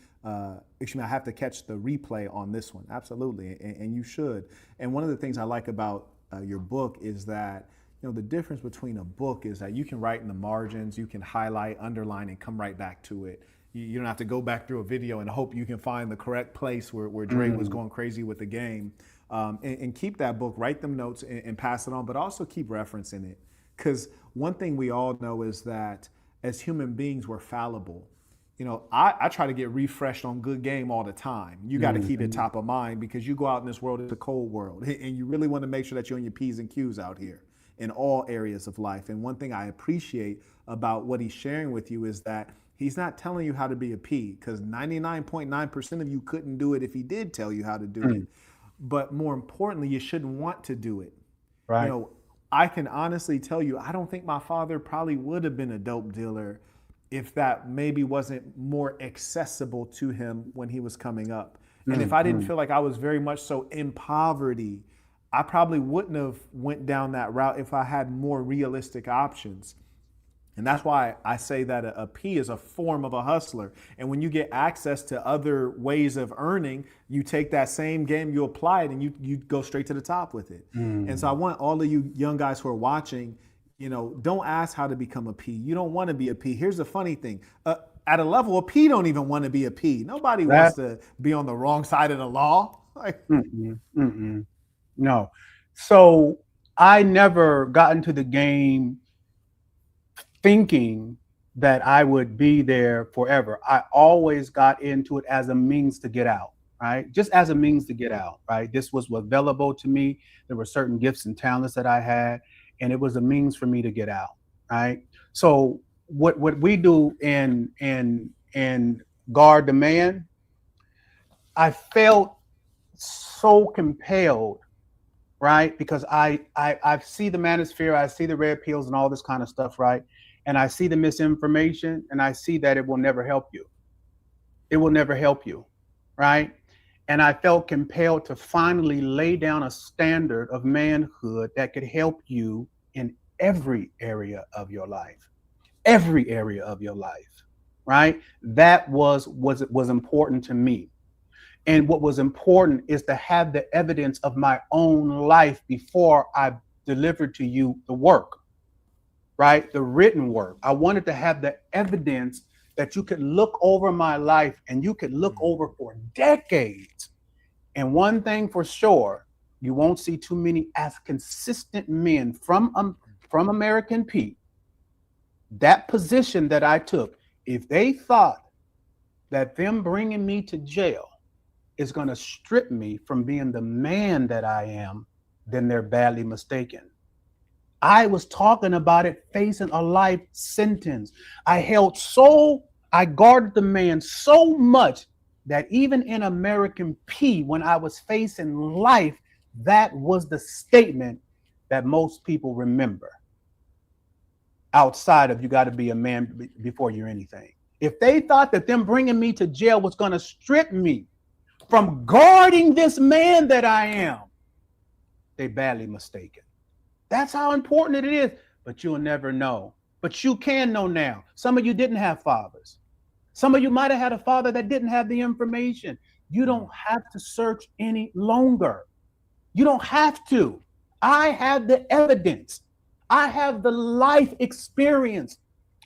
Excuse me, I have to catch the replay on this one. Absolutely. And you should. And one of the things I like about your book is that the difference between a book is that you can write in the margins, you can highlight, underline, and come right back to it. You don't have to go back through a video and hope you can find the correct place where Dre was going crazy with the game. And keep that book, write them notes and pass it on, but also keep referencing it. Because one thing we all know is that as human beings, we're fallible. I try to get refreshed on good game all the time. You got to keep it Mhm. top of mind because you go out in this world, it's a cold world. And you really want to make sure that you're on your P's and Q's out here in all areas of life. And one thing I appreciate about what he's sharing with you is that he's not telling you how to be a P, because 99.9% of you couldn't do it if he did tell you how to do it. Mm. But more importantly, you shouldn't want to do it. You Right. know, I can honestly tell you, I don't think my father probably would have been a dope dealer if that maybe wasn't more accessible to him when he was coming up. And if I didn't Mm. feel like I was very much so in poverty, I probably wouldn't have went down that route if I had more realistic options. And that's why I say that a P is a form of a hustler. And when you get access to other ways of earning, you take that same game, you apply it, and you go straight to the top with it. And so I Mm. want all of you young guys who are watching, don't ask how to become a P. You don't want to be a P. Here's the funny thing. At a level, a P don't even want to be a P. Nobody wants That. to be on the wrong side of the law. Like, Mm-mm. Mm-mm. No. So I never got into the game thinking that I would be there forever. I always got into it as a means to get out, right? Just as a means to get out, right? This was available to me. There were certain gifts and talents that I had, and it was a means for me to get out, right? So what we do in guard the man, I felt so compelled, right? Because I see the manosphere, I see the red pills and all this kind of stuff, right? And I see the misinformation, and I see that it will never help you. It will never help you, right? And I felt compelled to finally lay down a standard of manhood that could help you in every area of your life, every area of your life, right? That was important to me. And what was important is to have the evidence of my own life before I delivered to you the work, right? The written work. I wanted to have the evidence that you could look over my life and you could look over for decades. And one thing for sure, you won't see too many as consistent men from American Pete. That position that I took, if they thought that them bringing me to jail is going to strip me from being the man that I am, then they're badly mistaken. I was talking about it facing a life sentence. I guarded the man so much that even in American P, when I was facing life, that was the statement that most people remember. Outside of you got to be a man before you're anything. If they thought that them bringing me to jail was going to strip me from guarding this man that I am, they badly mistaken. That's how important it is, but you'll never know. But you can know now. Some of you didn't have fathers. Some of you might have had a father that didn't have the information. You don't have to search any longer. You don't have to. I have the evidence. I have the life experience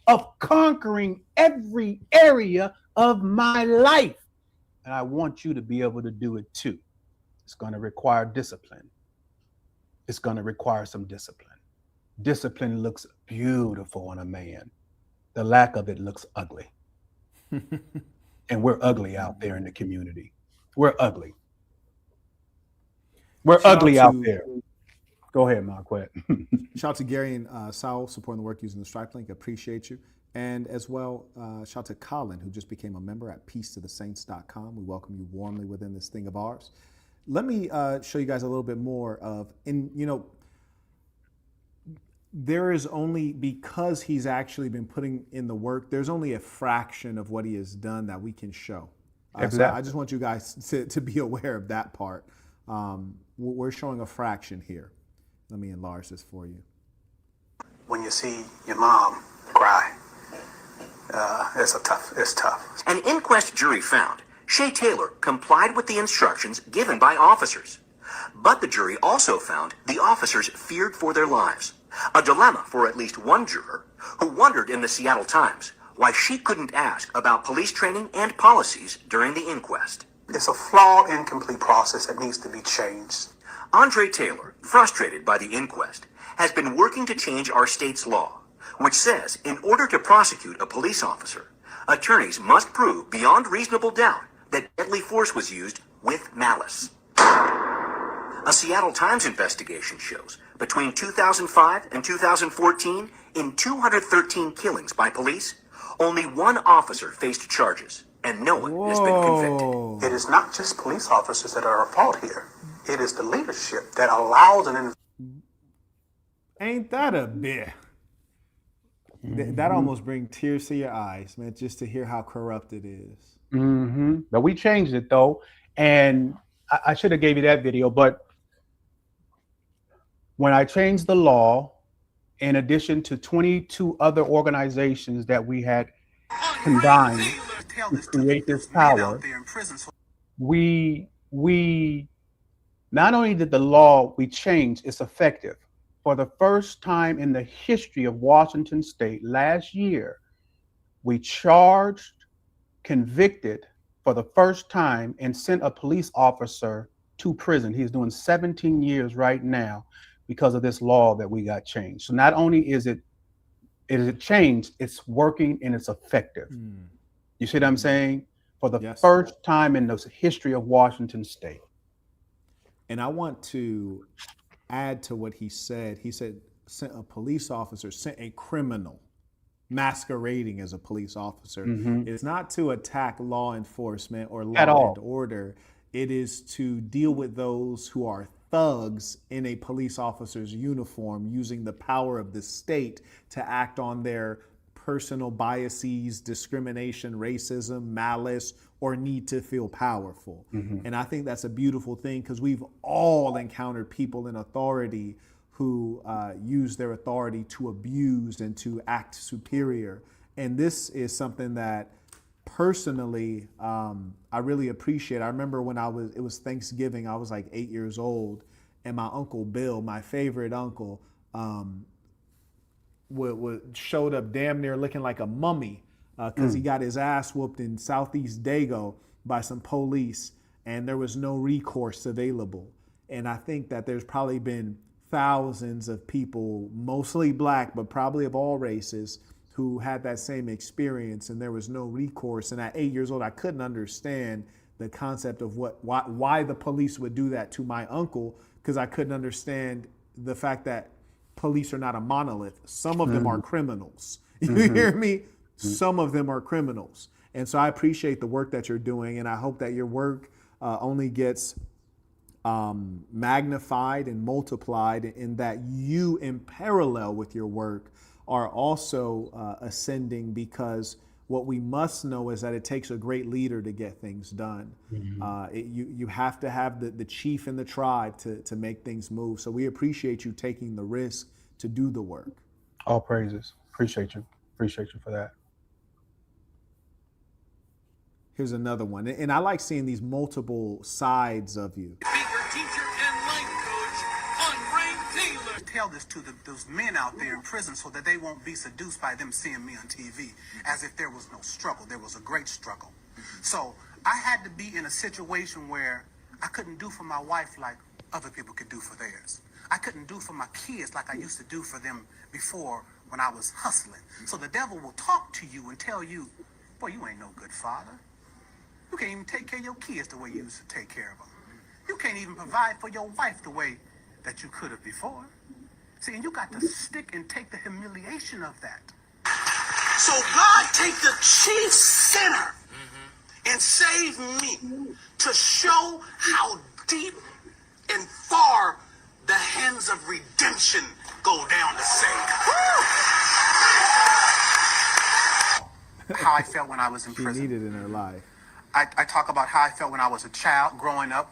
of conquering every area of my life. And I want you to be able to do it too. It's going to require discipline. It's going to require some discipline. Discipline looks beautiful on a man. The lack of it looks ugly. And we're ugly out there in the community. We're ugly. We're ugly out there. Go ahead, Marquette. Shout out to Gary and Saul supporting the work using the Stripe link. Appreciate you. And as well, shout out to Colin, who just became a member at peacetothesaints.com. We welcome you warmly within this thing of ours. Let me show you guys a little bit more of, there is only, because he's actually been putting in the work, there's only a fraction of what he has done that we can show. Exactly. So I just want you guys to be aware of that part. We're showing a fraction here. Let me enlarge this for you. When you see your mom cry, it's tough. An inquest jury found Shay Taylor complied with the instructions given by officers. But the jury also found the officers feared for their lives. A dilemma for at least one juror who wondered in the Seattle Times why she couldn't ask about police training and policies during the inquest. It's a flawed, incomplete process that needs to be changed. Andre Taylor, frustrated by the inquest, has been working to change our state's law, which says in order to prosecute a police officer, attorneys must prove beyond reasonable doubt that deadly force was used with malice. A Seattle Times investigation shows between 2005 and 2014, in 213 killings by police, only one officer faced charges, and no one has been convicted. It is not just police officers that are at fault here. It is the leadership that allows an... Ain't that a bit? That almost brings tears to your eyes, man, just to hear how corrupt it is. Mm-hmm. But we changed it, though. And I should have gave you that video, but when I changed the law, in addition to 22 other organizations that we had combined to create this power, we not only did the law we changed, it's effective. For the first time in the history of Washington State, last year, we charged, convicted for the first time, and sent a police officer to prison. He's doing 17 years right now because of this law that we got changed. So not only is it changed, it's working and it's effective. You see what I'm saying? For the Yes. first time in the history of Washington State. And I want to add to what he said. He said sent a police officer sent a criminal masquerading as a police officer. It's not to attack law enforcement or law At all. and order. It is to deal with those who are thugs in a police officer's uniform using the power of the state to act on their personal biases, discrimination, racism, malice, or need to feel powerful. And I think that's a beautiful thing because we've all encountered people in authority who use their authority to abuse and to act superior. And this is something that personally I really appreciate. I remember when it was Thanksgiving, I was like 8 years old, and my Uncle Bill, my favorite uncle, showed up damn near looking like a mummy because he got his ass whooped in Southeast Dago by some police, and there was no recourse available. And I think that there's probably been thousands of people, mostly black, but probably of all races, who had that same experience, and there was no recourse. And at 8 years old, I couldn't understand the concept of why the police would do that to my uncle, because I couldn't understand the fact that police are not a monolith. Some of them are criminals. You hear me? Some of them are criminals. And so I appreciate the work that you're doing, and I hope that your work only gets magnified and multiplied, in that you, in parallel with your work, are also ascending, because what we must know is that it takes a great leader to get things done. You have to have the chief in the tribe to make things move. So we appreciate you taking the risk to do the work. All praises. Appreciate you. Appreciate you for that. Here's another one. And I like seeing these multiple sides of you. Tell this to those men out there in prison so that they won't be seduced by them seeing me on TV as if there was no struggle. There was a great struggle. So I had to be in a situation where I couldn't do for my wife like other people could do for theirs. I couldn't do for my kids like I used to do for them before when I was hustling. So the devil will talk to you and tell you, boy, you ain't no good father. You can't even take care of your kids the way you used to take care of them. You can't even provide for your wife the way that you could have before. See, and you got to stick and take the humiliation of that. So God take the chief sinner and save me to show how deep and far the hands of redemption go down to save. How I felt when I was in She prison. needed in her life. I talk about how I felt when I was a child growing up.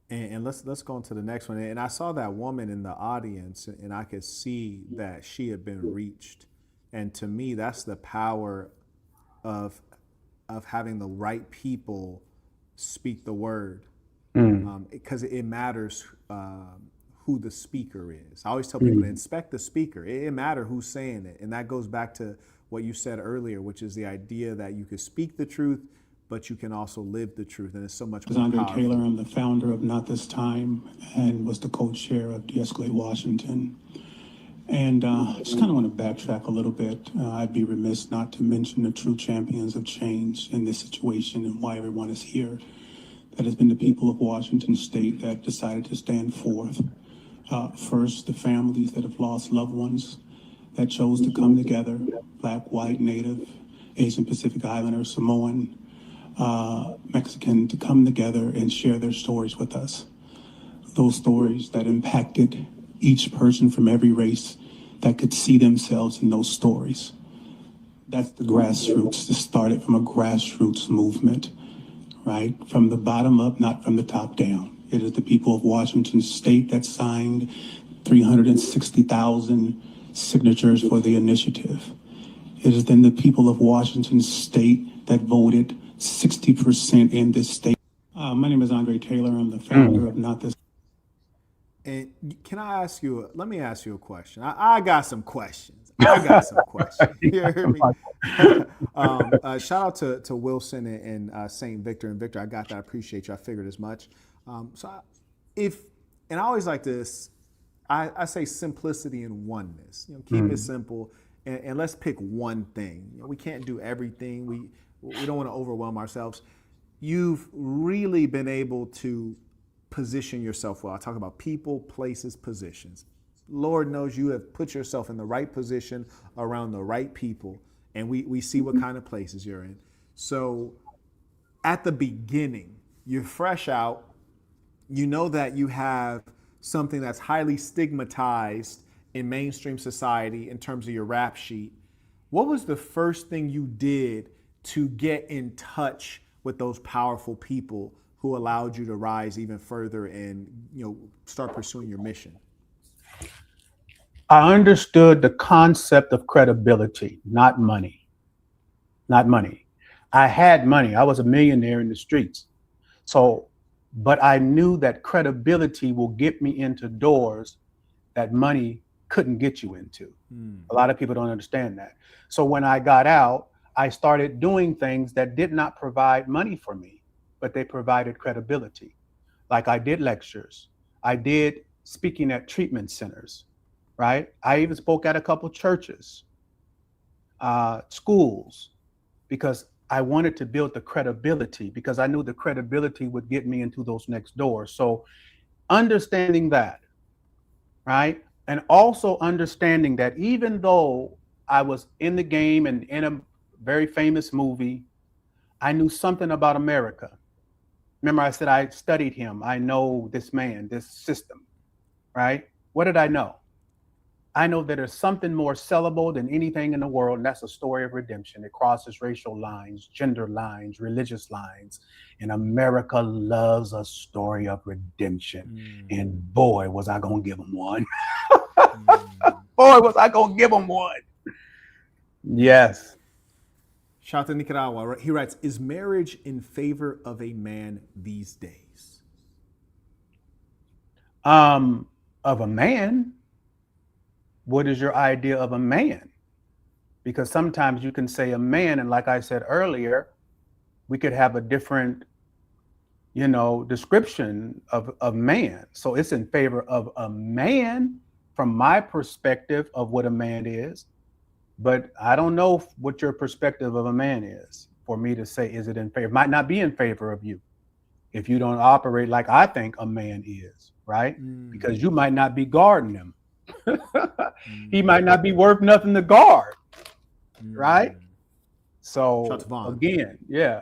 And let's go on to the next one. And I saw that woman in the audience, and I could see that she had been reached. And to me, that's the power of having the right people speak the word, because it matters who the speaker is. I always tell people to inspect the speaker. It matters who's saying it, and that goes back to what you said earlier, which is the idea that you can speak the truth, but you can also live the truth, and it's so much more Andre powerful. Taylor. I'm the founder of Not This Time and was the co-chair of De-Escalate Washington. And just kind of want to backtrack a little bit. I'd be remiss not to mention the true champions of change in this situation and why everyone is here. That has been the people of Washington State that decided to stand forth. First, the families that have lost loved ones that chose to come together, Black, white, Native, Asian Pacific Islander, Samoan, Mexican, to come together and share their stories with us. Those stories that impacted each person from every race that could see themselves in those stories. That's the grassroots. This started from a grassroots movement, right? From the bottom up, not from the top down. It is the people of Washington State that signed 360,000 signatures for the initiative. It is then the people of Washington State that voted 60% in this state. My name is Andre Taylor. I'm the founder of Not This. And let me ask you a question. I got some questions. I got some questions. You hear me? Shout out to Wilson and St. Victor. And Victor, I got that. I appreciate you. I figured as much. And I always like this, I say simplicity and oneness. Keep it simple and let's pick one thing. We can't do everything. We don't want to overwhelm ourselves. You've really been able to position yourself well. I talk about people, places, positions. Lord knows you have put yourself in the right position around the right people, and we see what kind of places you're in. So at the beginning, you're fresh out, you know that you have something that's highly stigmatized in mainstream society in terms of your rap sheet. What was the first thing you did to get in touch with those powerful people who allowed you to rise even further and start pursuing your mission? I understood the concept of credibility, not money. Not money. I had money. I was a millionaire in the streets. But I knew that credibility will get me into doors that money couldn't get you into. A lot of people don't understand that. So when I got out, I started doing things that did not provide money for me, but they provided credibility. Like I did lectures. I did speaking at treatment centers, right? I even spoke at a couple churches, schools, because I wanted to build the credibility, because I knew the credibility would get me into those next doors. So understanding that, right? And also understanding that even though I was in the game and in a very famous movie, I knew something about America. Remember, I said I studied him. I know this man, this system, right? What did I know? I know that there's something more sellable than anything in the world, and that's a story of redemption. It crosses racial lines, gender lines, religious lines, and America loves a story of redemption. And boy, was I gonna give them one. Boy, was I gonna give them one. Yes. Shout out to Nicaragua. He writes, is marriage in favor of a man these days? Of a man? What is your idea of a man? Because sometimes you can say a man, and like I said earlier, we could have a different, description of man. So it's in favor of a man from my perspective of what a man is. But I don't know what your perspective of a man is for me to say, is it in favor? It might not be in favor of you if you don't operate like I think a man is, right? Because you might not be guarding him. He might not be worth nothing to guard, right? So again, yeah.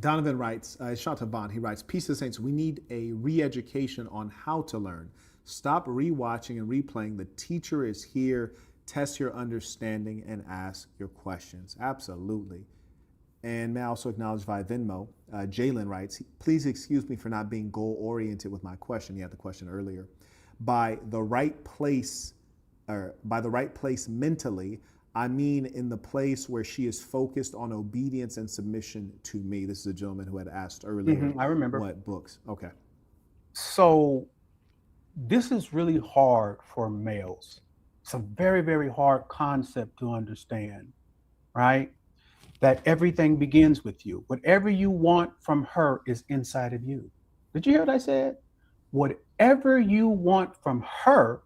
Donovan writes, shout to Vaughn, he writes, peace to the saints, we need a re-education on how to learn. Stop rewatching and replaying. The teacher is here. Test your understanding and ask your questions. Absolutely. And may I also acknowledge via Venmo, Jalen writes, please excuse me for not being goal-oriented with my question. He had the question earlier. By the right place mentally, I mean in the place where she is focused on obedience and submission to me. This is a gentleman who had asked earlier. I remember. What books? Okay. So this is really hard for males. It's a very, very hard concept to understand, right? That everything begins with you. Whatever you want from her is inside of you. Did you hear what I said? Whatever you want from her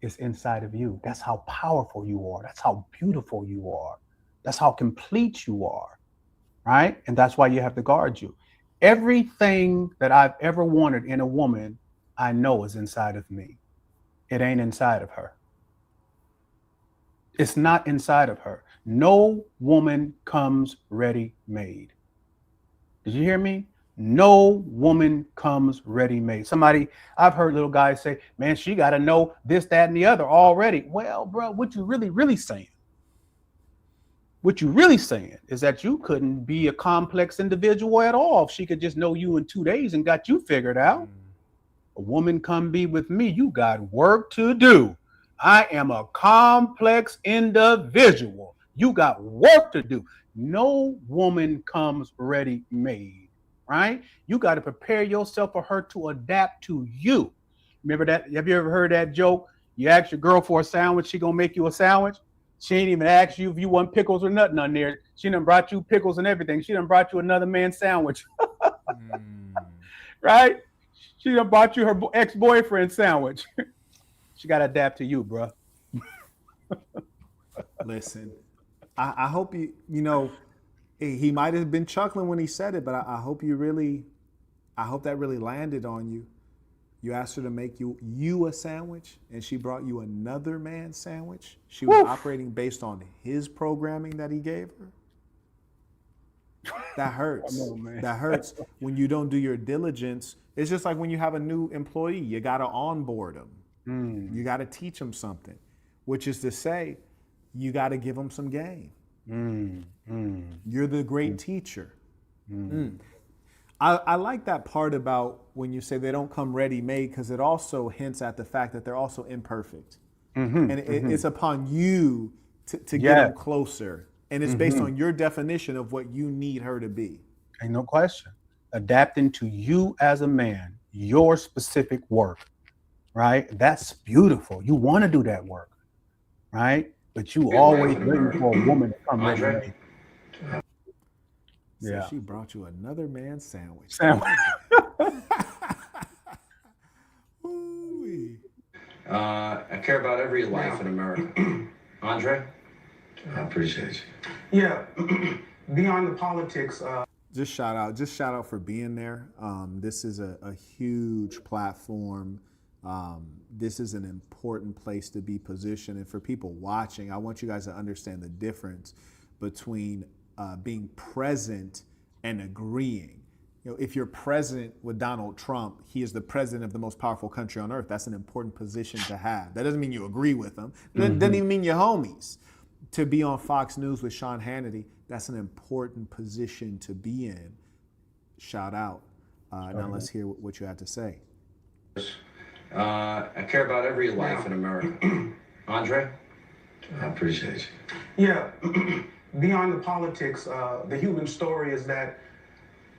is inside of you. That's how powerful you are. That's how beautiful you are. That's how complete you are, right? And that's why you have to guard you. Everything that I've ever wanted in a woman, I know is inside of me. It ain't inside of her. It's not inside of her. No woman comes ready-made. Did you hear me? No woman comes ready-made. I've heard little guys say, man, she got to know this, that, and the other already. Well, bro, what you really saying? What you really saying is that you couldn't be a complex individual at all if she could just know you in 2 days and got you figured out. A woman come be with me, you got work to do. I am a complex individual. You got work to do. No woman comes ready-made, right? You got to prepare yourself for her to adapt to you. Remember that? Have you ever heard that joke? You ask your girl for a sandwich, she gonna make you a sandwich. She ain't even asked you if you want pickles or nothing on there. She done brought you pickles and everything. She done brought you another man's sandwich. Right? She done brought you her ex-boyfriend's sandwich. She gotta adapt to you, bro. Listen, I hope you know, he might have been chuckling when he said it, but I hope that really landed on you. You asked her to make you a sandwich, and she brought you another man's sandwich. She was operating based on his programming that he gave her. That hurts. I know, man. That hurts when you don't do your diligence. It's just like when you have a new employee, you got to onboard them. You got to teach them something, which is to say, you got to give them some game. You're the great teacher. I like that part about when you say they don't come ready-made, because it also hints at the fact that they're also imperfect. And it's upon you to get them closer. And it's based on your definition of what you need her to be. Ain't no question. Adapting to you as a man, your specific work, right? That's beautiful. You want to do that work, right? But you always waiting for a woman to come ready. So she brought you another man's sandwich. I care about every life in America. Andre? I appreciate you. Yeah, beyond the politics. Just shout out for being there. This is a huge platform. This is an important place to be positioned. And for people watching, I want you guys to understand the difference between being present and agreeing. You know, if you're present with Donald Trump, he is the president of the most powerful country on earth. That's an important position to have. That doesn't mean you agree with him. That doesn't even mean you're homies. To be on Fox News with Sean Hannity, that's an important position to be in. Shout out. Now let's hear what you had to say. I care about every life in America. Andre? I appreciate you. Yeah, beyond the politics, the human story is that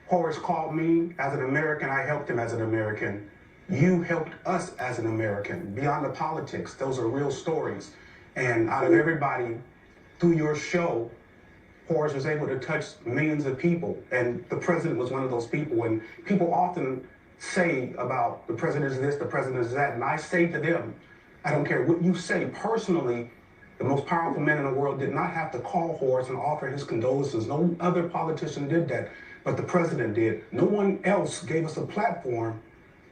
Horace called me as an American. I helped him as an American. You helped us as an American. Beyond the politics, those are real stories. And out of everybody, through your show, Horace was able to touch millions of people. And the president was one of those people. And people often say about the president is this, the president is that. And I say to them, I don't care what you say. Personally, the most powerful man in the world did not have to call Horace and offer his condolences. No other politician did that, but the president did. No one else gave us a platform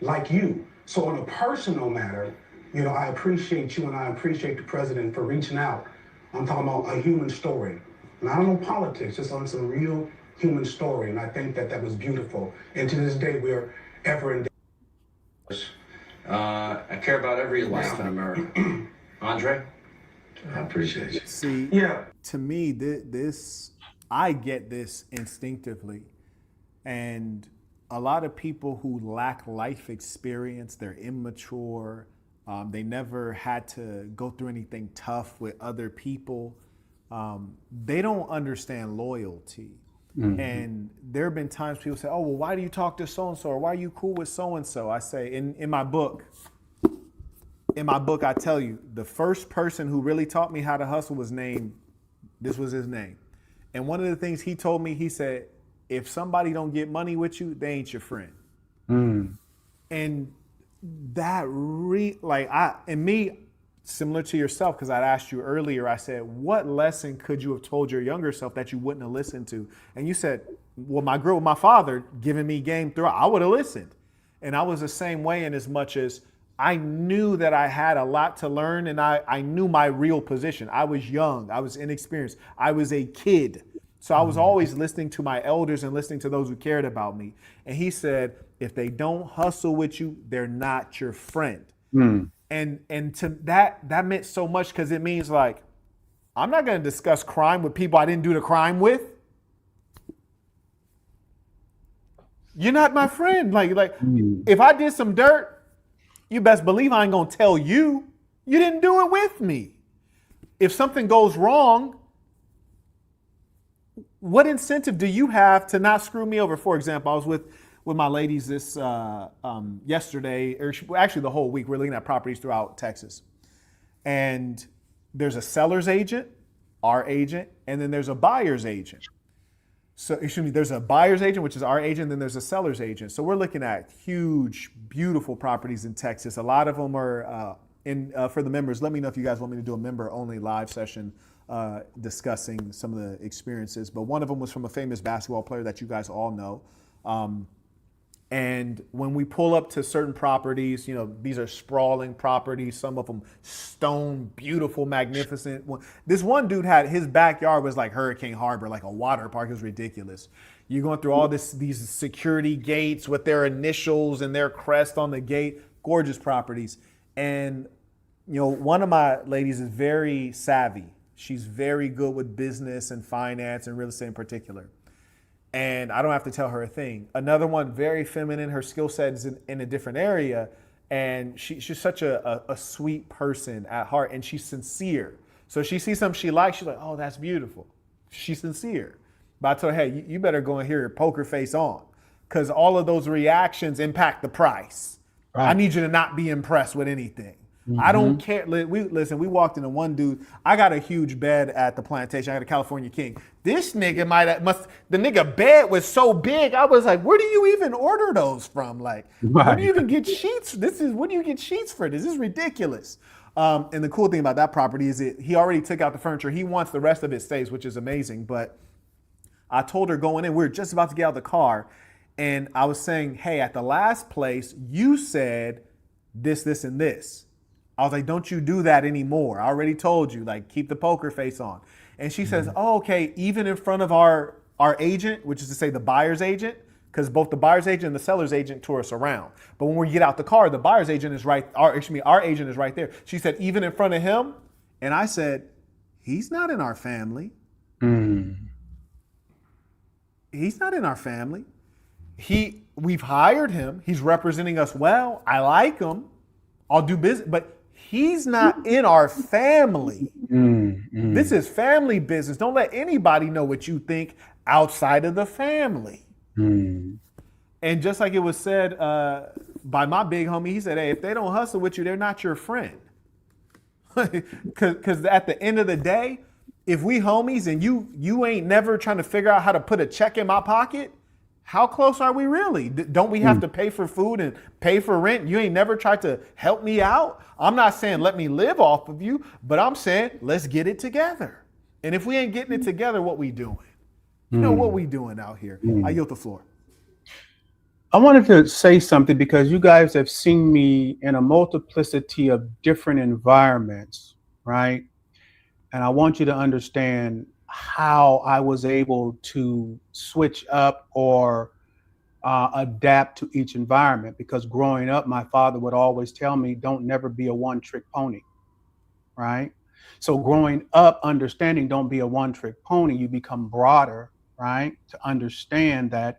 like you. So on a personal matter, you know, I appreciate you and I appreciate the president for reaching out. I'm talking about a human story. Not on politics, just on some real human story. And I think that that was beautiful. And to this day, we're ever in. I care about every life in America. Andre? I appreciate you. See, to me, I get this instinctively. And a lot of people who lack life experience, they're immature, they never had to go through anything tough with other people. They don't understand loyalty. And there have been times people say, oh, well, why do you talk to so-and-so? Or why are you cool with so-and-so? I say, in my book, I tell you, the first person who really taught me how to hustle was this was his name. And one of the things he told me, he said, if somebody don't get money with you, they ain't your friend. And that similar to yourself, because I'd asked you earlier, I said, what lesson could you have told your younger self that you wouldn't have listened to? And you said, well, my father giving me game throughout, I would have listened. And I was the same way, in as much as I knew that I had a lot to learn, and I knew my real position. I was young, I was inexperienced, I was a kid. So I was always listening to my elders and listening to those who cared about me. And he said, if they don't hustle with you, they're not your friend. And to that meant so much, because it means, like, I'm not going to discuss crime with people I didn't do the crime with. You're not my friend. Like if I did some dirt, you best believe I ain't going to tell you. You didn't do it with me. If something goes wrong, what incentive do you have to not screw me over? For example, I was with my ladies this yesterday, or actually the whole week. We're looking at properties throughout Texas. And there's a seller's agent, our agent, and then there's a buyer's agent. So, excuse me, there's a buyer's agent, which is our agent, then there's a seller's agent. So we're looking at huge, beautiful properties in Texas. A lot of them are for the members. Let me know if you guys want me to do a member-only live session discussing some of the experiences. But one of them was from a famous basketball player that you guys all know. And when we pull up to certain properties, you know, these are sprawling properties, some of them stone, beautiful, magnificent. This one dude had, his backyard was like Hurricane Harbor, like a water park. It was ridiculous. You're going through all these security gates with their initials and their crest on the gate, gorgeous properties. And, you know, one of my ladies is very savvy. She's very good with business and finance and real estate in particular. And I don't have to tell her a thing. Another one, very feminine. Her skill set is in a different area. And she's such a sweet person at heart. And she's sincere. So she sees something she likes. She's like, oh, that's beautiful. She's sincere. But I told her, hey, you better go in here, poker face on. Because all of those reactions impact the price. Right. I need you to not be impressed with anything. Mm-hmm. I don't care. We walked into one dude. I got a huge bed at the plantation. I got a California King. This nigga the nigga bed was so big. I was like, where do you even order those from? Like, where do you even get sheets? Where do you get sheets for this? This is ridiculous. And the cool thing about that property is he already took out the furniture. He wants the rest of it stays, which is amazing. But I told her going in, we were just about to get out of the car. And I was saying, hey, at the last place, you said this, this, and this. I was like, don't you do that anymore. I already told you, like, keep the poker face on. And she says, oh, okay, even in front of our agent, which is to say the buyer's agent, because both the buyer's agent and the seller's agent tour us around. But when we get out the car, the buyer's agent is our agent is right there. She said, even in front of him. And I said, he's not in our family. He's not in our family. We've hired him. He's representing us well. I like him. I'll do business, but he's not in our family. This is family business. Don't let anybody know what you think outside of the family. And just like it was said by my big homie, he said, hey, if they don't hustle with you, they're not your friend. Because at the end of the day, if we homies and you ain't never trying to figure out how to put a check in my pocket, how close are we really? Don't we have to pay for food and pay for rent? You ain't never tried to help me out? I'm not saying let me live off of you, but I'm saying let's get it together. And if we ain't getting it together, what we doing? You know what we doing out here? I yield the floor. I wanted to say something because you guys have seen me in a multiplicity of different environments, right? And I want you to understand how I was able to switch up or adapt to each environment, because growing up, my father would always tell me, don't never be a one-trick pony, right? So growing up, understanding don't be a one-trick pony, you become broader, right? To understand that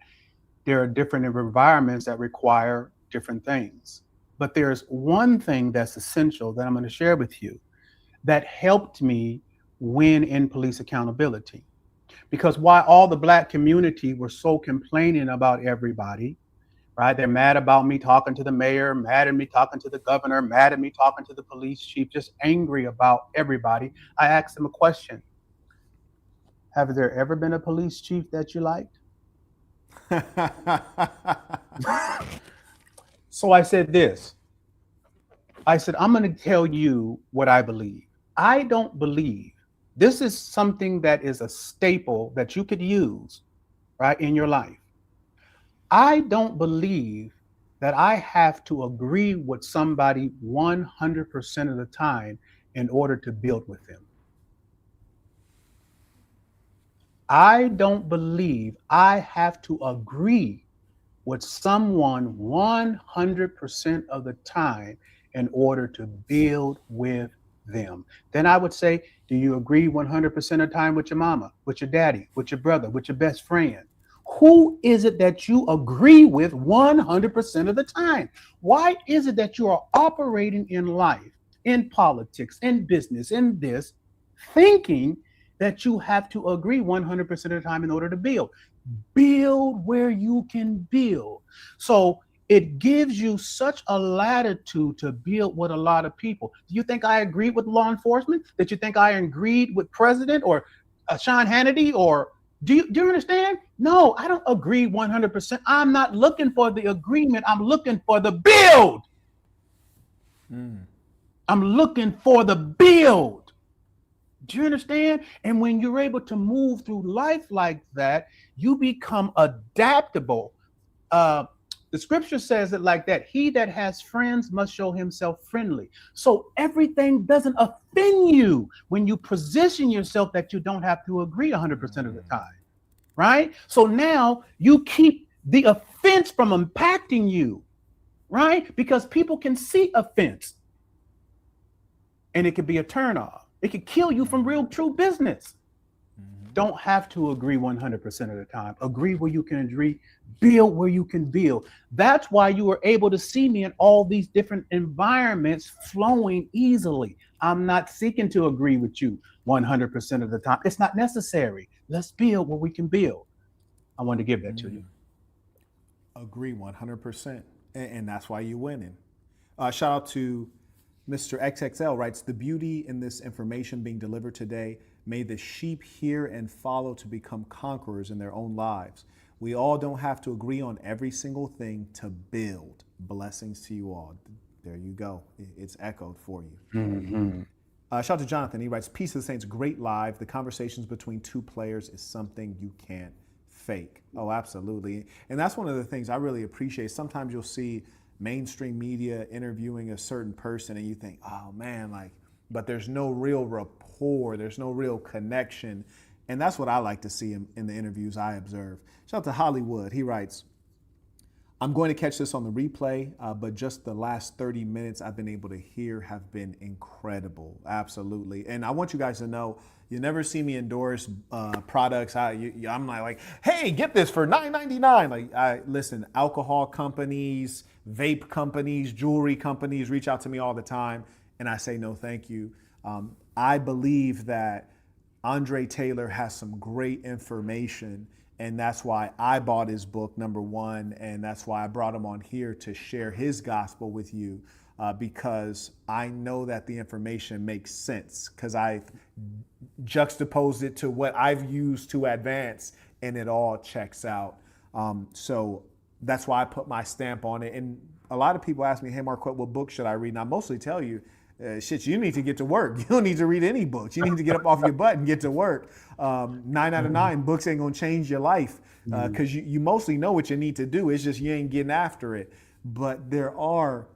there are different environments that require different things. But there's one thing that's essential that I'm going to share with you that helped me win in police accountability. Because while all the Black community were so complaining about everybody, right? They're mad about me talking to the mayor, mad at me talking to the governor, mad at me talking to the police chief, just angry about everybody. I asked them a question. Have there ever been a police chief that you liked? So I said this. I said, I'm going to tell you what I believe. I don't believe. This is something that is a staple that you could use, right, in your life. I don't believe that I have to agree with somebody 100% of the time in order to build with them. I don't believe I have to agree with someone 100% of the time in order to build with them. Then I would say, do you agree 100% of the time with your mama, with your daddy, with your brother, with your best friend? Who is it that you agree with 100% of the time? Why is it that you are operating in life, in politics, in business, in this, thinking that you have to agree 100% of the time in order to build? Build where you can build. So it gives you such a latitude to build with a lot of people. Do you think I agreed with law enforcement? Did you think I agreed with President or Sean Hannity? Or do you understand? No, I don't agree 100%. I'm not looking for the agreement. I'm looking for the build. I'm looking for the build. Do you understand? And when you're able to move through life like that, you become adaptable. The scripture says it like that. He that has friends must show himself friendly. So everything doesn't offend you when you position yourself that you don't have to agree 100% of the time, right? So now you keep the offense from impacting you, right? Because people can see offense and it could be a turnoff. It could kill you from real true business. Don't have to agree 100% of the time. Agree where you can agree, build where you can build. That's why you were able to see me in all these different environments flowing easily. I'm not seeking to agree with you 100% of the time. It's not necessary. Let's build where we can build. I wanted to give that to you. Agree 100%. And that's why you're winning. Shout out to Mr. XXL writes, the beauty in this information being delivered today, may the sheep hear and follow to become conquerors in their own lives. We all don't have to agree on every single thing to build. Blessings to you all. There you go. It's echoed for you. Shout out to Jonathan. He writes, Peace of the Saints, great live. The conversations between two players is something you can't fake. Oh, absolutely. And that's one of the things I really appreciate. Sometimes you'll see mainstream media interviewing a certain person and you think, oh man, like, but there's no real rapport, there's no real connection. And that's what I like to see in the interviews I observe. Shout out to Hollywood. He writes, I'm going to catch this on the replay, but just the last 30 minutes I've been able to hear have been incredible. Absolutely. And I want you guys to know, you never see me endorse products. I'm not like, hey, get this for $9.99. Like, listen, alcohol companies, vape companies, jewelry companies reach out to me all the time, and I say no, thank you. I believe that Andre Taylor has some great information, and that's why I bought his book, number one, and that's why I brought him on here to share his gospel with you, because I know that the information makes sense, because I've juxtaposed it to what I've used to advance, and it all checks out. So that's why I put my stamp on it. And a lot of people ask me, hey, Marquette, what book should I read? And I mostly tell you, shit, you need to get to work. You don't need to read any books. You need to get up off your butt and get to work. 9 out of 9 books ain't gonna change your life, because you mostly know what you need to do. It's just you ain't getting after it. But there are,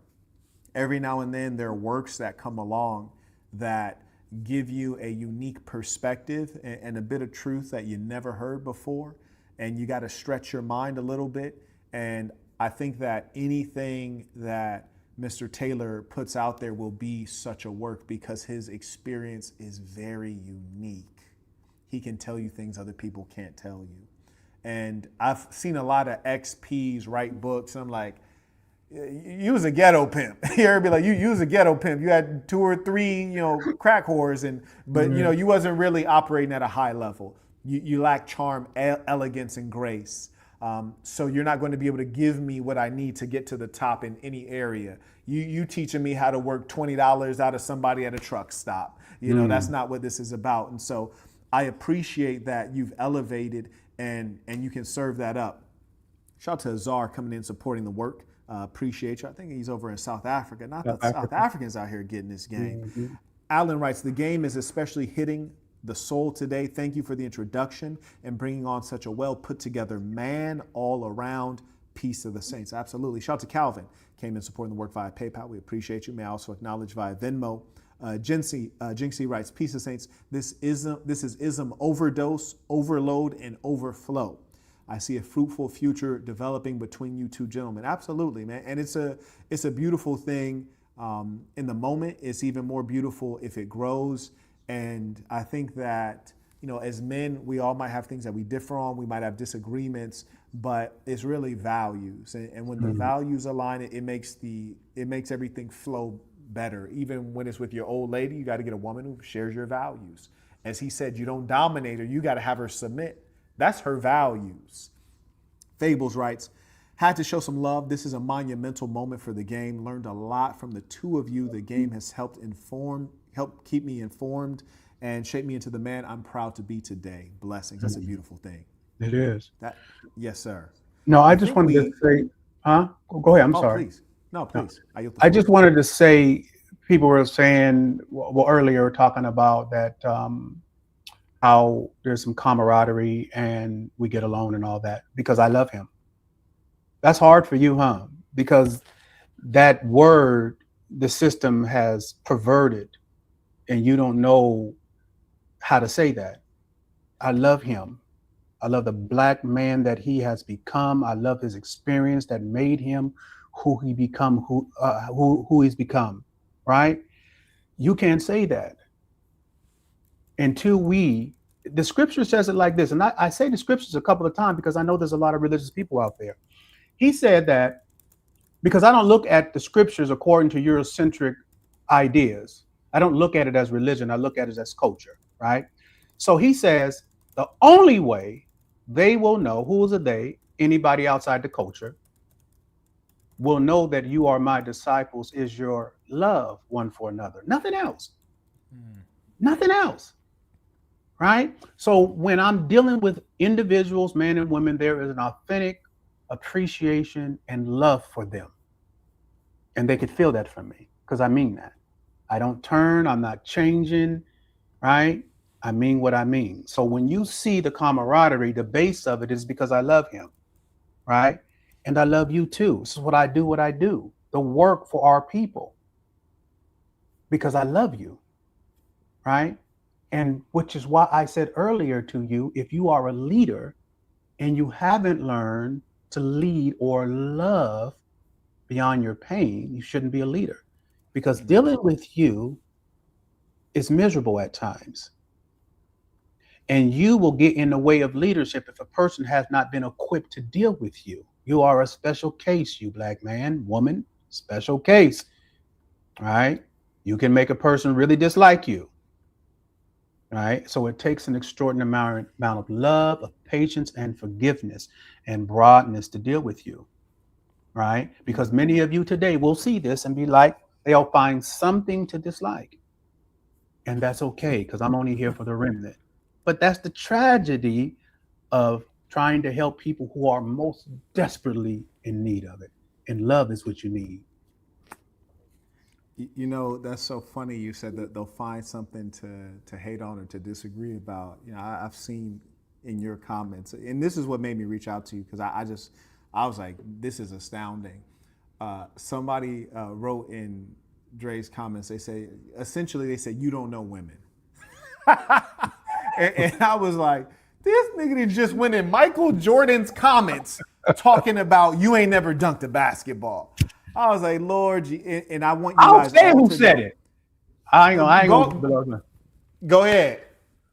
every now and then, there are works that come along that give you a unique perspective and a bit of truth that you never heard before. And you got to stretch your mind a little bit. And I think that anything that Mr. Taylor puts out there will be such a work, because his experience is very unique. He can tell you things other people can't tell you. And I've seen a lot of XPs write books, and I'm like, you was a ghetto pimp. You ever be like, you was a ghetto pimp. You had 2 or 3, crack whores, but you wasn't really operating at a high level. You lack charm, elegance, and grace. So you're not going to be able to give me what I need to get to the top in any area. You teaching me how to work $20 out of somebody at a truck stop. That's not what this is about. And so I appreciate that you've elevated and you can serve that up. Shout out to Azar coming in supporting the work. Appreciate you. I think he's over in South Africa. Not that South Africans out here getting this game. Alan writes, the game is especially hitting the soul today. Thank you for the introduction and bringing on such a well put together man all around. Peace of the Saints. Absolutely. Shout out to Calvin. Came in supporting the work via PayPal. We appreciate you. May I also acknowledge via Venmo. Jinxie writes, Peace of Saints. This is ism overdose, overload, and overflow. I see a fruitful future developing between you two gentlemen. Absolutely, man. And it's a beautiful thing in the moment. It's even more beautiful if it grows. And I think that, as men, we all might have things that we differ on. We might have disagreements, but it's really values. And when the values align, it makes everything flow better. Even when it's with your old lady, you got to get a woman who shares your values. As he said, you don't dominate her. You got to have her submit. That's her values. Fables writes, Had to show some love. This is a monumental moment for the game. Learned a lot from the two of you. The game has helped keep me informed, and shape me into the man I'm proud to be today. Blessings. That's a beautiful thing. It is. Yes, sir. No, I just think wanted to say, huh? Go ahead. I'm sorry. Please. No, please. I just wanted to say, people were saying, well, earlier talking about that, how there's some camaraderie and we get along and all that, because I love him. That's hard for you, huh? Because that word, the system has perverted, and you don't know how to say that. I love him. I love the black man that he has become. I love his experience that made him who he's become, right? You can't say that until the scripture says it like this. And I say the scriptures a couple of times because I know there's a lot of religious people out there. He said that, because I don't look at the scriptures according to Eurocentric ideas. I don't look at it as religion. I look at it as culture, right? So he says the only way they will know, who is a they, anybody outside the culture, will know that you are my disciples is your love one for another. Nothing else. Nothing else. Right? So when I'm dealing with individuals, men and women, there is an authentic appreciation and love for them. And they could feel that from me, because I mean that. I don't turn, I'm not changing, right? I mean what I mean. So when you see the camaraderie, the base of it is because I love him, right? And I love you too. This is what I do, the work for our people, because I love you, right? And which is why I said earlier to you, if you are a leader and you haven't learned to lead or love beyond your pain, you shouldn't be a leader, because dealing with you is miserable at times. And you will get in the way of leadership if a person has not been equipped to deal with you. You are a special case, you black man, woman, special case, right? You can make a person really dislike you, right? So it takes an extraordinary amount of love, of patience, and forgiveness and broadness to deal with you, right? Because many of you today will see this and be like, they'll find something to dislike. And that's okay, because I'm only here for the remnant. But that's the tragedy of trying to help people who are most desperately in need of it. And love is what you need. You know, that's so funny. You said that they'll find something to hate on or to disagree about. You know, I've seen in your comments, and this is what made me reach out to you, because I was like, this is astounding. Somebody wrote in Dre's comments, they said, you don't know women. and I was like, this nigga just went in Michael Jordan's comments talking about you ain't never dunked a basketball. I was like, Lord, and I want you guys. I'll say who said it. I ain't gonna. Go ahead.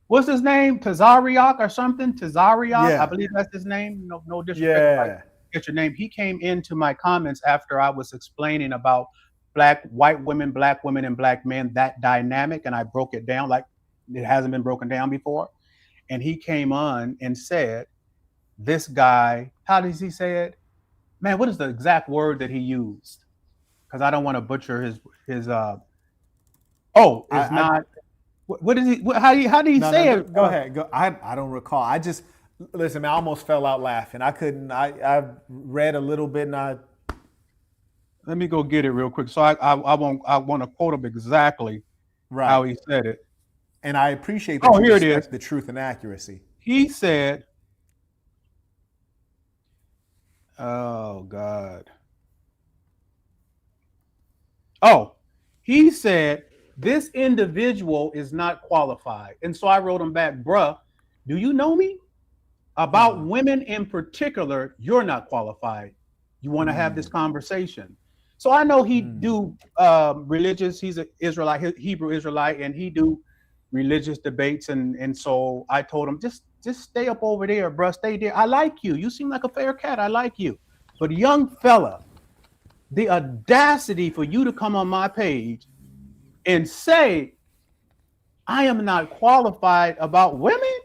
What's his name? Tazariak or something? Tazariak, yeah. I believe that's his name. No disrespect. Yeah. Get your name. He came into my comments after I was explaining about white women, and black men, that dynamic, and I broke it down like it hasn't been broken down before. And he came on and said, this guy, how does he say it? Man, what is the exact word that he used? Because I don't want to butcher his not. What is he? How do you say it? Go ahead. Go. I don't recall. I just listen, man. I almost fell out laughing. I couldn't. I read a little bit, and let me go get it real quick. So I want to quote him exactly how he said it. And I appreciate that you respect the truth and accuracy. He said, oh God. Oh, he said, this individual is not qualified. And so I wrote him back, bruh, do you know me? About women in particular, you're not qualified. You want to have this conversation. So I know he do religious, he's an Israelite, Hebrew Israelite, and he do religious debates. And so I told him, just stay up over there, bruh, stay there. I like you. You seem like a fair cat. I like you. But young fella, the audacity for you to come on my page and say, I am not qualified about women.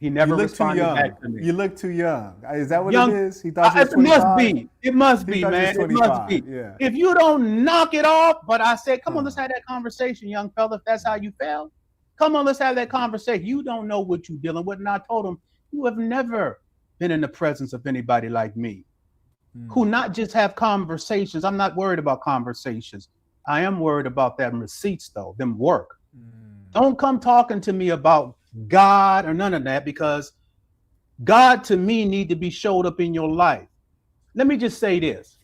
He never You look too responded young. back to me. You look too young. Is that what Young, it is? He thought you was it must 25? be. It must He be, thought you was man. It must 25. be. Yeah. If you don't knock it off, but I said, come on, let's have that conversation, young fella. If that's how you felt, come on, let's have that conversation. You don't know what you're dealing with. And I told him, you have never been in the presence of anybody like me, who not just have conversations. I'm not worried about conversations. I am worried about them receipts, though, them work. Don't come talking to me about God or none of that, because God to me need to be showed up in your life. Let me just say this.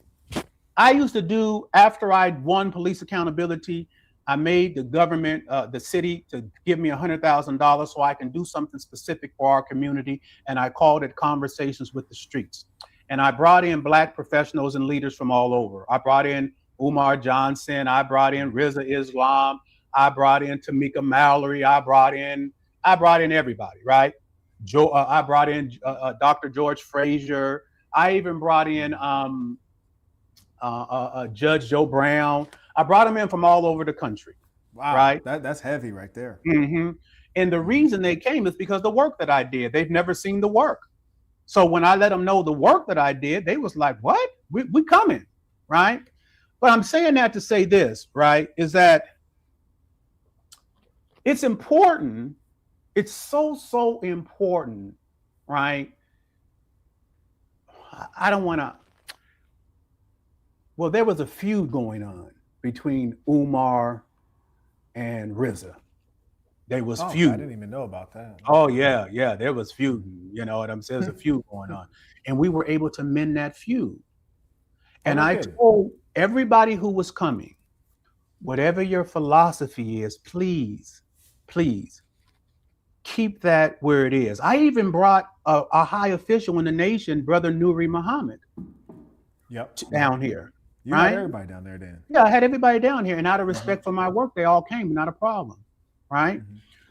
I used to do, after I won police accountability, I made the government, the city, to give me $100,000 so I can do something specific for our community. And I called it Conversations with the Streets. And I brought in Black professionals and leaders from all over. I brought in Umar Johnson. I brought in Riza Islam. I brought in Tamika Mallory. I brought in everybody, right? I brought in Dr. George Frazier. I even brought in Judge Joe Brown. I brought them in from all over the country. Wow, right? That's heavy right there. Mm-hmm. And the reason they came is because the work that I did. They've never seen the work. So when I let them know the work that I did, they was like, what? We coming, right? But I'm saying that to say this, right, is that it's important. It's so important, right? I don't want to. Well, there was a feud going on between Umar and Riza. There was feud. I didn't even know about that. Oh yeah, there was feud. You know what I'm saying? There's a feud going on, and we were able to mend that feud. And I told everybody who was coming, whatever your philosophy is, please keep that where it is. I even brought a high official in the nation, Brother Nuri Muhammad, down here. You had everybody down there then. Yeah, I had everybody down here, and out of respect for my work, they all came, not a problem, right?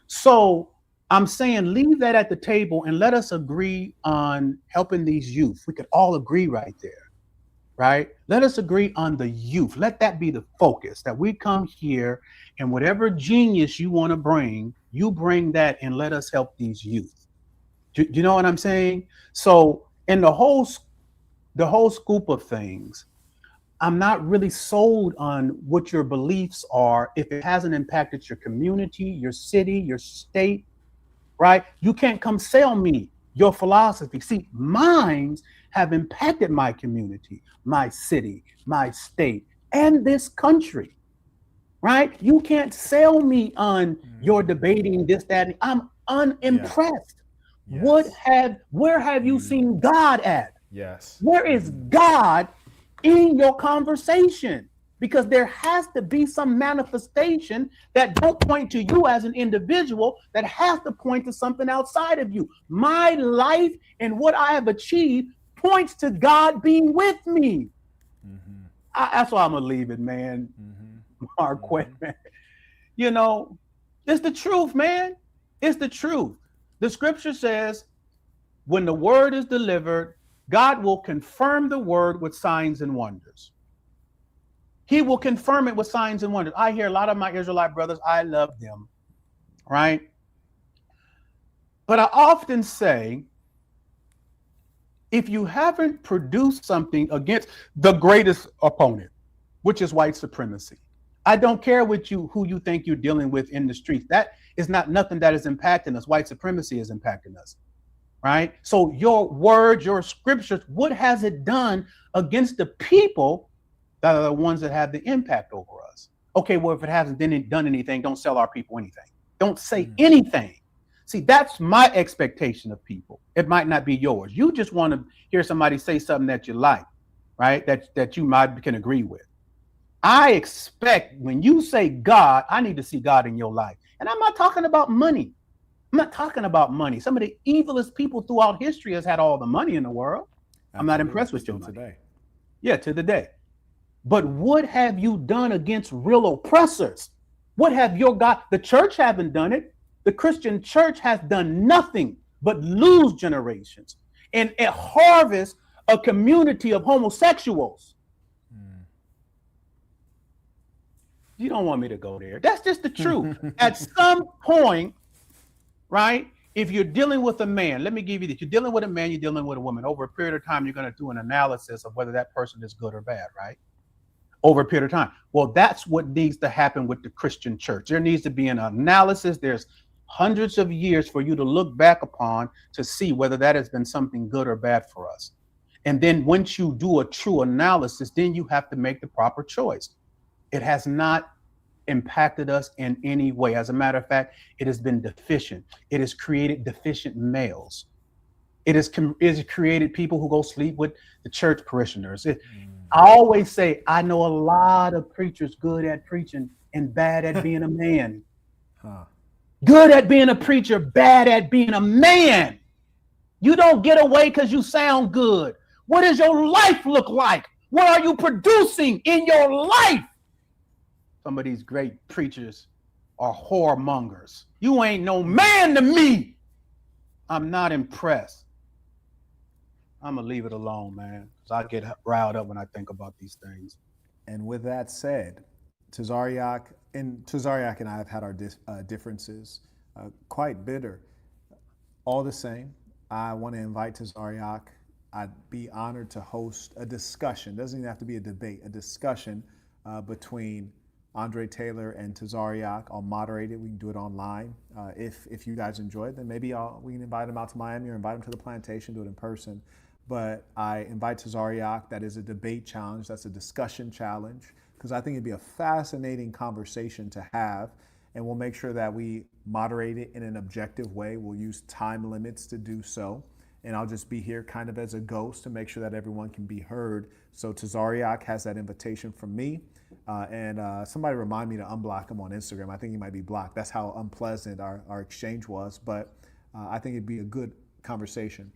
So I'm saying leave that at the table and let us agree on helping these youth. We could all agree right there, right? Let us agree on the youth. Let that be the focus, that we come here and whatever genius you want to bring, you bring that and let us help these youth. Do you know what I'm saying? So in the whole scoop of things, I'm not really sold on what your beliefs are if it hasn't impacted your community, your city, your state, right? You can't come sell me your philosophy. See, mines have impacted my community, my city, my state, and this country, right? You can't sell me on your debating this, that, and I'm unimpressed. Yes. Where have you seen God at? Yes. Where is God in your conversation? Because there has to be some manifestation that don't point to you as an individual, that has to point to something outside of you. My life and what I have achieved points to God being with me. That's why I'm gonna leave it, man. Marquette, man. You know, it's the truth, man. It's the truth. The scripture says, when the word is delivered, God will confirm the word with signs and wonders. He will confirm it with signs and wonders. I hear a lot of my Israelite brothers, I love them, right? But I often say, if you haven't produced something against the greatest opponent, which is white supremacy, I don't care who you think you're dealing with in the streets. That is not nothing that is impacting us. White supremacy is impacting us. Right? So your words, your scriptures, what has it done against the people that are the ones that have the impact over us? Okay, well, if it hasn't done anything, don't sell our people anything. Don't say anything. See, that's my expectation of people. It might not be yours. You just want to hear somebody say something that you like, right? That you can agree with. I expect when you say God, I need to see God in your life. And I'm not talking about money. I'm not talking about money. Some of the evilest people throughout history has had all the money in the world. Absolutely. I'm not impressed with your money. Today. Yeah, to the day. But what have you done against real oppressors? What have your God? The church haven't done it. The Christian church has done nothing but lose generations and harvest a community of homosexuals. You don't want me to go there. That's just the truth. At some point, right? if you're dealing with a man, let me give you this. You're dealing with a man, you're dealing with a woman. Over a period of time, you're going to do an analysis of whether that person is good or bad, right? Over a period of time. Well, that's what needs to happen with the Christian church. There needs to be an analysis. There's hundreds of years for you to look back upon to see whether that has been something good or bad for us. And then once you do a true analysis, then you have to make the proper choice. It has not impacted us in any way. As a matter of fact, it has been deficient. It has created deficient males. It has created people who go sleep with the church parishioners. I always say, I know a lot of preachers good at preaching and bad at being a man. Good at being a preacher, bad at being a man. You don't get away because you sound good. What does your life look like? What are you producing in your life? Some of these great preachers are whoremongers. You ain't no man to me. I'm not impressed. I'm going to leave it alone, man, because I get riled up when I think about these things. And with that said, Tazariak and I have had our differences, quite bitter. All the same, I want to invite Tazariak. I'd be honored to host a discussion. Doesn't even have to be a debate, a discussion between Andre Taylor and Tazariak. I'll moderate it. We can do it online. If you guys enjoy it, then maybe we can invite him out to Miami or invite him to the plantation, do it in person. But I invite Tazariak. That is a debate challenge. That's a discussion challenge, because I think it'd be a fascinating conversation to have. And we'll make sure that we moderate it in an objective way. We'll use time limits to do so. And I'll just be here kind of as a ghost to make sure that everyone can be heard. So Tazariak has that invitation from me. And somebody remind me to unblock him on Instagram. I think he might be blocked. That's how unpleasant our exchange was. But I think it'd be a good conversation.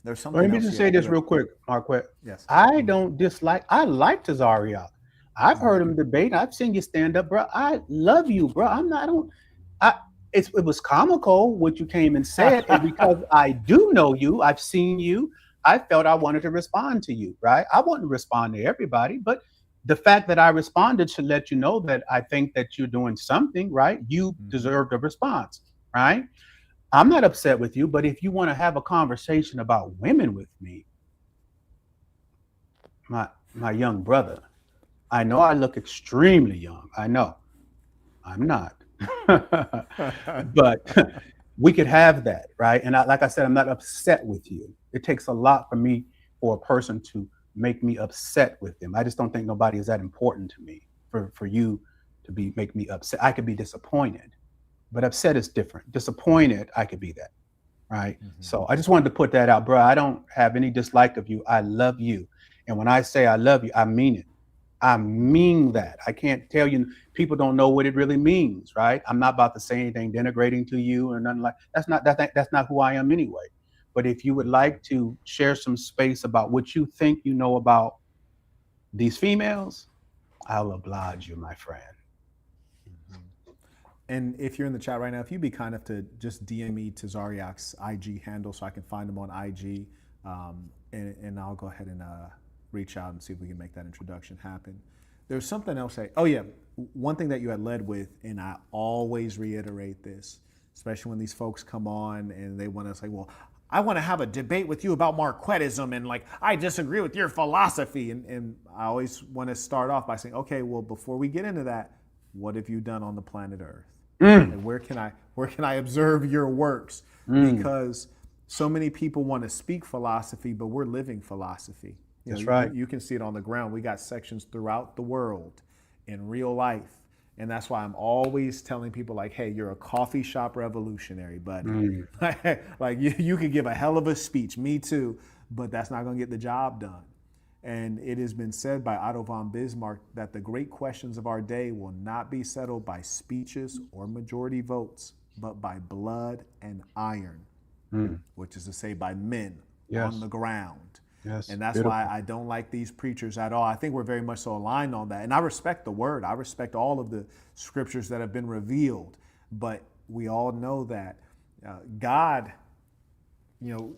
There's something. Let me just say this real quick, Marquette. Yes. I like Tazariak. I've heard him debate. I've seen you stand up, bro. I love you, bro. It was comical what you came and said, and because I do know you, I've seen you, I felt I wanted to respond to you, right? I wouldn't respond to everybody, but the fact that I responded should let you know that I think that you're doing something, right? You deserved a response, right? I'm not upset with you, but if you want to have a conversation about women with me, my young brother, I know I look extremely young. I know I'm not. But we could have that, right? And like I said, I'm not upset with you. It takes a lot for a person to make me upset with them. I just don't think nobody is that important to me for you to make me upset. I could be disappointed, but upset is different. Disappointed, I could be that, right? Mm-hmm. So I just wanted to put that out, bro. I don't have any dislike of you. I love you. And when I say I love you, I mean it. I mean that. I can't tell you, people don't know what it really means, right? I'm not about to say anything denigrating to you or nothing like that's not who I am anyway. But if you would like to share some space about what you think you know about these females, I'll oblige you, my friend. Mm-hmm. And if you're in the chat right now, if you'd be kind enough to just DM me Tazariak's IG handle so I can find him on IG, and I'll go ahead and reach out and see if we can make that introduction happen. There's something else. One thing that you had led with, and I always reiterate this, especially when these folks come on and they want to say, well, I want to have a debate with you about Marquettism, and like, I disagree with your philosophy. And I always want to start off by saying, okay, well, before we get into that, what have you done on the planet Earth? And where can I observe your works? Because so many people want to speak philosophy, but we're living philosophy. That's right. You can see it on the ground. We got sections throughout the world in real life. And that's why I'm always telling people, like, hey, you're a coffee shop revolutionary, buddy. Like you could give a hell of a speech, me too, but that's not going to get the job done. And it has been said by Otto von Bismarck that the great questions of our day will not be settled by speeches or majority votes, but by blood and iron, which is to say by men on the ground. Yes, and that's beautiful. Why I don't like these preachers at all. I think we're very much so aligned on that. And I respect the word. I respect all of the scriptures that have been revealed. But we all know that God,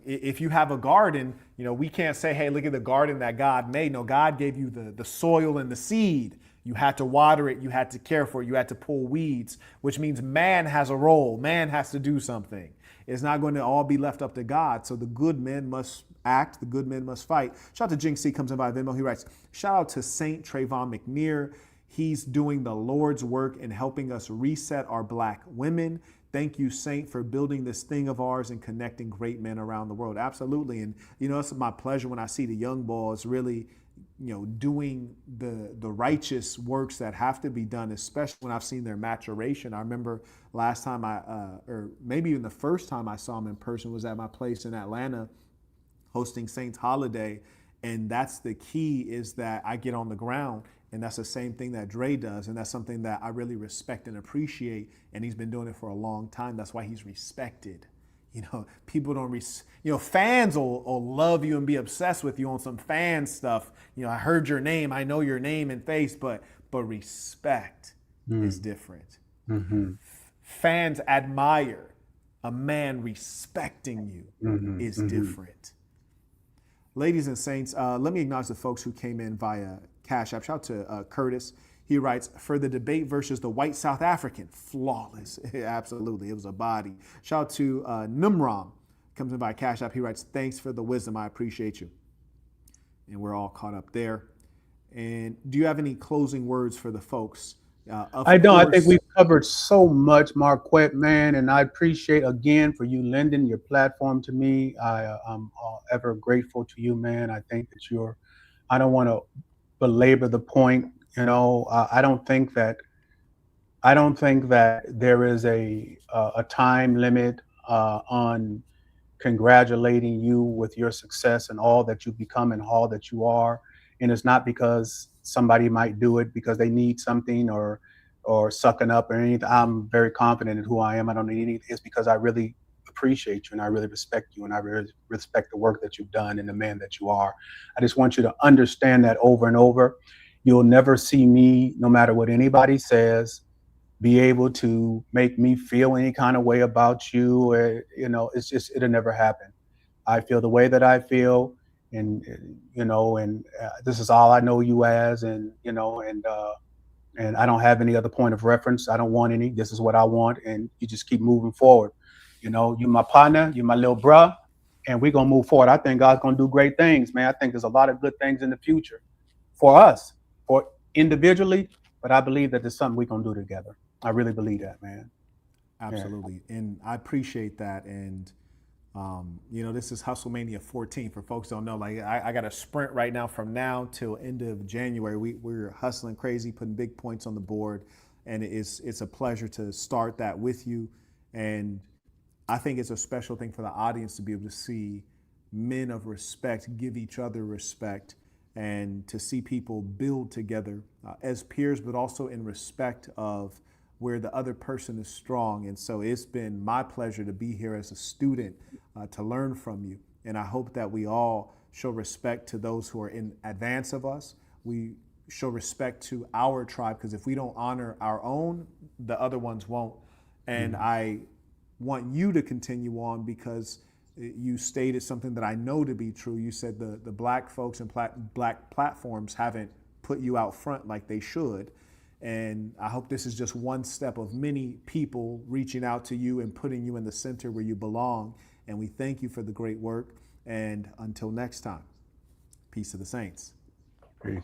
if you have a garden, we can't say, hey, look at the garden that God made. No, God gave you the soil and the seed. You had to water it. You had to care for it. You had to pull weeds, which means man has a role. Man has to do something. It's not going to all be left up to God. So the good men must act. The good men must fight. Shout out to Jinx C, comes in by Venmo. He writes, shout out to Saint Trayvon McNear. He's doing the Lord's work and helping us reset our black women. Thank you, Saint, for building this thing of ours and connecting great men around the world. Absolutely. And, it's my pleasure when I see the young boys really, doing the righteous works that have to be done, especially when I've seen their maturation. I remember last time or maybe even the first time I saw them in person was at my place in Atlanta hosting Saints Holiday. And that's the key, is that I get on the ground. And that's the same thing that Dre does. And that's something that I really respect and appreciate. And he's been doing it for a long time. That's why he's respected. People don't, fans will love you and be obsessed with you on some fan stuff. I heard your name. I know your name and face, but respect is different. Mm-hmm. Fans admire. A man respecting you is different. Ladies and saints, let me acknowledge the folks who came in via Cash App. Shout out to Curtis. He writes, for the debate versus the white South African, flawless. Absolutely, it was a body. Shout out to Nimram, comes in by Cash App. He writes, thanks for the wisdom. I appreciate you. And we're all caught up there. And do you have any closing words for the folks? I don't. I think we've covered so much, Marquette, man, and I appreciate again for you lending your platform to me. I'm ever grateful to you, man. I think that I don't want to belabor the point. I don't think that there is a time limit on congratulating you with your success and all that you've become and all that you are. And it's not because somebody might do it because they need something or sucking up or anything. I'm very confident in who I am. I don't need anything. It's because I really appreciate you and I really respect you and I really respect the work that you've done and the man that you are. I just want you to understand that over and over. You'll never see me, no matter what anybody says, be able to make me feel any kind of way about you. Or, it'll never happen. I feel the way that I feel, and this is all I know you as, and I don't have any other point of reference. I don't want any. This is what I want, and you just keep moving forward. You're my partner, you're my little bruh, and we're gonna move forward. I think God's gonna do great things, man. I think there's a lot of good things in the future for us, for individually, but I believe that there's something we're gonna do together. I really believe that, man. Absolutely. Yeah. And I appreciate that. And, this is Hustlemania 14. For folks who don't know, like I got a sprint right now from now till end of January. We're hustling crazy, putting big points on the board. And it's a pleasure to start that with you. And I think it's a special thing for the audience to be able to see men of respect give each other respect, and to see people build together as peers, but also in respect of where the other person is strong. And so it's been my pleasure to be here as a student to learn from you. And I hope that we all show respect to those who are in advance of us. We show respect to our tribe, because if we don't honor our own, the other ones won't. And I want you to continue on, because you stated something that I know to be true. You said the black folks and black platforms haven't put you out front like they should. And I hope this is just one step of many people reaching out to you and putting you in the center where you belong. And we thank you for the great work. And until next time, peace to the saints. Peace.